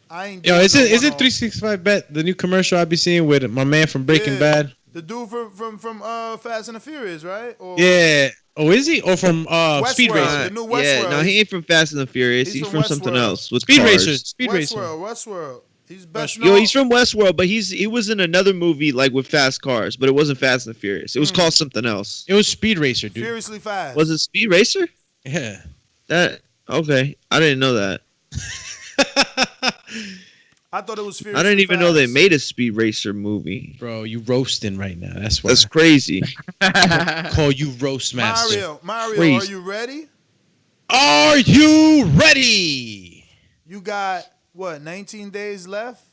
I ain't. Yo, isn't 365 Bet the new commercial I be seeing with my man from Breaking Bad? The dude from Fast and the Furious, right? Or, yeah. Oh, is he? Or from Speed Racer? The new Westworld. Yeah, no, he ain't from Fast and the Furious. He's from something else with Speed cars. Racer. Speed Racer. Westworld. He's best known. Yo, he's from Westworld, but he was in another movie like with fast cars, but it wasn't Fast and the Furious. It was called something else. It was Speed Racer, dude. Furiously Fast. Was it Speed Racer? Yeah. That okay? I didn't know that. I thought it was Furiously I didn't even Fast. know they made a Speed Racer movie. Bro, you roasting right now. That's why. That's crazy. Call you roast master. Mario, crazy. are you ready? Are you ready? You got what? 19 days left.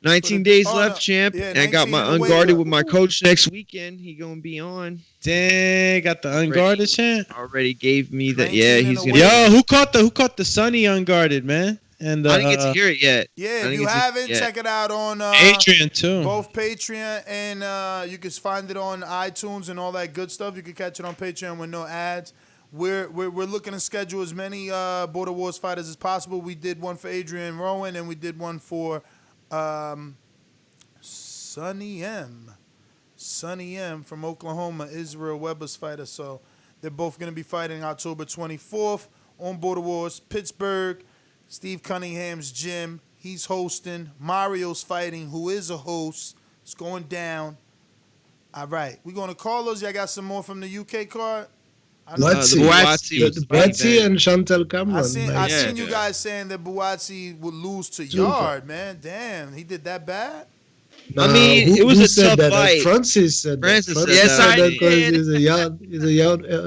19 days left, champ. Yeah, and I got my Unguarded with my coach next weekend. He gonna be on. Dang, got the Unguarded champ. Already gave me that. Yeah, he's gonna. Yo, who caught the Sunny Unguarded, man? And I didn't get to hear it yet. Yeah, if you haven't, check it out on Patreon too. Both Patreon and you can find it on iTunes and all that good stuff. You can catch it on Patreon with no ads. We're looking to schedule as many Border Wars fighters as possible. We did one for Adrian Rowan and we did one for Sonny M from Oklahoma, Israel Weber's fighter. So they're both going to be fighting October 24th on Border Wars, Pittsburgh. Steve Cunningham's gym. He's hosting. Mario's fighting, who is a host. It's going down. All right. We're going to Carlos. Y'all got some more from the UK card? Buatsi and Chantal Cameron. I seen you guys saying that Buatsi would lose to Yard, man. Damn, he did that bad? I mean, it was a tough fight. Francis said that. Francis said that because he's a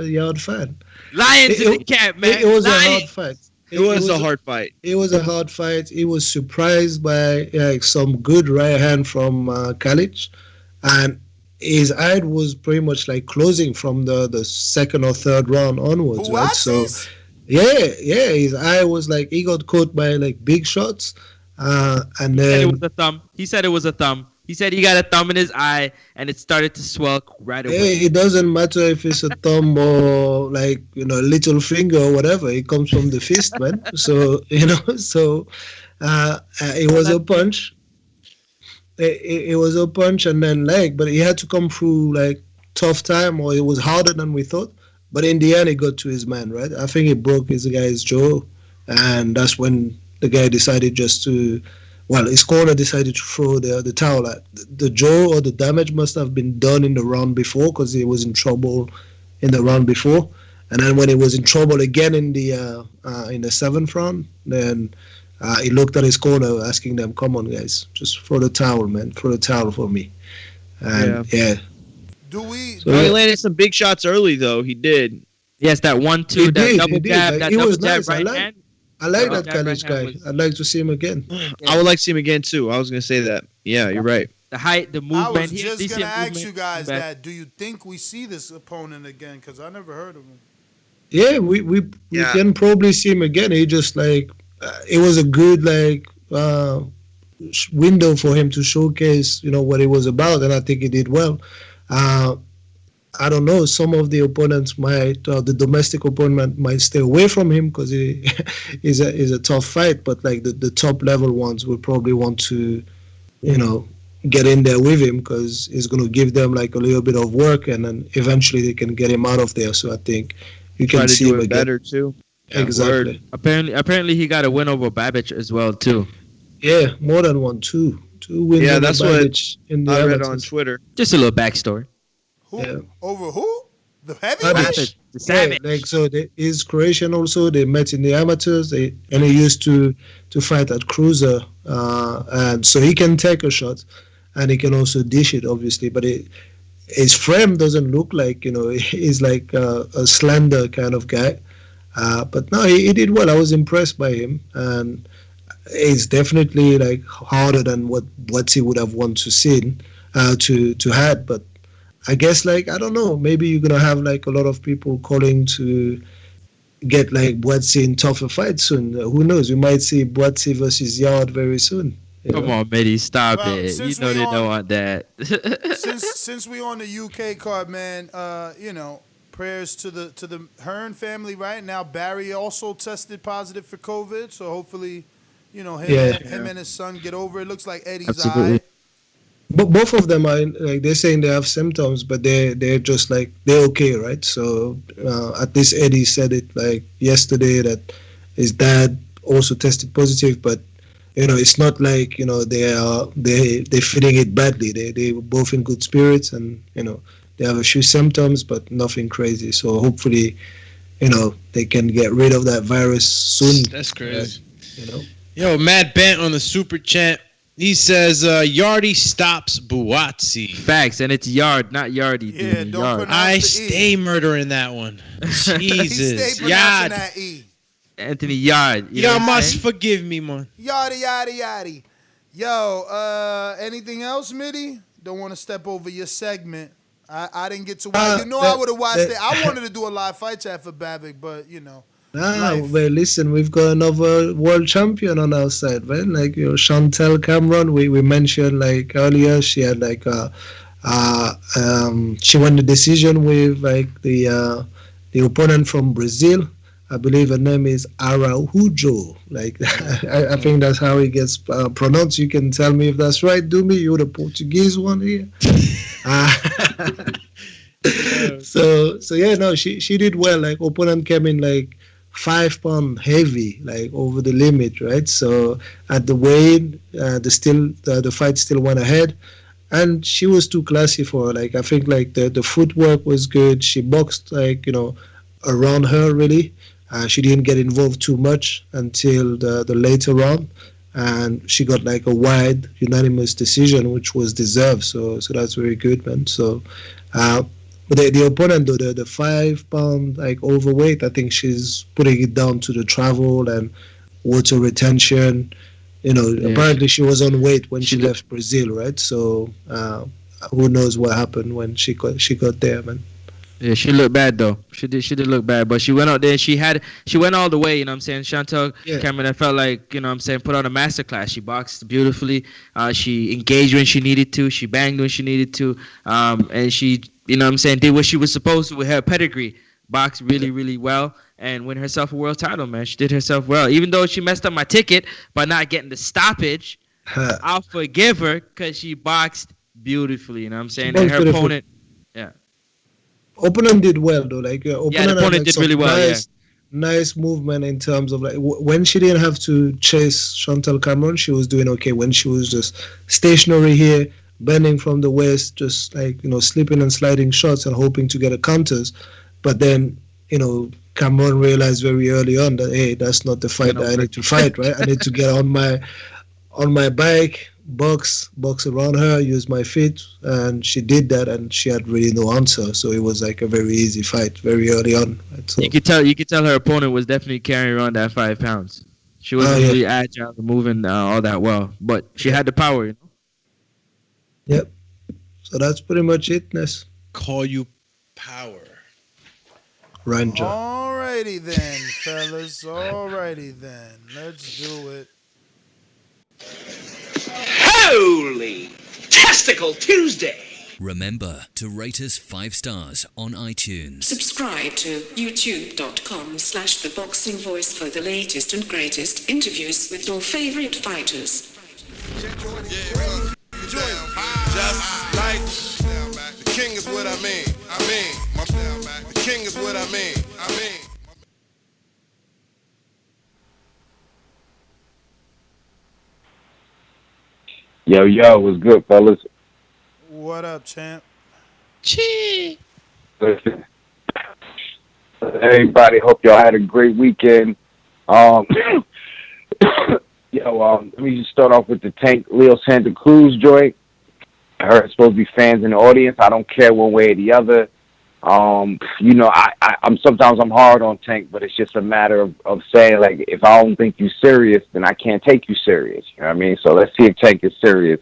Yard fan. Lions in the camp, man. It was a hard fight. It was a hard fight. It was a hard fight. He was surprised by some good right hand from Kalic, and his eye was pretty much like closing from the second or third round onwards. Right? So, his eye was like he got caught by like big shots, and then it was a thumb. He said it was a thumb. He said he got a thumb in his eye and it started to swell right away. It doesn't matter if it's a thumb or like a little finger or whatever. It comes from the fist, man. So it was a punch. It was a punch and then leg, but he had to come through like tough time, or it was harder than we thought. But in the end, he got to his man, right? I think it broke his guy's jaw, and that's when the guy decided just to. Well, his corner decided to throw the towel at. The jaw or the damage must have been done in the round before because he was in trouble in the round before. And then when he was in trouble again in the seventh round, then he looked at his corner asking them, come on, guys, just throw the towel, man. Throw the towel for me. And, he landed some big shots early, though. He did. Yes, that 1-2, that double jab, that double jab right hand. I like that Kalic guy. I'd like to see him again. I would like to see him again too. I was gonna say that. Yeah, you're right. The height, the movement. I was just gonna ask you guys that. Do you think we see this opponent again? Because I never heard of him. Yeah, we can probably see him again. He just like it was a good window for him to showcase what he was about, and I think he did well. I don't know. Some of the opponents might, the domestic opponent might stay away from him because he is a tough fight. But like the top level ones will probably want to, get in there with him because he's going to give them like a little bit of work, and then eventually they can get him out of there. So I think you can see him again. Better too. Yeah, exactly. Apparently he got a win over Babic as well too. Yeah, more than one, two wins. Yeah, over that's Babic what I read on Twitter. Just a little backstory. Over who? The heavyweight? The Savage. So he's Croatian also. They met in the amateurs. And he used to fight at cruiser, and so he can take a shot, and he can also dish it, obviously. But his frame doesn't look like he's like a slender kind of guy. But no, he did well. I was impressed by him, and it's definitely like harder than what he would have wanted to see to had, but. I guess, I don't know, maybe you're going to have, a lot of people calling to get, Buatsi in tougher fights soon. Who knows? We might see Buatsi versus Yard very soon. Come on, Mitty, stop it. You know they don't want that. since we on the UK card, man, prayers to the Hearn family right now. Barry also tested positive for COVID, so hopefully, you know, Yeah. him and his son get over it. Looks like Eddie's Absolutely. alright. But both of them are like they're saying they have symptoms, but they're just like they're okay, right? So at least Eddie said it like yesterday that his dad also tested positive, but it's not like they're feeling it badly. They were both in good spirits, and they have a few symptoms, but nothing crazy. So hopefully, they can get rid of that virus soon. That's crazy. Yo, Matt Bent on the super chat. He says, Yardy stops Buatsi. Facts, and it's Yard, not Yardy. Yeah, dude. don't Yard. pronounce I the E. stay murdering that one. Jesus. He stayed pronouncing Yard. that E. Anthony Yard. You know Y'all what I'm must saying? forgive me, man. Yada. Yo, anything else, Mitty? Don't want to step over your segment. I didn't get to watch. I would have watched it. I wanted to do a live fight chat for Babic, but Well, listen, we've got another world champion on our side, man. Like Chantel Cameron, we mentioned like earlier, she had like she won the decision with like the opponent from Brazil. I believe her name is Araujo. Like I think that's how it gets pronounced. You can tell me if that's right. Do me, you're the Portuguese one here. So yeah, no, she did well. Like opponent came in like 5 pound heavy, like over the limit, right? So at the weigh, the fight still went ahead, and she was too classy for her. Like I think like the footwork was good. She boxed like around her really. She didn't get involved too much until the later round, and she got like a wide unanimous decision, which was deserved. So that's very good, man. So. But the opponent, though, the 5 pound like overweight, I think she's putting it down to the travel and water retention. Apparently she was on weight when she left Brazil, right? So who knows what happened when she got there, man. Yeah, she looked bad though. She did look bad, but she went out there. She went all the way. You know what I'm saying? Chantel Cameron, I felt like put on a masterclass. She boxed beautifully. She engaged when she needed to. She banged when she needed to. And she did what she was supposed to with her pedigree. Boxed really, really well and win herself a world title, man. She did herself well. Even though she messed up my ticket by not getting the stoppage, I'll forgive her because she boxed beautifully. You know what I'm saying? And her opponent, opponent did well though. Like the opponent did really well. Nice movement in terms of like when she didn't have to chase Chantel Cameron, she was doing okay. When she was just stationary here, bending from the waist, just like slipping and sliding shots and hoping to get a counters, but then Cameron realized very early on that hey, that's not the fight that I need to fight. Right, I need to get on my bike, box around her, use my feet, and she did that, and she had really no answer. So it was like a very easy fight very early on. Right? So, you could tell her opponent was definitely carrying around that 5 pounds. She wasn't really agile, moving all that well, but she had the power. Yep. So that's pretty much it, Ness. Call you power. Ranger. Alrighty then, fellas. Alrighty then. Let's do it. Holy Testicle Tuesday! Remember to rate us 5 stars on iTunes. Subscribe to youtube.com/theboxingvoice for the latest and greatest interviews with your favorite fighters. Just like the king is what I mean. The king is what I mean. Yo, what's good, fellas? What up, champ? Chee. Listen, everybody, hope y'all had a great weekend. Let me just start off with the Tank Leo Santa Cruz joint. I heard it's supposed to be fans in the audience. I don't care one way or the other. I'm sometimes I'm hard on Tank, but it's just a matter of saying, like, if I don't think you're serious, then I can't take you serious. You know what I mean? So let's see if Tank is serious.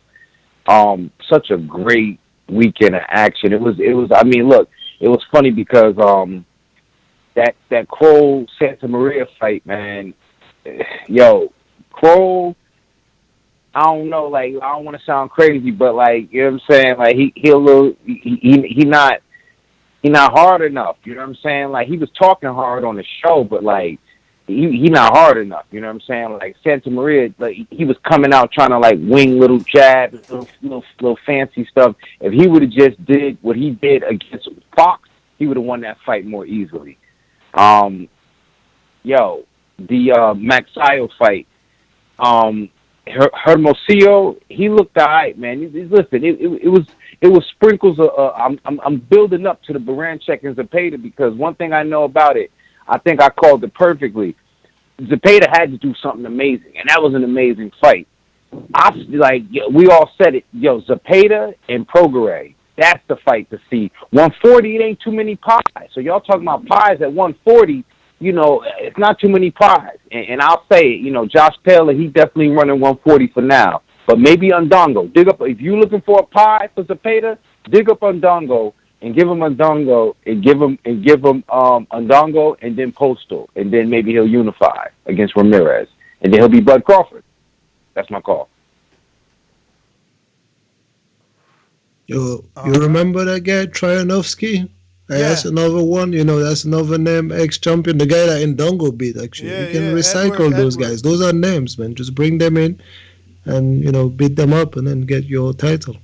Such a great weekend of action. It was. I mean, look, it was funny because that Kroll Santamaria fight, man. Yo, Kroll. I don't know, like, I don't want to sound crazy, but like, you know what I'm saying? Like he not hard enough. You know what I'm saying? Like, he was talking hard on the show, but like he not hard enough. You know what I'm saying? Like Santamaria, like he was coming out trying to like wing little jabs, little fancy stuff. If he would have just did what he did against Fox, he would have won that fight more easily. The Maxio fight, Hermosillo, he looked alright, man. Listen, it was sprinkles of. I'm building up to the Baranchyk and Zepeda because one thing I know about it, I think I called it perfectly. Zepeda had to do something amazing, and that was an amazing fight. We all said it. Zepeda and Prograis, that's the fight to see. 140, it ain't too many pies. So y'all talking about pies at 140, it's not too many pies. And I'll say it, Josh Taylor, he definitely running 140 for now. But maybe Undongo. If you're looking for a pie for Zepeda, dig up Undongo and give him Undongo and give him Undongo and then Postal. And then maybe he'll unify against Ramirez. And then he'll be Bud Crawford. That's my call. You remember that guy, Tryanovsky? That's another one, that's another name, ex-champion. The guy that Ndongo beat, actually. You can recycle those guys. Those are names, man. Just bring them in and, beat them up and then get your title.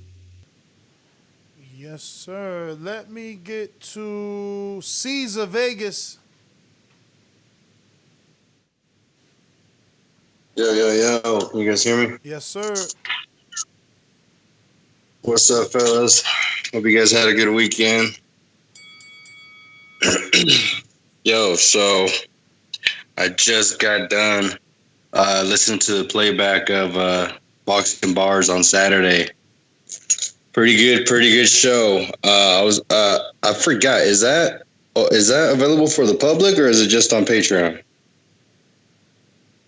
Yes, sir. Let me get to Caesar Vegas. Yo. You guys hear me? Yes, sir. What's up, fellas? Hope you guys had a good weekend. So I just got done listening to the playback of Boxing Bars on Saturday. Pretty good show. I forgot. Is that available for the public or is it just on Patreon?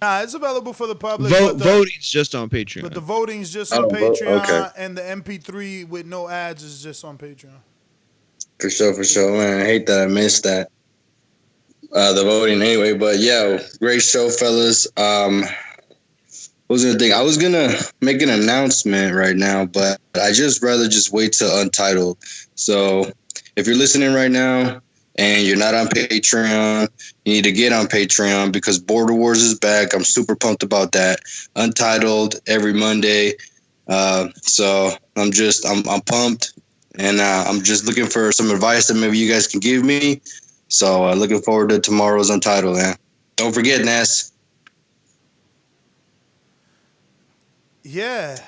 Nah, it's available for the public. Voting's just on Patreon. But the voting's just on Patreon, okay. And the MP3 with no ads is just on Patreon. For sure, man. I hate that I missed that. The voting anyway, but yeah, great show, fellas. What was the thing? I was gonna make an announcement right now, but I just rather wait till Untitled. So if you're listening right now and you're not on Patreon, you need to get on Patreon because Border Wars is back. I'm super pumped about that. Untitled every Monday. So I'm pumped. And I'm just looking for some advice that maybe you guys can give me. So looking forward to tomorrow's Untitled, man. Don't forget, Ness. Yeah.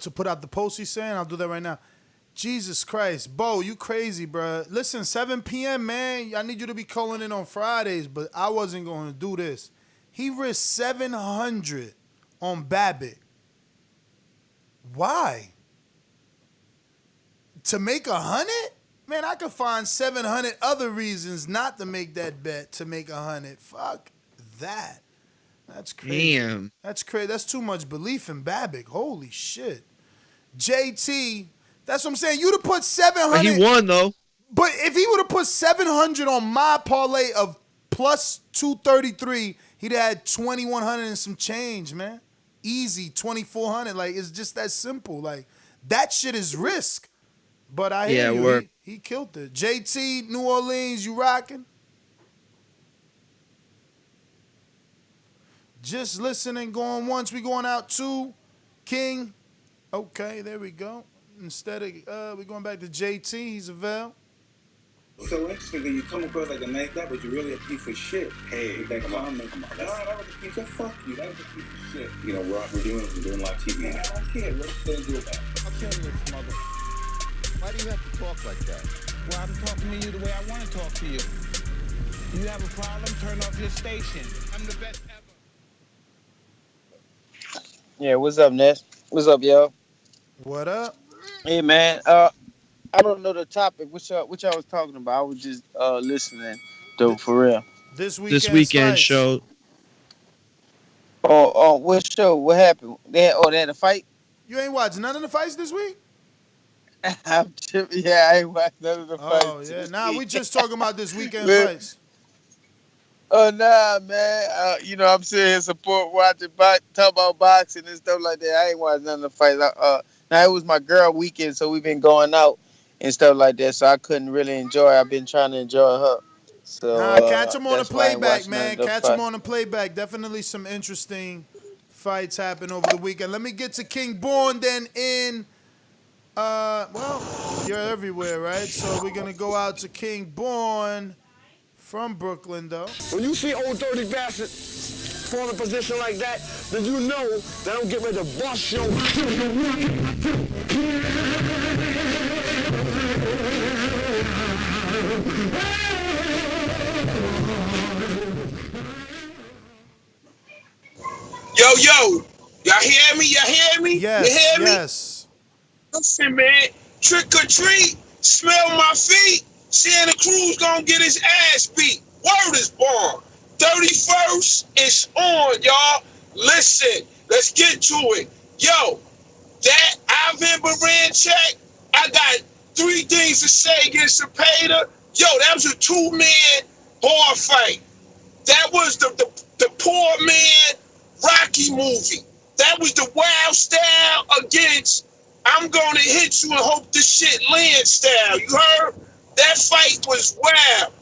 To put out the post he's saying, I'll do that right now. Jesus Christ. Bo, you crazy, bro. Listen, 7 p.m., man. I need you to be calling in on Fridays, but I wasn't going to do this. He risked 700 on Babbitt. Why? To make 100? Man, I could find 700 other reasons not to make that bet to make 100. Fuck that. That's crazy. Damn. That's crazy. That's too much belief in Babbitt. Holy shit. JT, that's what I'm saying. You'd have put 700. But he won, though. But if he would have put 700 on my parlay of plus 233, he'd have had 2,100 and some change, man. Easy, 2,400. Like, it's just that simple. Like, that shit is risk. But I hear you. He killed it. JT, New Orleans, you rocking? Just listening, going once. We going out two. King. Okay, there we go. Instead of, we're going back to JT. He's available. So interesting that you come across like a nice guy, but you're really a piece of shit. Hey, with that comment. No, that was a piece of fuck you. That was a piece of shit. We're doing live TV. Man, I don't care. What you gonna do about it? I'm killing this mother. Why do you have to talk like that? Well, I'm talking to you the way I want to talk to you. You have a problem? Turn off your station. I'm the best ever. Yeah, what's up, Ness? What's up, y'all? What up? Hey, man. I don't know the topic. What y'all was talking about? I was just listening, though, for real. This weekend show. Oh, what show? What happened? They had a fight? You ain't watched none of the fights this week? I ain't watched none of the fights. Oh, yeah. Nah, we just talking about this weekend fights. Oh, nah, man. I'm sitting here watching, talk about boxing and stuff like that. I ain't watched none of the fights. Now, it was my girl weekend, so we've been going out and stuff like that, so I couldn't really enjoy it. I've been trying to enjoy her. So catch him on the that's why I ain't playback, watching man. the Catch fight. him on the playback. Definitely some interesting fights happen over the weekend. Let me get to King Born then in. Well, you're everywhere, right? So we're gonna go out to King Born from Brooklyn, though. When you see old dirty bastard form a position like that, then you know that I'm getting ready to bust your. Yo, y'all hear me? Y'all hear me? Yes, you hear me? yes. Listen, man, trick or treat, smell my feet. Santa Cruz gonna get his ass beat. Word is born. 31st is on, y'all. Listen, let's get to it. Yo, that Ivan Baranchyk, I got 3 things to say against Zepeda. Yo, that was a 2-man bar fight. That was the poor man Rocky movie. That was the wild style against I'm gonna hit you and hope this shit lands style. You heard? That fight was wild.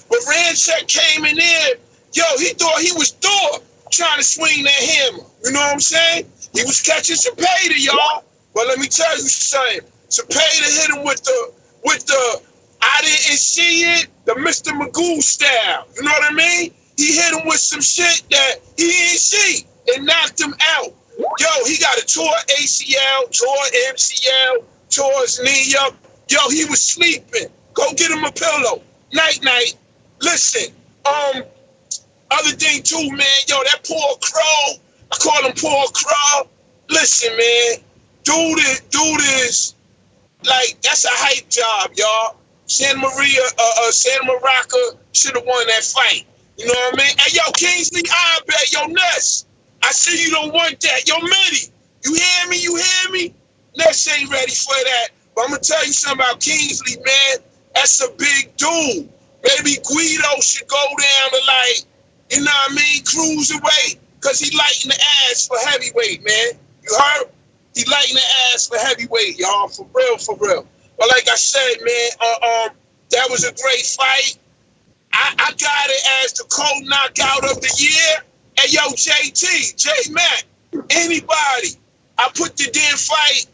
When Baranchyk came in there, he thought he was Thor trying to swing that hammer. You know what I'm saying? He was catching Zepeda, y'all. But let me tell you something. Zepeda hit him with the I didn't see it, the Mr. Magoo style. You know what I mean? He hit him with some shit that he didn't see and knocked him out. He got a tore ACL, tore MCL, tore his knee up. He was sleeping. Go get him a pillow. Night. Listen, other thing too, man, that poor Kroll, I call him poor Kroll. Listen, man, dude is like, that's a hype job, y'all. Santamaria should have won that fight. You know what I mean? Hey, Kingsley, I bet, Ness. I see you don't want that. Mitty, you hear me? Ness ain't ready for that. But I'm going to tell you something about Kingsley, man. That's a big dude. Maybe Guido should go down to, cruiserweight, because he lighting the ass for heavyweight, man. You heard? He lighting the ass for heavyweight, y'all. For real. But like I said, man, that was a great fight. I got it as the co-knockout of the year. Hey, JT, J-Mac, anybody. I put the damn fight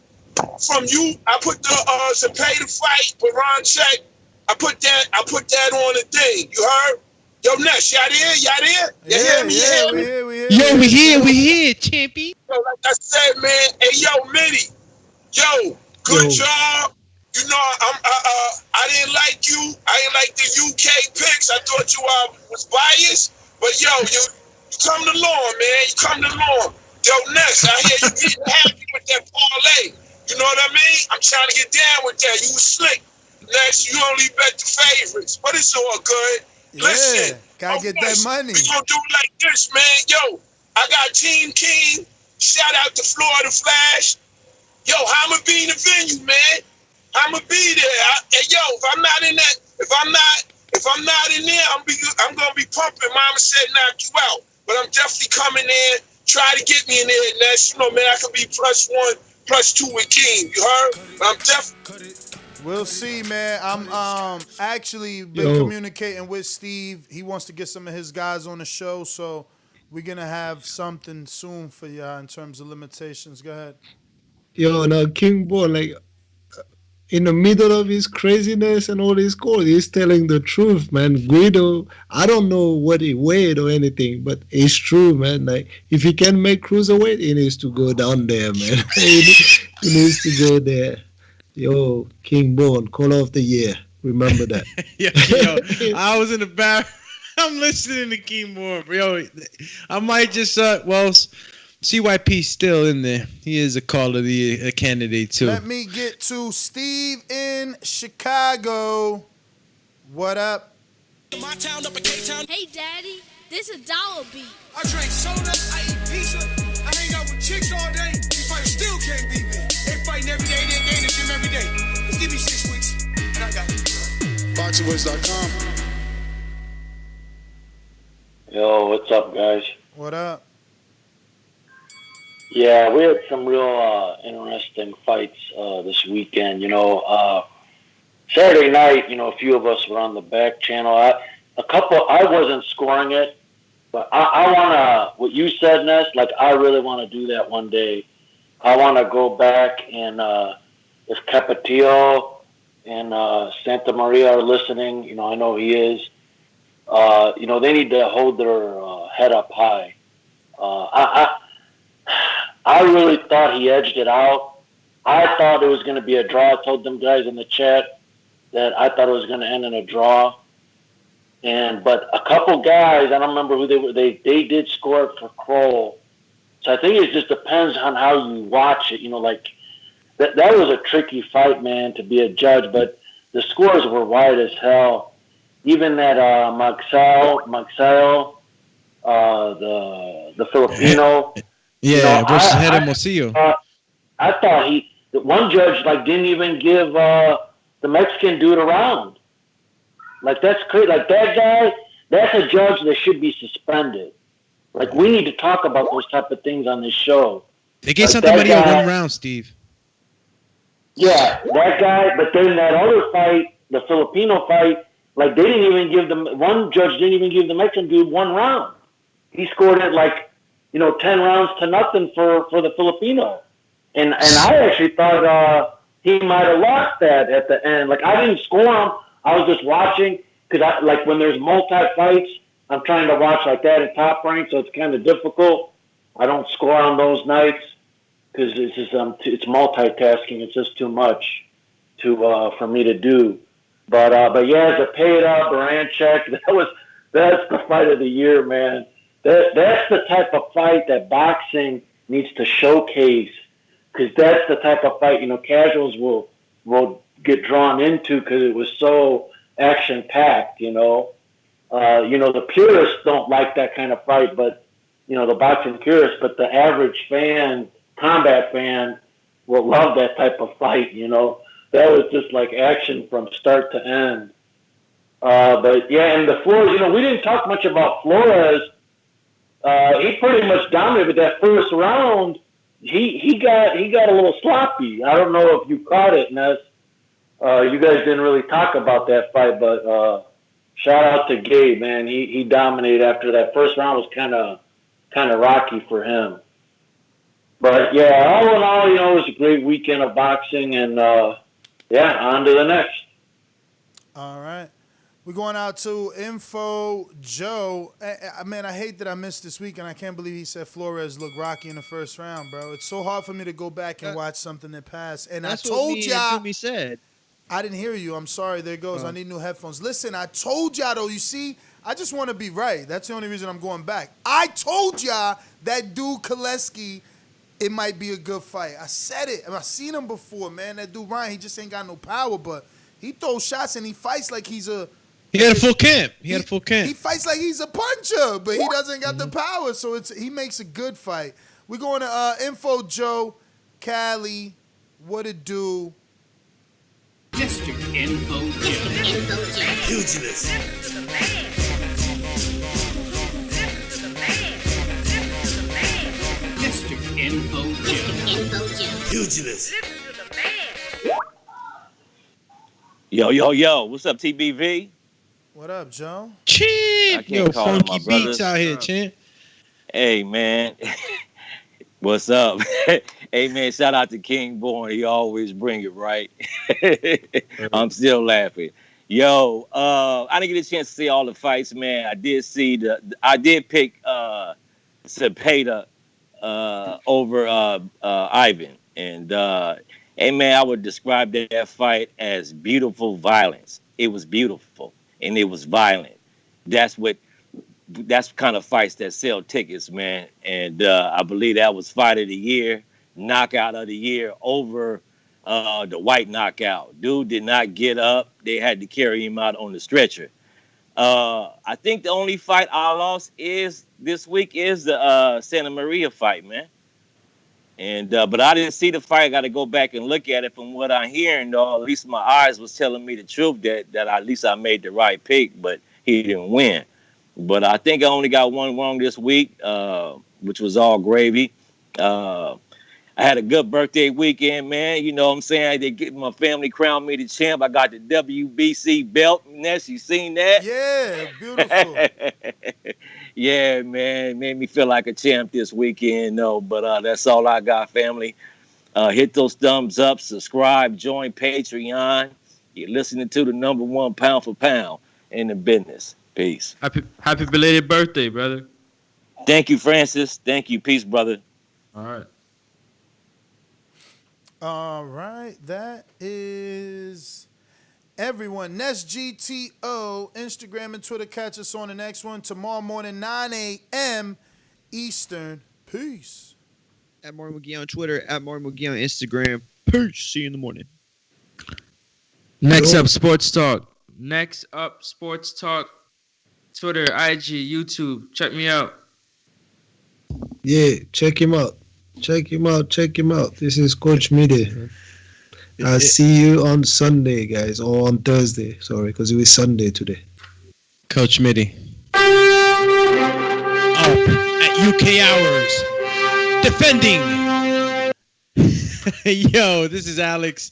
from you. I put the Zepeda fight, Baranchyk. I put that on the thing. You heard? Ness, y'all there? You hear me? We here. We here, champy. Like I said, man. Hey, Mitty. Good job. I didn't like you. I didn't like the UK picks. I thought you was biased. But you come along, man. You come along. Ness, I hear you getting happy with that parlay. You know what I mean? I'm trying to get down with that. You was slick. Ness, you only bet the favorites. But it's all good. Listen. Gotta get that money. We gonna do it like this, man. I got Team King. Shout out to Florida Flash. I'ma be in the venue, man. I'ma be there. If I'm not in that, if I'm not in there, I'm gonna be pumping. Mama said knock you out, but I'm definitely coming in. Try to get me in there, Ness. Man, I could be +1, +2 with King. You heard? But I'm definitely. We'll see, man. I'm actually been communicating with Steve. He wants to get some of his guys on the show, so we're gonna have something soon for y'all in terms of limitations. Go ahead. Now King Born, in the middle of his craziness and all his calls, he's telling the truth, man. Guido, I don't know what he weighed or anything, but it's true, man. If he can make cruiserweight, he needs to go down there, man. he needs to go there. King Born, caller of the year. Remember that. I was in the back. I'm listening to King Born. I might just, CYP's still in there. He is a caller of the year, a candidate, too. Let me get to Steve in Chicago. What up? Hey, Daddy, this is Dollar Beat. I drink soda, I eat pizza, I hang out with chicks all day. These fighters still can't beat me. They fighting every day, they're in the gym every day. Just give me 6 weeks, and I got it. Boxingvoice.com. Yo, what's up, guys? What up? Yeah, we had some real interesting fights this weekend. Saturday night, a few of us were on the back channel. I wasn't scoring it, but I want to, what you said, Ness, like I really want to do that one day. I want to go back and if Capetillo and Santamaria are listening, I know he is, they need to hold their head up high. I really thought he edged it out. I thought it was going to be a draw. I told them guys in the chat that I thought it was going to end in a draw. But a couple guys, I don't remember who they were, they did score it for Kroll. So I think it just depends on how you watch it. That was a tricky fight, man, to be a judge, but the scores were wide as hell. Even that Magsayo, the Filipino. Yeah, versus Hermosillo. I thought the one judge didn't even give the Mexican dude a round. That's crazy. That guy, that's a judge that should be suspended. We need to talk about those type of things on this show. They gave Santamaria 1 round, Steve. Yeah, that guy. But then that other fight, the Filipino fight, they didn't even give one judge didn't even give the Mexican dude 1 round. He scored it 10 rounds to nothing for the Filipino. And I actually thought he might have lost that at the end. I didn't score him. I was just watching because when there's multi-fights, I'm trying to watch like that in Top Rank, so it's kind of difficult. I don't score on those nights because it's multitasking. It's just too much for me to do. But yeah, Zepeda, Baranchyk, that's the fight of the year, man. That's the type of fight that boxing needs to showcase because that's the type of fight casuals will get drawn into because it was so action packed. The purists don't like that kind of fight, but the boxing purists, but the average fan, combat fan, will love that type of fight. That was just action from start to end. But yeah, and the Flores, we didn't talk much about Flores. He pretty much dominated that first round. He got a little sloppy. I don't know if you caught it, Ness. You guys didn't really talk about that fight, but shout out to Gabe, man. He dominated after that first round was kind of rocky for him. But yeah, all in all, it was a great weekend of boxing, and on to the next. All right. We're going out to Info Joe. Man, I hate that I missed this week, and I can't believe he said Flores looked rocky in the first round, bro. It's so hard for me to go back and watch something that passed. And that's I told what y'all. Jimmy said. I didn't hear you. I'm sorry. There it goes. I need new headphones. Listen, I told y'all, though. You see, I just want to be right. That's the only reason I'm going back. I told y'all that dude Koleski, it might be a good fight. I said it. I've seen him before, man. That dude Ryan, he just ain't got no power, but he throws shots and he fights like he's a... He had a full camp. He fights like he's a puncher, but he doesn't got the power, so he makes a good fight. We're going to Info Joe, Cali, what it do? Mr. Info Joe. Pugilist. Mr. Info Joe. Pugilist. Yo, what's up, TBV? What up, Joe? Champ! Yo, funky beats out here, champ. Hey, man. What's up? Hey, man, shout out to King Born. He always bring it, right? I'm still laughing. Yo, I didn't get a chance to see all the fights, man. I did pick Zepeda over Ivan. And, hey, man, I would describe that fight as beautiful violence. It was beautiful. And it was violent. That's kind of fights that sell tickets, man. And I believe that was fight of the year, knockout of the year over the white knockout. Dude did not get up. They had to carry him out on the stretcher. I think the only fight I lost this week is the Santamaria fight, man. And but I didn't see the fight. I got to go back and look at it. From what I'm hearing, though, at least my eyes was telling me the truth that at least I made the right pick, but he didn't win. But I think I only got one wrong this week, which was all gravy. I had a good birthday weekend, man. You know what I'm saying? They get my family crowned me the champ. I got the WBC belt. Ness, you seen that? Yeah, beautiful. Yeah, man. It made me feel like a champ this weekend, though. But that's all I got, family. Hit those thumbs up, subscribe, join Patreon. You're listening to the number one pound for pound in the business. Peace. Happy belated birthday, brother. Thank you, Francis. Thank you. Peace, brother. All right. All right. That is everyone. Nest GTO, Instagram and Twitter. Catch us on the next one tomorrow morning, 9 a.m. Eastern. Peace. At Martin McGee on Twitter, at Martin McGee on Instagram. Peace. See you in the morning. Next up, Sports Talk. Next up, Sports Talk. Twitter, IG, YouTube. Check me out. Yeah, check him out. Check him out. Check him out. This is Coach Mide. I'll see you on Sunday, guys, or on Thursday. Sorry, because it was Sunday today. Coach Mide. Up at UK hours. Defending. Yo, this is Alex.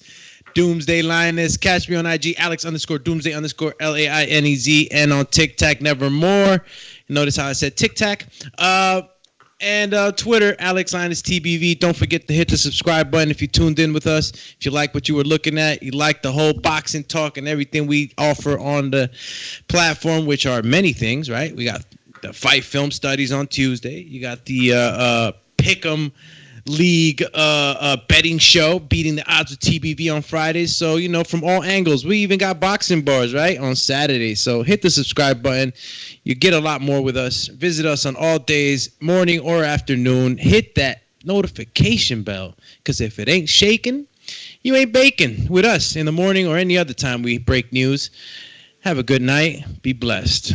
Doomsday Lioness. Catch me on IG, Alex_Doomsday_LAINEZ, and on TikTok, Nevermore. Notice how I said TikTok. And Twitter, Alex Linus TBV. Don't forget to hit the subscribe button if you tuned in with us. If you like what you were looking at, you like the whole boxing talk and everything we offer on the platform, which are many things, right? We got the Fight Film Studies on Tuesday. You got the Pick'em League betting show, Beating the Odds with TBV on Fridays. So, you know, from all angles. We even got boxing bars, right, on Saturday. So hit the subscribe button. You get a lot more with us. Visit us on all days, morning or afternoon. Hit that notification bell, because if it ain't shaking, you ain't baking with us in the morning or any other time we break news. Have a good night. Be blessed.